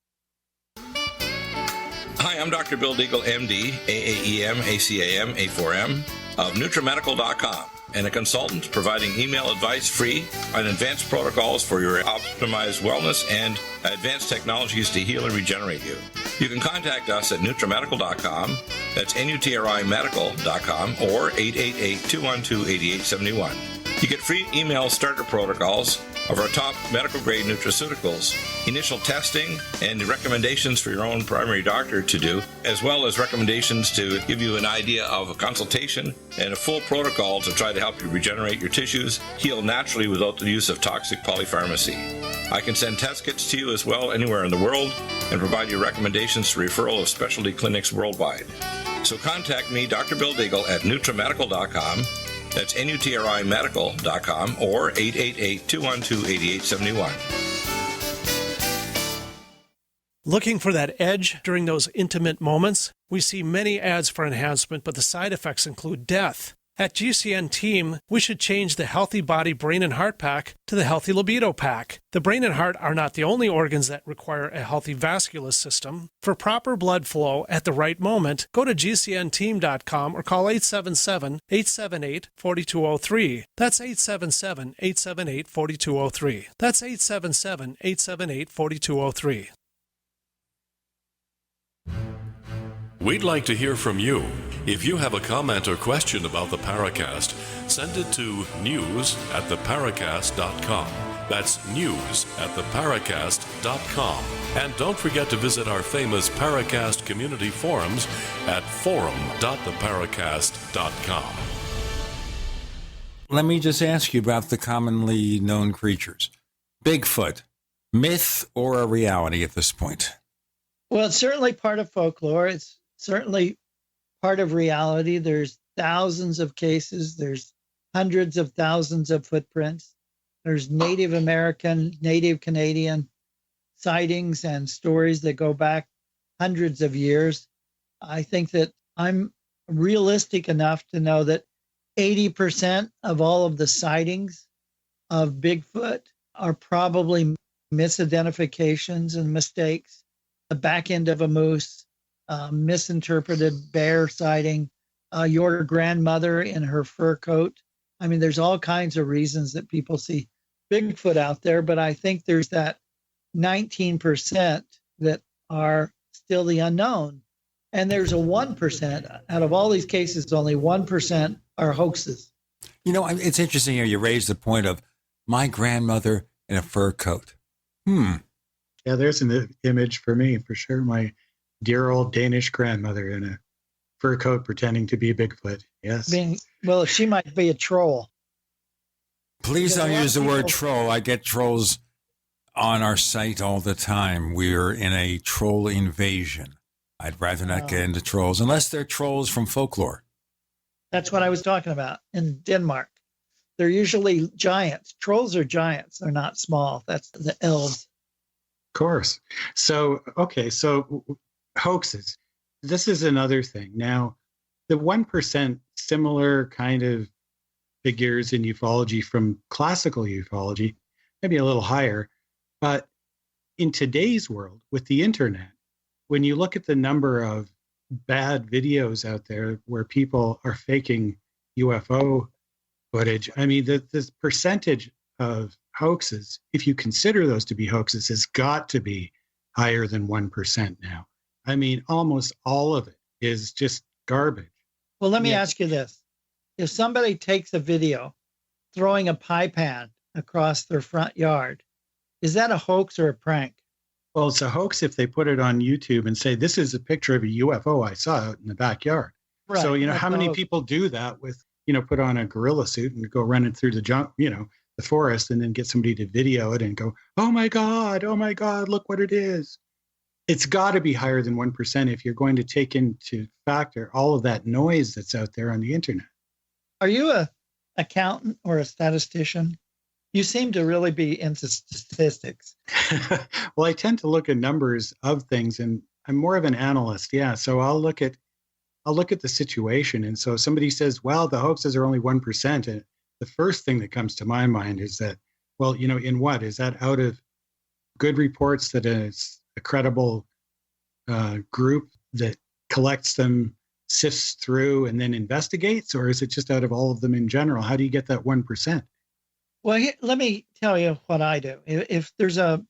Hi, I'm Dr. Bill Deagle, MD, AAEM, ACAM, A4M, of NutriMedical.com, and a consultant providing email advice free on advanced protocols for your optimized wellness and advanced technologies to heal and regenerate you. You can contact us at NutriMedical.com, that's NutriMedical.com, or 888-212-8871. You get free email starter protocols of our top medical-grade nutraceuticals, initial testing, and recommendations for your own primary doctor to do, as well as recommendations to give you an idea of a consultation and a full protocol to try to help you regenerate your tissues, heal naturally without the use of toxic polypharmacy. I can send test kits to you as well anywhere in the world and provide you recommendations to referral of specialty clinics worldwide. So contact me, Dr. Bill Deagle, at NutriMedical.com. That's NutriMedical.com, or 888-212-8871. Looking for that edge during those intimate moments? We see many ads for enhancement, but the side effects include death. At GCN Team, we should change the Healthy Body, Brain, and Heart Pack to the Healthy Libido Pack. The brain and heart are not the only organs that require a healthy vascular system. For proper blood flow at the right moment, go to GCNteam.com or call 877-878-4203. That's 877-878-4203. That's 877-878-4203. We'd like to hear from you. If you have a comment or question about the Paracast, send it to news@theparacast.com. That's news@theparacast.com. And don't forget to visit our famous Paracast community forums at forum.theparacast.com. Let me just ask you about the commonly known creatures. Bigfoot, myth or a reality at this point? Well, it's certainly part of folklore. It's certainly part of reality. There's thousands of cases. There's hundreds of thousands of footprints. There's Native American, Native Canadian sightings and stories that go back hundreds of years. I think that I'm realistic enough to know that 80% of all of the sightings of Bigfoot are probably misidentifications and mistakes. The back end of a moose, misinterpreted bear sighting, your grandmother in her fur coat. I mean, there's all kinds of reasons that people see Bigfoot out there, but I think there's that 19% that are still the unknown. And there's a 1%. Out of all these cases, only 1% are hoaxes. You know, it's interesting here. You raised the point of my grandmother in a fur coat. Yeah, there's an image for me, for sure. My dear old Danish grandmother in a fur coat pretending to be Bigfoot. Yes. Well, she might be a troll. Please don't use the word troll. I get trolls on our site all the time. We're in a troll invasion. I'd rather not get into trolls unless they're trolls from folklore. That's what I was talking about in Denmark. They're usually giants. Trolls are giants. They're not small. That's the elves. Of course. So, okay. So hoaxes. This is another thing. Now, the 1% similar kind of figures in ufology from classical ufology, maybe a little higher. But in today's world with the internet, when you look at the number of bad videos out there where people are faking UFO footage, I mean, the percentage of hoaxes, if you consider those to be hoaxes, has got to be higher than 1% now. I mean, almost all of it is just garbage. Well, let me ask you this. If somebody takes a video throwing a pie pan across their front yard, is that a hoax or a prank? Well, it's a hoax if they put it on YouTube and say, this is a picture of a UFO I saw out in the backyard. Right. So, how many people do that with, put on a gorilla suit and go running through the forest and then get somebody to video it and go, oh my God, look what it is. It's got to be higher than 1% if you're going to take into factor all of that noise that's out there on the internet. Are you a accountant or a statistician? You seem to really be into statistics. Well, I tend to look at numbers of things, and I'm more of an analyst. Yeah. So I'll look at the situation. And so somebody says, well, the hoaxes are only 1%. And the first thing that comes to my mind is that, well, in what? Is that out of good reports that is a credible group that collects them, sifts through, and then investigates? Or is it just out of all of them in general? How do you get that 1%? Well, let me tell you what I do. If there's a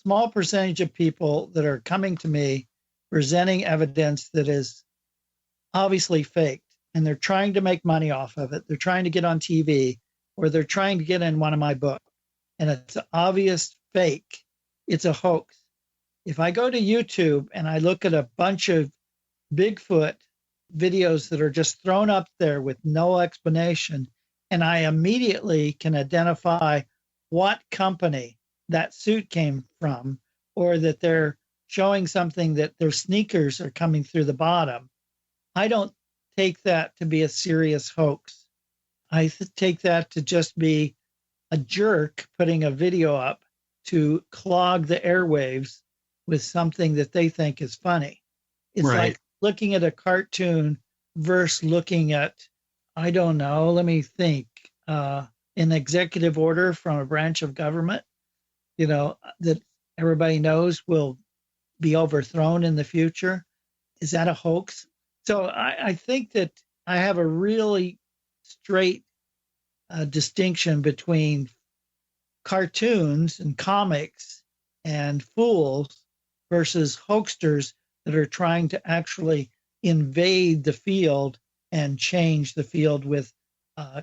small percentage of people that are coming to me presenting evidence that is obviously faked, and they're trying to make money off of it, they're trying to get on TV, or they're trying to get in one of my books, and it's an obvious fake, it's a hoax. If I go to YouTube and I look at a bunch of Bigfoot videos that are just thrown up there with no explanation, and I immediately can identify what company that suit came from, or that they're showing something that their sneakers are coming through the bottom, I don't take that to be a serious hoax. I take that to just be a jerk putting a video up to clog the airwaves with something that they think is funny. It's right. Like looking at a cartoon versus looking at, I don't know, let me think, an executive order from a branch of government, that everybody knows will be overthrown in the future. Is that a hoax? So I think that I have a really straight distinction between cartoons and comics and fools versus hoaxsters that are trying to actually invade the field and change the field with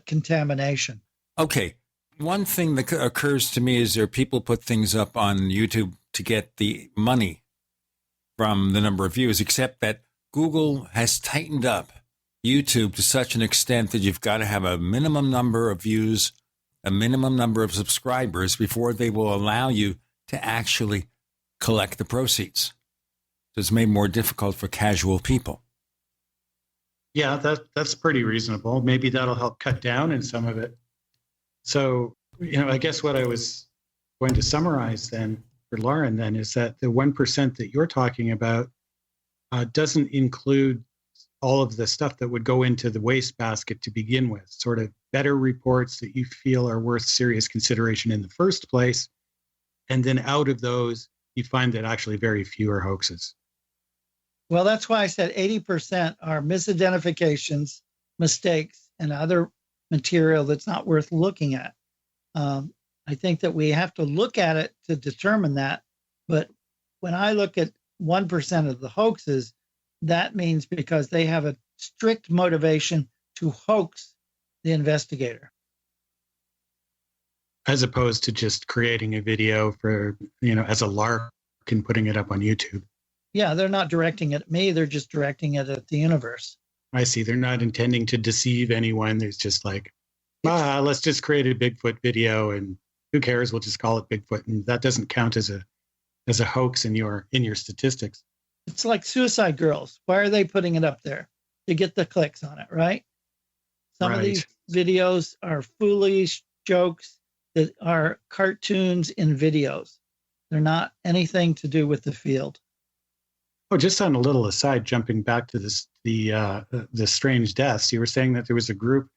contamination. Okay. One thing that occurs to me is there are people put things up on YouTube to get the money from the number of views, except that Google has tightened up YouTube to such an extent that you've got to have a minimum number of views, a minimum number of subscribers before they will allow you to actually collect the proceeds. So it's made more difficult for casual people. Yeah, that's pretty reasonable. Maybe that'll help cut down in some of it. So, I guess what I was going to summarize then for Lauren then is that the 1% that you're talking about doesn't include all of the stuff that would go into the wastebasket to begin with, sort of better reports that you feel are worth serious consideration in the first place. And then out of those, you find that actually very few are hoaxes. Well, that's why I said 80% are misidentifications, mistakes, and other material that's not worth looking at. I think that we have to look at it to determine that. But when I look at 1% of the hoaxes, that means because they have a strict motivation to hoax the investigator. As opposed to just creating a video for, as a lark and putting it up on YouTube. Yeah, they're not directing it at me. They're just directing it at the universe. I see. They're not intending to deceive anyone. There's just like, let's just create a Bigfoot video and who cares? We'll just call it Bigfoot. And that doesn't count as a hoax in your statistics. It's like Suicide Girls. Why are they putting it up there? To get the clicks on it, right? Some of these videos are foolish jokes that are cartoons in videos. They're not anything to do with the field. Oh, just on a little aside, jumping back to the strange deaths, you were saying that there was a group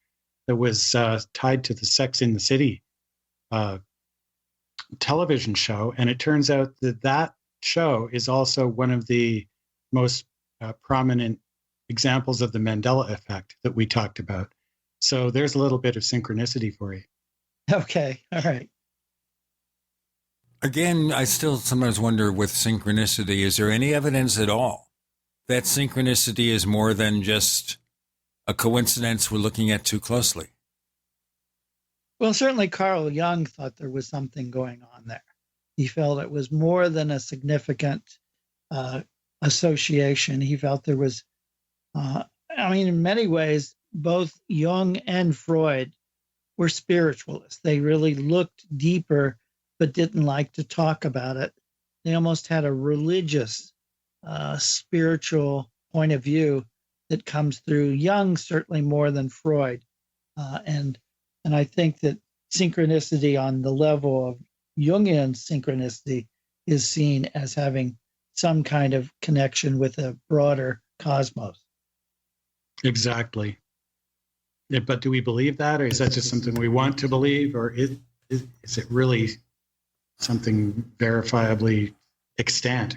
that was tied to the Sex in the City television show, and it turns out that show is also one of the most prominent examples of the Mandela Effect that we talked about. So there's a little bit of synchronicity for you. Okay, all right. Again, I still sometimes wonder with synchronicity, is there any evidence at all that synchronicity is more than just a coincidence we're looking at too closely? Well, certainly Carl Jung thought there was something going on there. He felt it was more than a significant association. He felt there was, in many ways, both Jung and Freud were spiritualists. They really looked deeper, but didn't like to talk about it. They almost had a religious, spiritual point of view that comes through Jung, certainly more than Freud. And I think that synchronicity on the level of Jungian synchronicity is seen as having some kind of connection with a broader cosmos. Exactly. Yeah, but do we believe that, or is that just something we want to believe, or is it really something verifiably extant?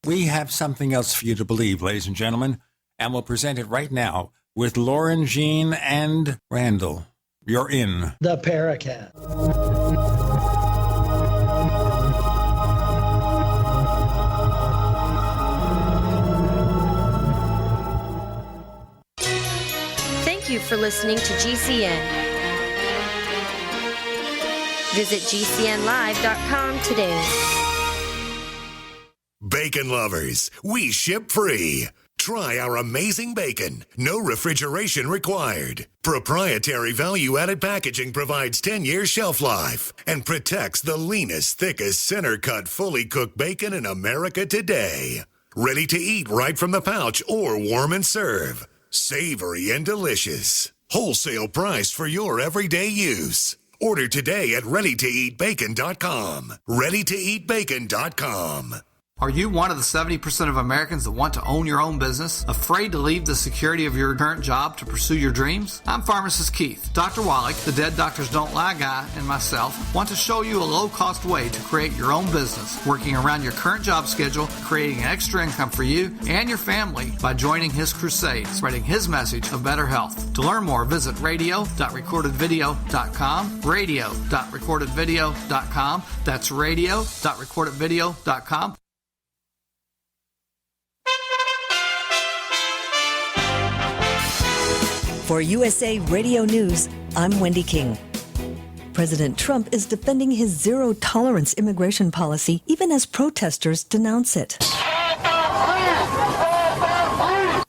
We have something else for you to believe, ladies and gentlemen, and we'll present it right now with Lauren, Jean, and Randall. You're in the Paracast. Thank you for listening to GCN. Visit GCNlive.com today. Bacon lovers, we ship free. Try our amazing bacon. No refrigeration required. Proprietary value-added packaging provides 10-year shelf life and protects the leanest, thickest, center-cut, fully cooked bacon in America today. Ready to eat right from the pouch or warm and serve. Savory and delicious. Wholesale price for your everyday use. Order today at readytoeatbacon.com. readytoeatbacon.com. Are you one of the 70% of Americans that want to own your own business? Afraid to leave the security of your current job to pursue your dreams? I'm Pharmacist Keith. Dr. Wallach, the Dead Doctors Don't Lie guy, and myself want to show you a low-cost way to create your own business, working around your current job schedule, creating extra income for you and your family by joining his crusade, spreading his message of better health. To learn more, visit radio.recordedvideo.com, radio.recordedvideo.com. That's radio.recordedvideo.com. For USA Radio News, I'm Wendy King. President Trump is defending his zero-tolerance immigration policy, even as protesters denounce it.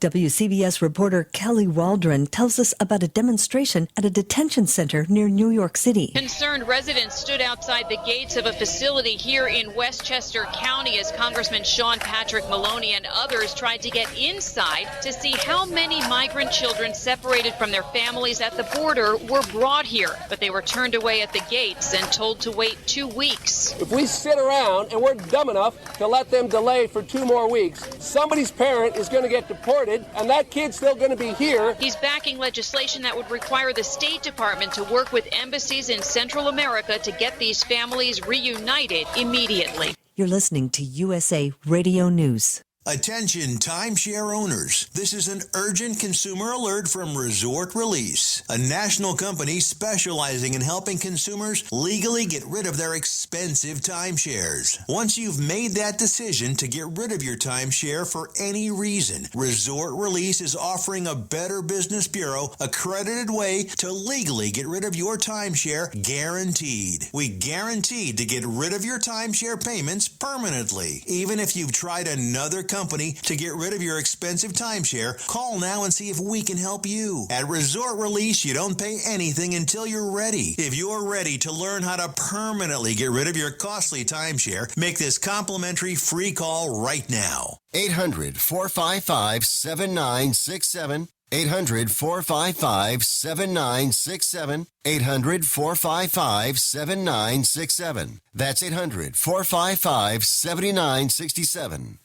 WCBS reporter Kelly Waldron tells us about a demonstration at a detention center near New York City. Concerned residents stood outside the gates of a facility here in Westchester County as Congressman Sean Patrick Maloney and others tried to get inside to see how many migrant children separated from their families at the border were brought here. But they were turned away at the gates and told to wait 2 weeks. If we sit around and we're dumb enough to let them delay for 2 more weeks, somebody's parent is going to get deported, and that kid's still going to be here. He's backing legislation that would require the State Department to work with embassies in Central America to get these families reunited immediately. You're listening to USA Radio News. Attention timeshare owners. This is an urgent consumer alert from Resort Release, a national company specializing in helping consumers legally get rid of their expensive timeshares. Once you've made that decision to get rid of your timeshare for any reason, Resort Release is offering a Better Business Bureau accredited way to legally get rid of your timeshare, guaranteed. We guaranteed to get rid of your timeshare payments permanently. Even if you've tried another company to get rid of your expensive timeshare, call now and see if we can help you. At Resort Release, you don't pay anything until you're ready. If you're ready to learn how to permanently get rid of your costly timeshare, make this complimentary free call right now. 800-455-7967. 800-455-7967. 800-455-7967. That's 800-455-7967.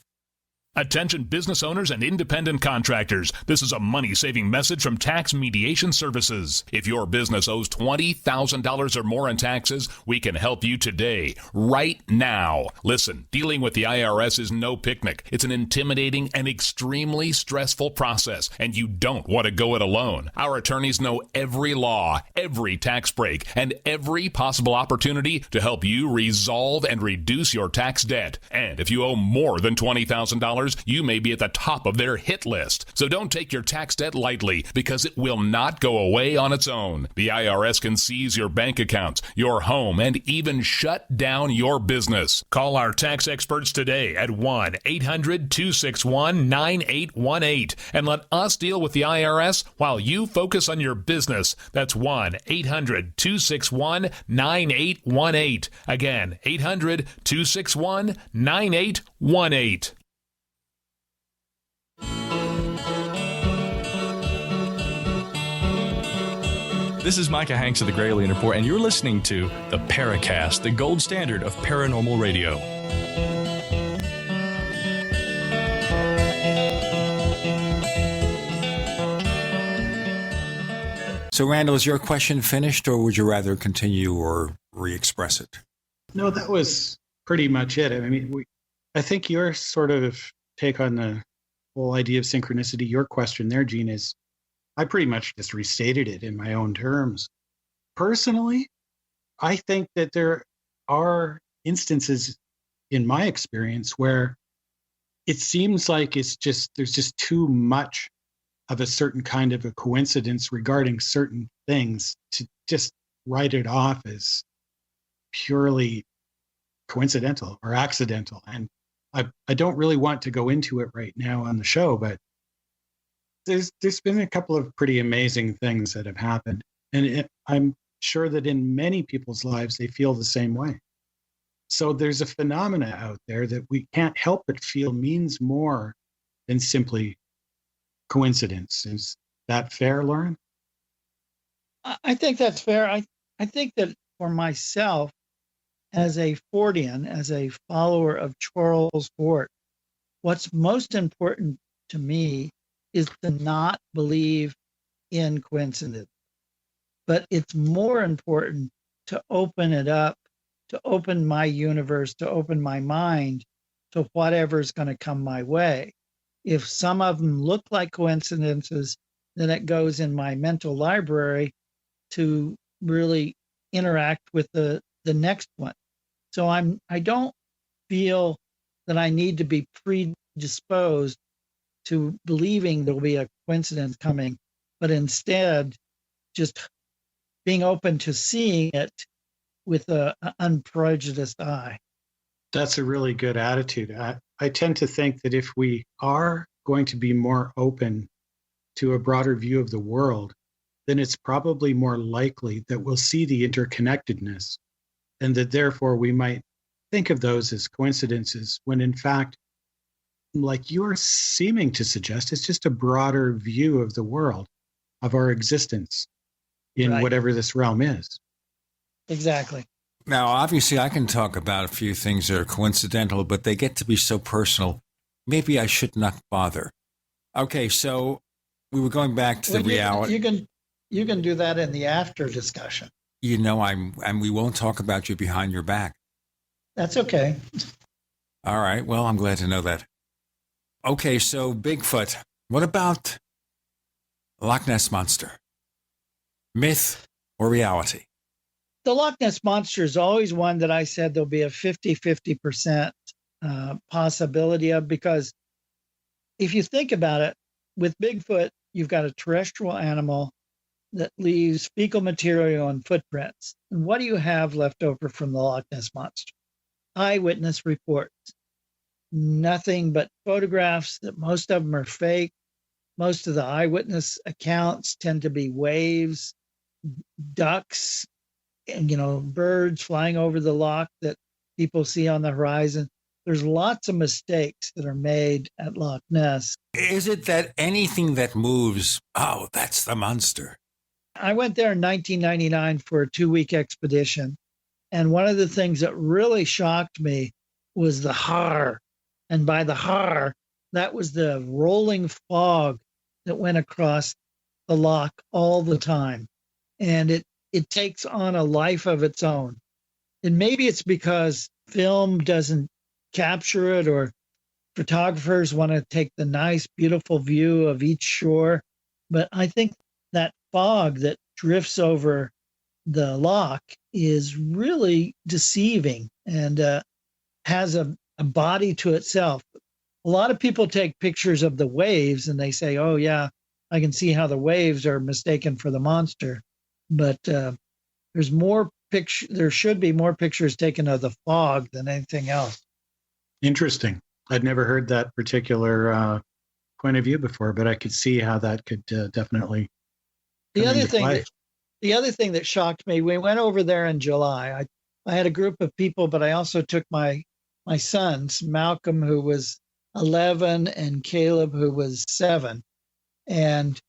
Attention business owners and independent contractors. This is a money-saving message from Tax Mediation Services. If your business owes $20,000 or more in taxes, we can help you today, right now. Listen, dealing with the IRS is no picnic. It's an intimidating and extremely stressful process, and you don't want to go it alone. Our attorneys know every law, every tax break, and every possible opportunity to help you resolve and reduce your tax debt. And if you owe more than $20,000, you may be at the top of their hit list. So don't take your tax debt lightly, because it will not go away on its own. The IRS can seize your bank accounts, your home, and even shut down your business. Call our tax experts today at 1-800-261-9818 and let us deal with the IRS while you focus on your business. That's 1-800-261-9818. Again, 800-261-9818. This is Micah Hanks of the Gray Alien Report, and you're listening to the Paracast, the gold standard of paranormal radio. So, Randall, is your question finished, or would you rather continue or re-express it? No, that was pretty much it. I mean, I think your sort of take on the whole idea of synchronicity, your question there, Gene, is I pretty much just restated it in my own terms. Personally, I think that there are instances in my experience where it seems like there's just too much of a certain kind of a coincidence regarding certain things to just write it off as purely coincidental or accidental. And I don't really want to go into it right now on the show, but there's been a couple of pretty amazing things that have happened. And I'm sure that in many people's lives, they feel the same way. So there's a phenomena out there that we can't help but feel means more than simply coincidence. Is that fair, Lauren? I think that's fair. I think that for myself, as a Fortean, as a follower of Charles Fort, what's most important to me is to not believe in coincidence. But it's more important to open it up, to open my universe, to open my mind to whatever's going to come my way. If some of them look like coincidences, then it goes in my mental library to really interact with the next one. So I don't feel that I need to be predisposed to believing there'll be a coincidence coming, but instead just being open to seeing it with an unprejudiced eye. That's a really good attitude. I tend to think that if we are going to be more open to a broader view of the world, then it's probably more likely that we'll see the interconnectedness, and that therefore we might think of those as coincidences when in fact, like you're seeming to suggest, it's just a broader view of the world, of our existence in Right. whatever this realm is. Exactly. Now, obviously, I can talk about a few things that are coincidental, but they get to be so personal. Maybe I should not bother. Okay, so we were going back to the reality. You can do that in the after discussion. You know, and we won't talk about you behind your back. That's okay. All right. Well, I'm glad to know that. Okay, so Bigfoot. What about Loch Ness Monster? Myth or reality? The Loch Ness Monster is always one that I said there'll be a 50% possibility of, because if you think about it, with Bigfoot, you've got a terrestrial animal that leaves fecal material and footprints. And what do you have left over from the Loch Ness Monster? Eyewitness reports. Nothing but photographs that most of them are fake. Most of the eyewitness accounts tend to be waves, ducks, and birds flying over the loch that people see on the horizon. There's lots of mistakes that are made at Loch Ness. Is it that anything that moves, oh, that's the monster? I went there in 1999 for a 2-week expedition. And one of the things that really shocked me was the har. And by the har, that was the rolling fog that went across the Loch all the time. And it takes on a life of its own. And maybe it's because film doesn't capture it, or photographers want to take the nice, beautiful view of each shore. But I think that fog that drifts over the Loch is really deceiving and has a body to itself. A lot of people take pictures of the waves and they say, oh, yeah, I can see how the waves are mistaken for the monster. But there's more there should be more pictures taken of the fog than anything else. Interesting. I'd never heard that particular point of view before, but I could see how that could definitely. The other thing that shocked me, we went over there in July. I had a group of people, but I also took my sons, Malcolm, who was 11, and Caleb, who was 7. And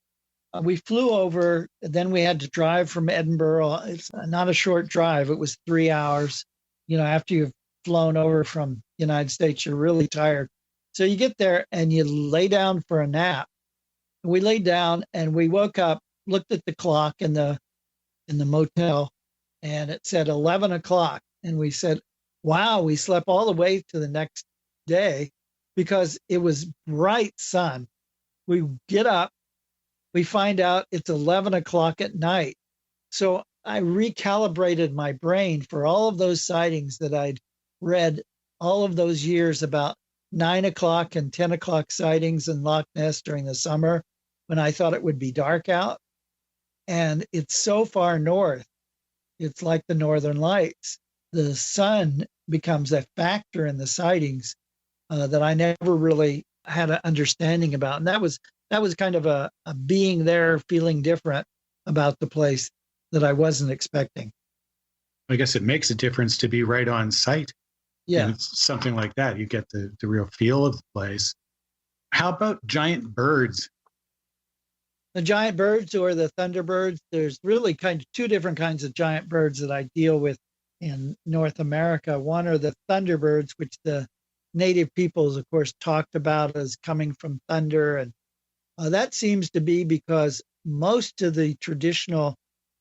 we flew over, then we had to drive from Edinburgh. It's not a short drive. It was 3 hours. You know, after you've flown over from the United States, you're really tired. So you get there and you lay down for a nap. We laid down and we woke up, looked at the clock in the motel, and it said 11 o'clock. And we said, wow, we slept all the way to the next day because it was bright sun. We get up, we find out it's 11 o'clock at night. So I recalibrated my brain for all of those sightings that I'd read all of those years about 9 o'clock and 10 o'clock sightings in Loch Ness during the summer when I thought it would be dark out. And it's so far north. It's like the Northern Lights. The sun becomes a factor in the sightings that I never really had an understanding about. And that was kind of a being there, feeling different about the place that I wasn't expecting. I guess it makes a difference to be right on site. Yeah. And it's something like that. You get the real feel of the place. How about giant birds? The giant birds or the thunderbirds, there's really kind of two different kinds of giant birds that I deal with in North America. One are the thunderbirds, which the native peoples, of course, talked about as coming from thunder. And that seems to be because most of the traditional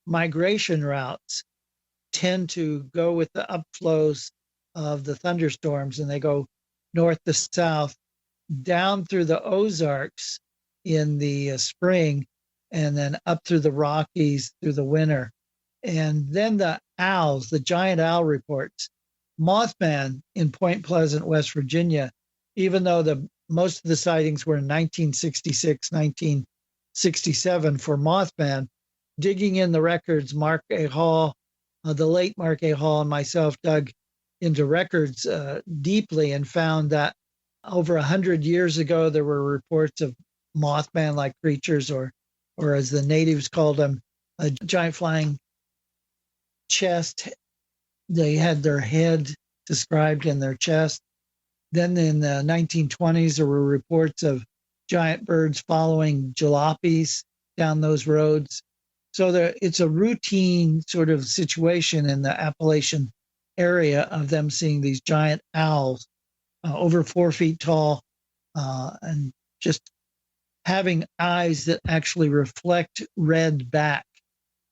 migration routes tend to go with the upflows of the thunderstorms, and they go north to south down through the Ozarks in the spring and then up through the Rockies through the winter. And then the owls, the giant owl reports. Mothman in Point Pleasant, West Virginia, even though most of the sightings were in 1966, 1967 for Mothman, digging in the records, Mark A. Hall, the late Mark A. Hall, and myself dug into records deeply and found that over 100 years ago, there were reports of Mothman-like creatures, or as the natives called them, a giant flying chest. They had their head described in their chest. Then in the 1920s, there were reports of giant birds following jalopies down those roads. So it's a routine sort of situation in the Appalachian area of them seeing these giant owls over 4 feet tall and just having eyes that actually reflect red back.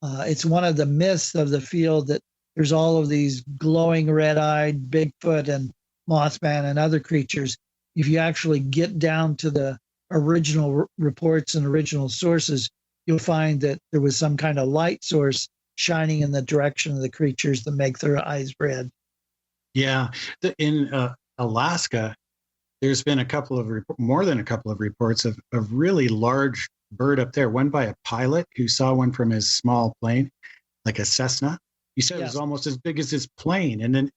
It's one of the myths of the field that there's all of these glowing red-eyed Bigfoot and Mothman and other creatures. If you actually get down to the original reports and original sources, you'll find that there was some kind of light source shining in the direction of the creatures that make their eyes red. Yeah. In Alaska, there's been more than a couple of reports of a really large bird up there, one by a pilot who saw one from his small plane, like a Cessna. He said It was almost as big as his plane. And then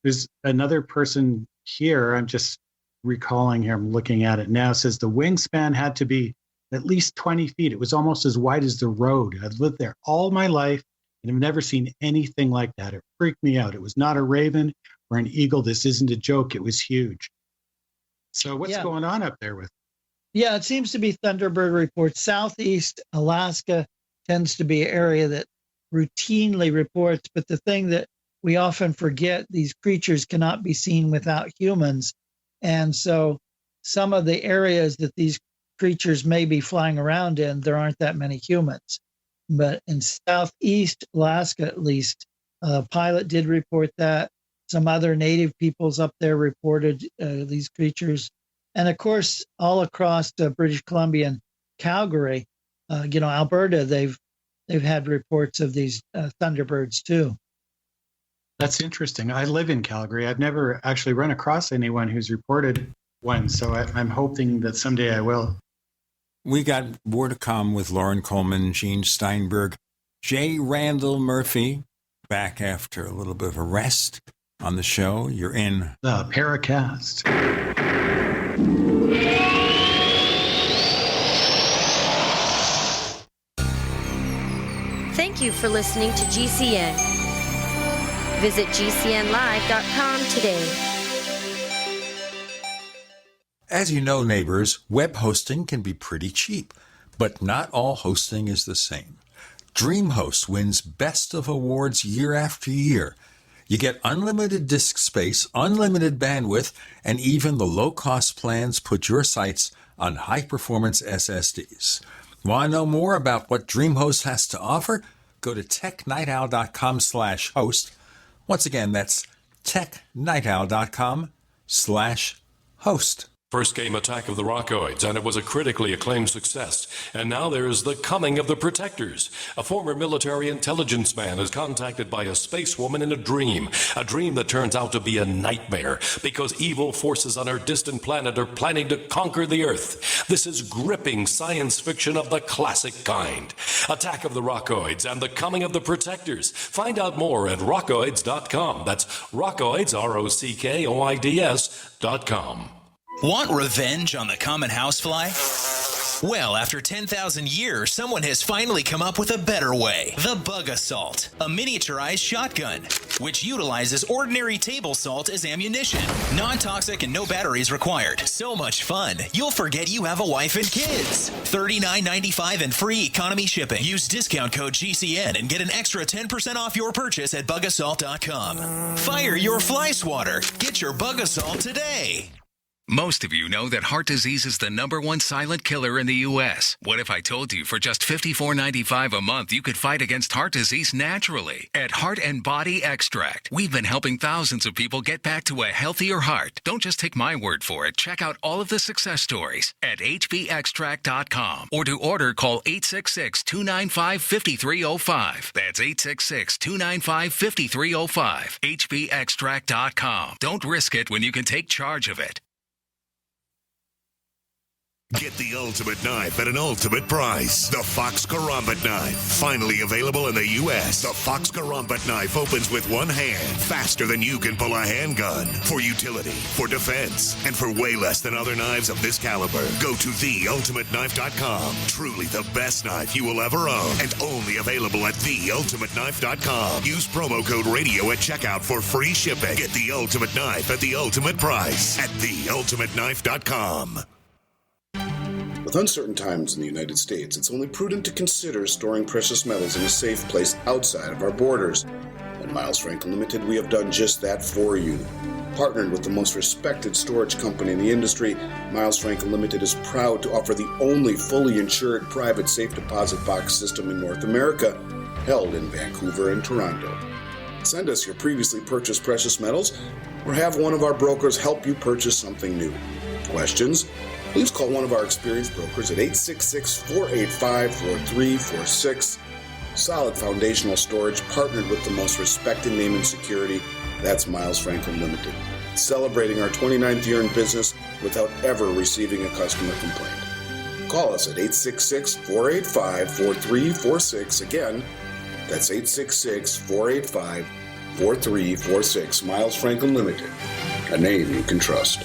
there's another person here, I'm just recalling here, I'm looking at it now, says the wingspan had to be at least 20 feet. It was almost as wide as the road. I've lived there all my life and I've never seen anything like that. It freaked me out. It was not a raven or an eagle. This isn't a joke. It was huge. So what's going on up there with? Yeah, it seems to be Thunderbird reports. Southeast Alaska tends to be an area that routinely reports, but the thing that we often forget, these creatures cannot be seen without humans. And so some of the areas that these creatures may be flying around in, there aren't that many humans. But in southeast Alaska, at least, a pilot did report that. Some other native peoples up there reported these creatures. And of course, all across British Columbia and Calgary, Alberta, they've had reports of these Thunderbirds too. That's interesting. I live in Calgary. I've never actually run across anyone who's reported one, so I'm hoping that someday I will. We got more to come with Loren Coleman, Gene Steinberg, J. Randall Murphy, back after a little bit of a rest on the show. You're in the Paracast. Thank you for listening to GCN. Visit GCNlive.com today. As you know, neighbors, web hosting can be pretty cheap, but not all hosting is the same. DreamHost wins Best of Awards year after year. You get unlimited disk space, unlimited bandwidth, and even the low-cost plans put your sites on high-performance SSDs. Want to know more about what DreamHost has to offer? Go to technightowl.com/host. Once again, that's technightowl.com/host. First came Attack of the Rockoids, and it was a critically acclaimed success. And now there's The Coming of the Protectors. A former military intelligence man is contacted by a space woman in a dream that turns out to be a nightmare because evil forces on her distant planet are planning to conquer the Earth. This is gripping science fiction of the classic kind. Attack of the Rockoids and The Coming of the Protectors. Find out more at rockoids.com. That's Rockoids, ROCKOIDS.com. Want revenge on the common housefly? Well, after 10,000 years, someone has finally come up with a better way. The Bug Assault, a miniaturized shotgun, which utilizes ordinary table salt as ammunition. Non-toxic and no batteries required. So much fun, you'll forget you have a wife and kids. $39.95 and free economy shipping. Use discount code GCN and get an extra 10% off your purchase at bugassault.com. Fire your fly swatter. Get your Bug Assault today. Most of you know that heart disease is the #1 silent killer in the U.S. What if I told you for just $54.95 a month you could fight against heart disease naturally? At Heart and Body Extract, we've been helping thousands of people get back to a healthier heart. Don't just take my word for it. Check out all of the success stories at hbextract.com. Or to order, call 866-295-5305. That's 866-295-5305. hbextract.com. Don't risk it when you can take charge of it. Get the ultimate knife at an ultimate price. The Fox Karambit knife. Finally available in the U.S. The Fox Karambit knife opens with one hand, faster than you can pull a handgun. For utility, for defense, and for way less than other knives of this caliber. Go to theultimateknife.com. Truly the best knife you will ever own. And only available at theultimateknife.com. Use promo code radio at checkout for free shipping. Get the ultimate knife at the ultimate price at theultimateknife.com. With uncertain times in the United States, it's only prudent to consider storing precious metals in a safe place outside of our borders. At Miles Franklin Limited, we have done just that for you. Partnered with the most respected storage company in the industry, Miles Franklin Limited is proud to offer the only fully insured private safe deposit box system in North America, held in Vancouver and Toronto. Send us your previously purchased precious metals, or have one of our brokers help you purchase something new. Questions? Please call one of our experienced brokers at 866-485-4346. Solid foundational storage partnered with the most respected name in security. That's Miles Franklin Limited. Celebrating our 29th year in business without ever receiving a customer complaint. Call us at 866-485-4346. Again, that's 866-485-4346. Miles Franklin Limited. A name you can trust.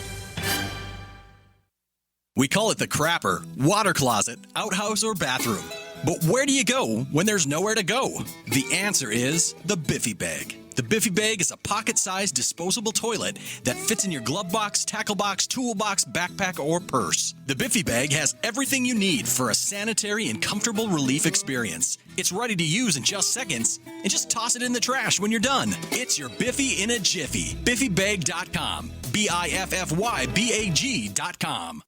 We call it the crapper, water closet, outhouse, or bathroom. But where do you go when there's nowhere to go? The answer is the Biffy Bag. The Biffy Bag is a pocket-sized disposable toilet that fits in your glove box, tackle box, toolbox, backpack, or purse. The Biffy Bag has everything you need for a sanitary and comfortable relief experience. It's ready to use in just seconds, and just toss it in the trash when you're done. It's your Biffy in a jiffy. BiffyBag.com. BiffyBag.com.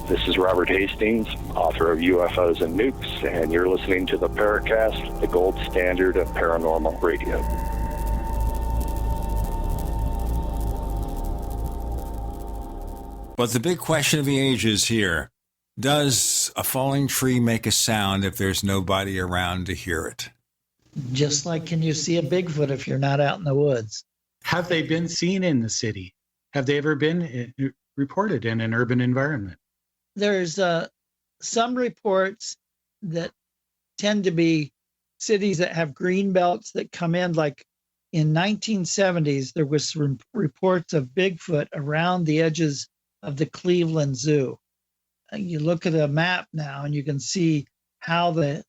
This is Robert Hastings, author of UFOs and Nukes, and you're listening to the Paracast, the gold standard of paranormal radio. But the big question of the age is here. Does a falling tree make a sound if there's nobody around to hear it? Just like, can you see a Bigfoot if you're not out in the woods? Have they been seen in the city? Have they ever been reported in an urban environment? There's some reports that tend to be cities that have green belts that come in. Like in 1970s, there was reports of Bigfoot around the edges of the Cleveland Zoo. You look at a map now and you can see how the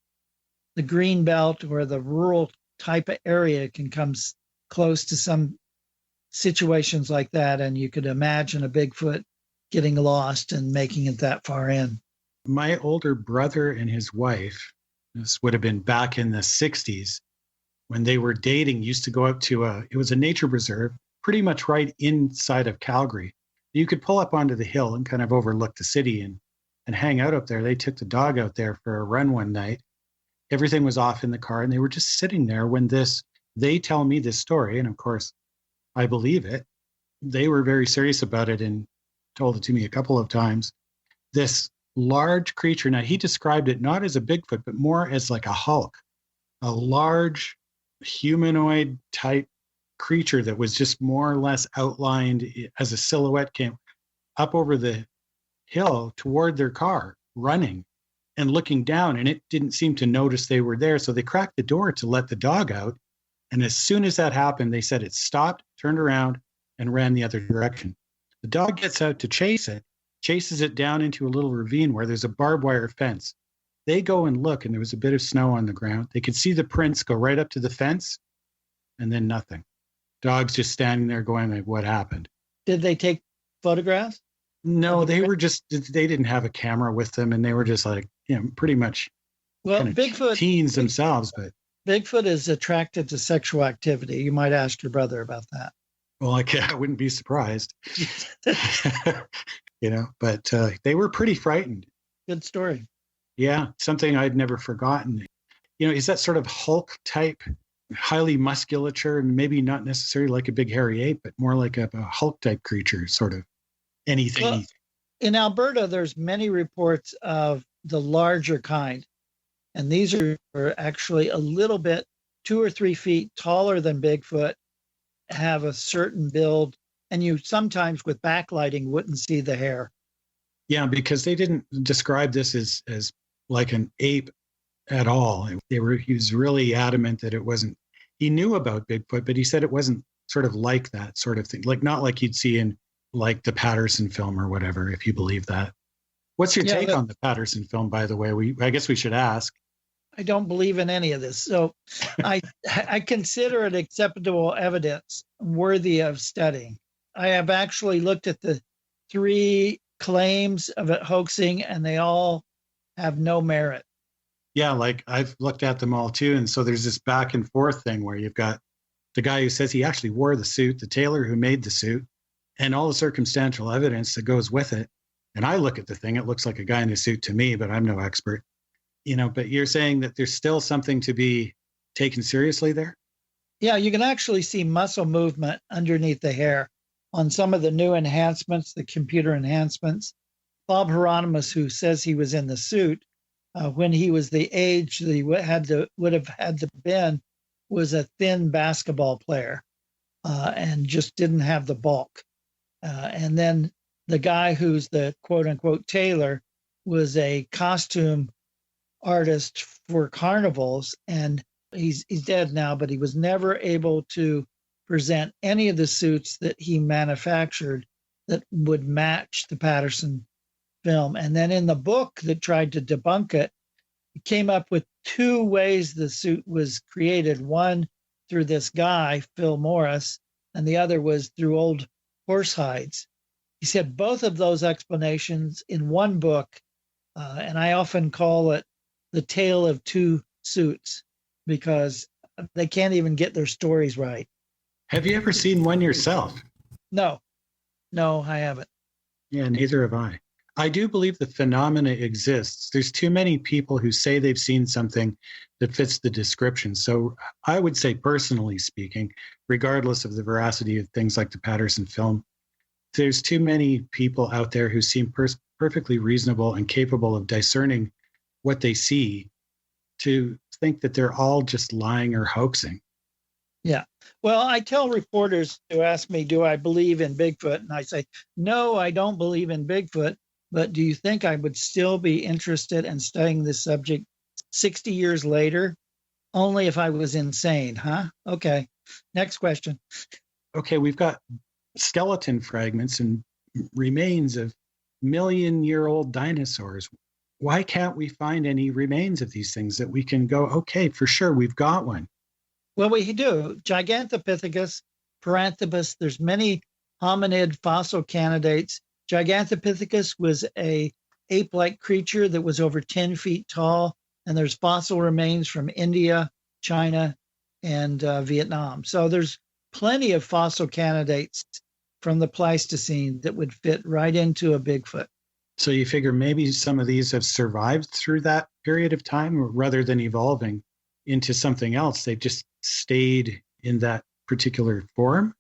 green belt or the rural type of area can come close to some situations like that. And you could imagine a Bigfoot getting lost and making it that far in. My older brother and his wife, this would have been back in the 60s, when they were dating, used to go up to it was a nature reserve, pretty much right inside of Calgary. You could pull up onto the hill and kind of overlook the city and hang out up there. They took the dog out there for a run one night. Everything was off in the car and they were just sitting there when they tell me this story. And of course, I believe it. They were very serious about it and told it to me a couple of times. This large creature, now he described it not as a Bigfoot, but more as like a Hulk, a large humanoid type creature that was just more or less outlined as a silhouette, came up over the hill toward their car, running and looking down, and it didn't seem to notice they were there. So they cracked the door to let the dog out. And as soon as that happened, they said it stopped, turned around, and ran the other direction. The dog gets out to chase it, chases it down into a little ravine where there's a barbed wire fence. They go and look, and there was a bit of snow on the ground. They could see the prints go right up to the fence, and then nothing. Dog's just standing there going, like, what happened? Did they take photographs? No, they didn't have a camera with them, and they were just like, pretty much Bigfoot teens themselves. But Bigfoot is attracted to sexual activity. You might ask your brother about that. Well, I wouldn't be surprised, but they were pretty frightened. Good story. Yeah, something I'd never forgotten. Is that sort of Hulk type, highly musculature, and maybe not necessarily like a big hairy ape, but more like a Hulk type creature, sort of anything. Well, in Alberta, there's many reports of the larger kind, and these are actually a little bit 2 or 3 feet taller than Bigfoot, have a certain build, and you sometimes with backlighting wouldn't see the hair. Yeah, because they didn't describe this as like an ape at all. He was really adamant that it wasn't. He knew about Bigfoot, but he said it wasn't sort of like that sort of thing, like not like you'd see in like the Patterson film or whatever, if you believe that. What's your take on the Patterson film, by the way? I guess we should ask. I don't believe in any of this. So I consider it acceptable evidence worthy of studying. I have actually looked at the 3 claims of it hoaxing, and they all have no merit. Yeah, like I've looked at them all too. And so there's this back and forth thing where you've got the guy who says he actually wore the suit, the tailor who made the suit, and all the circumstantial evidence that goes with it. And I look at the thing, it looks like a guy in a suit to me, but I'm no expert. But you're saying that there's still something to be taken seriously there? Yeah, you can actually see muscle movement underneath the hair on some of the new enhancements, the computer enhancements. Bob Hieronymus, who says he was in the suit, when he was the age that he would have had to been, was a thin basketball player and just didn't have the bulk. And then the guy who's the quote-unquote tailor was a costume artist for carnivals, and he's dead now, but he was never able to present any of the suits that he manufactured that would match the Patterson film. And then in the book that tried to debunk it, it came up with two ways the suit was created. One through this guy, Phil Morris, and the other was through old horse hides. He said both of those explanations in one book, and I often call it the tale of two suits, because they can't even get their stories right. Have you ever seen one yourself? No, I haven't. Yeah, neither have I. I do believe the phenomena exists. There's too many people who say they've seen something that fits the description. So I would say, personally speaking, regardless of the veracity of things like the Patterson film, there's too many people out there who seem perfectly reasonable and capable of discerning what they see to think that they're all just lying or hoaxing. Yeah. Well, I tell reporters who ask me, do I believe in Bigfoot? And I say, no, I don't believe in Bigfoot. But do you think I would still be interested in studying this subject 60 years later? Only if I was insane, huh? Okay. Next question. Okay, we've got skeleton fragments and remains of million-year-old dinosaurs. Why can't we find any remains of these things that we can go, okay, for sure, we've got one? Well, we do. Gigantopithecus, Paranthropus, there's many hominid fossil candidates. Gigantopithecus was a ape-like creature that was over 10 feet tall, and there's fossil remains from India, China, and Vietnam. So there's plenty of fossil candidates from the Pleistocene that would fit right into a Bigfoot. So you figure maybe some of these have survived through that period of time, rather than evolving into something else. They've just stayed in that particular form?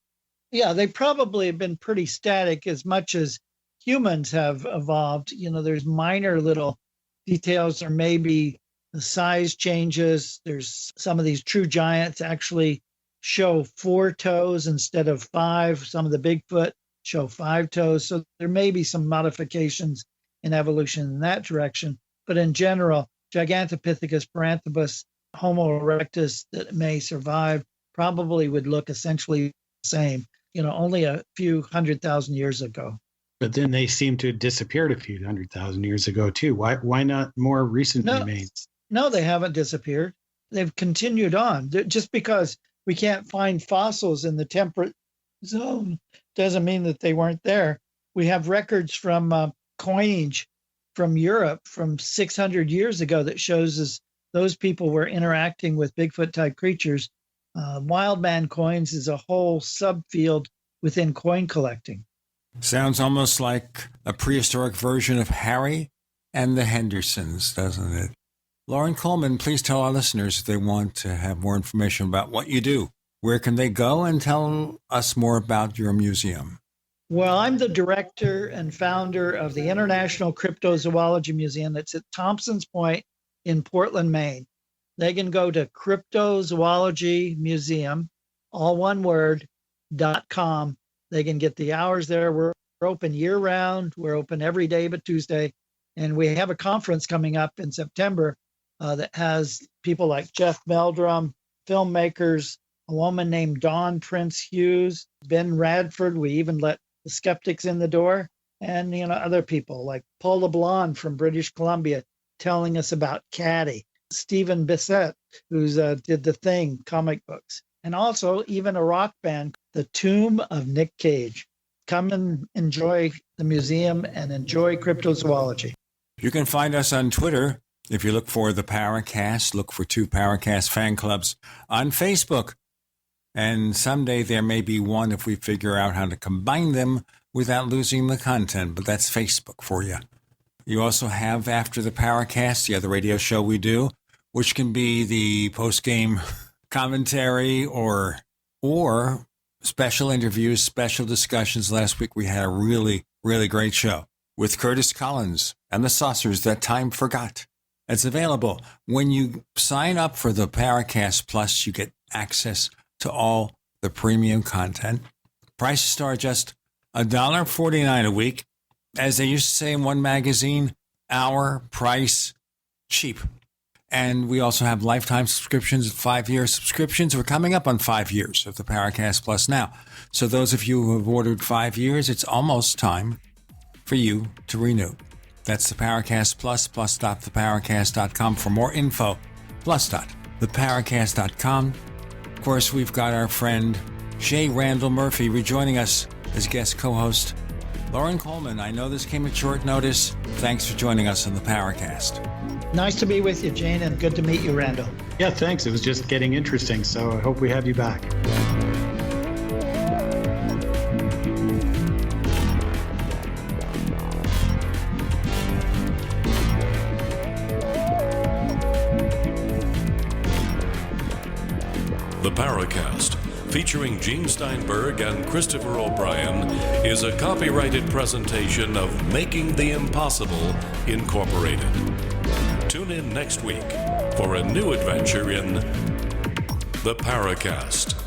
Yeah, they probably have been pretty static as much as humans have evolved. You know, there's minor little details, or maybe the size changes. There's some of these true giants actually show 4 toes instead of 5. Some of the Bigfoot show 5 toes. So there may be some modifications in evolution in that direction. But in general, Gigantopithecus, Paranthropus, Homo erectus that may survive probably would look essentially the same, only a few 100,000 years ago. But then they seem to have disappeared a few 100,000 years ago, too. Why not more recent remains? No, they haven't disappeared. They've continued on. Just because we can't find fossils in the temperate zone doesn't mean that they weren't there. We have records from coinage from Europe from 600 years ago that shows us those people were interacting with Bigfoot-type creatures. Wildman coins is a whole subfield within coin collecting. Sounds almost like a prehistoric version of Harry and the Hendersons, doesn't it? Loren Coleman, please tell our listeners if they want to have more information about what you do. Where can they go, and tell us more about your museum? Well, I'm the director and founder of the International Cryptozoology Museum that's at Thompson's Point in Portland, Maine. They can go to Cryptozoology Museum, all one word, .com. They can get the hours there. We're open year-round. We're open every day but Tuesday. And we have a conference coming up in September that has people like Jeff Meldrum, filmmakers, a woman named Dawn Prince Hughes, Ben Radford. We even let the skeptics in the door. And, other people like Paul LeBlanc from British Columbia telling us about Caddy. Stephen Bissett, who's did The Thing comic books. And also even a rock band, The Tomb of Nick Cage. Come and enjoy the museum and enjoy cryptozoology. You can find us on Twitter. If you look for the Paracast, look for 2 Paracast fan clubs on Facebook. And someday there may be one if we figure out how to combine them without losing the content. But that's Facebook for you. You also have After the Paracast, the other radio show we do, which can be the post-game commentary or special interviews, special discussions. Last week we had a really, really great show with Curtis Collins and the Saucers That Time Forgot. It's available. When you sign up for the Paracast Plus, you get access to all the premium content. Prices start just $1.49 a week. As they used to say in one magazine, our price cheap. And we also have lifetime subscriptions, 5-year subscriptions. We're coming up on 5 years of the Paracast Plus now. So those of you who have ordered 5 years, it's almost time for you to renew. That's the Paracast Plus, plus.theparacast.com for more info, plus.theparacast.com. Of course, we've got our friend J. Randall Murphy rejoining us as guest co-host. Loren Coleman, I know this came at short notice. Thanks for joining us on the Paracast. Nice to be with you, Jane, and good to meet you, Randall. Yeah, thanks. It was just getting interesting, so I hope we have you back. The Paracast, featuring Gene Steinberg and Christopher O'Brien, is a copyrighted presentation of Making the Impossible Incorporated. Tune in next week for a new adventure in The Paracast.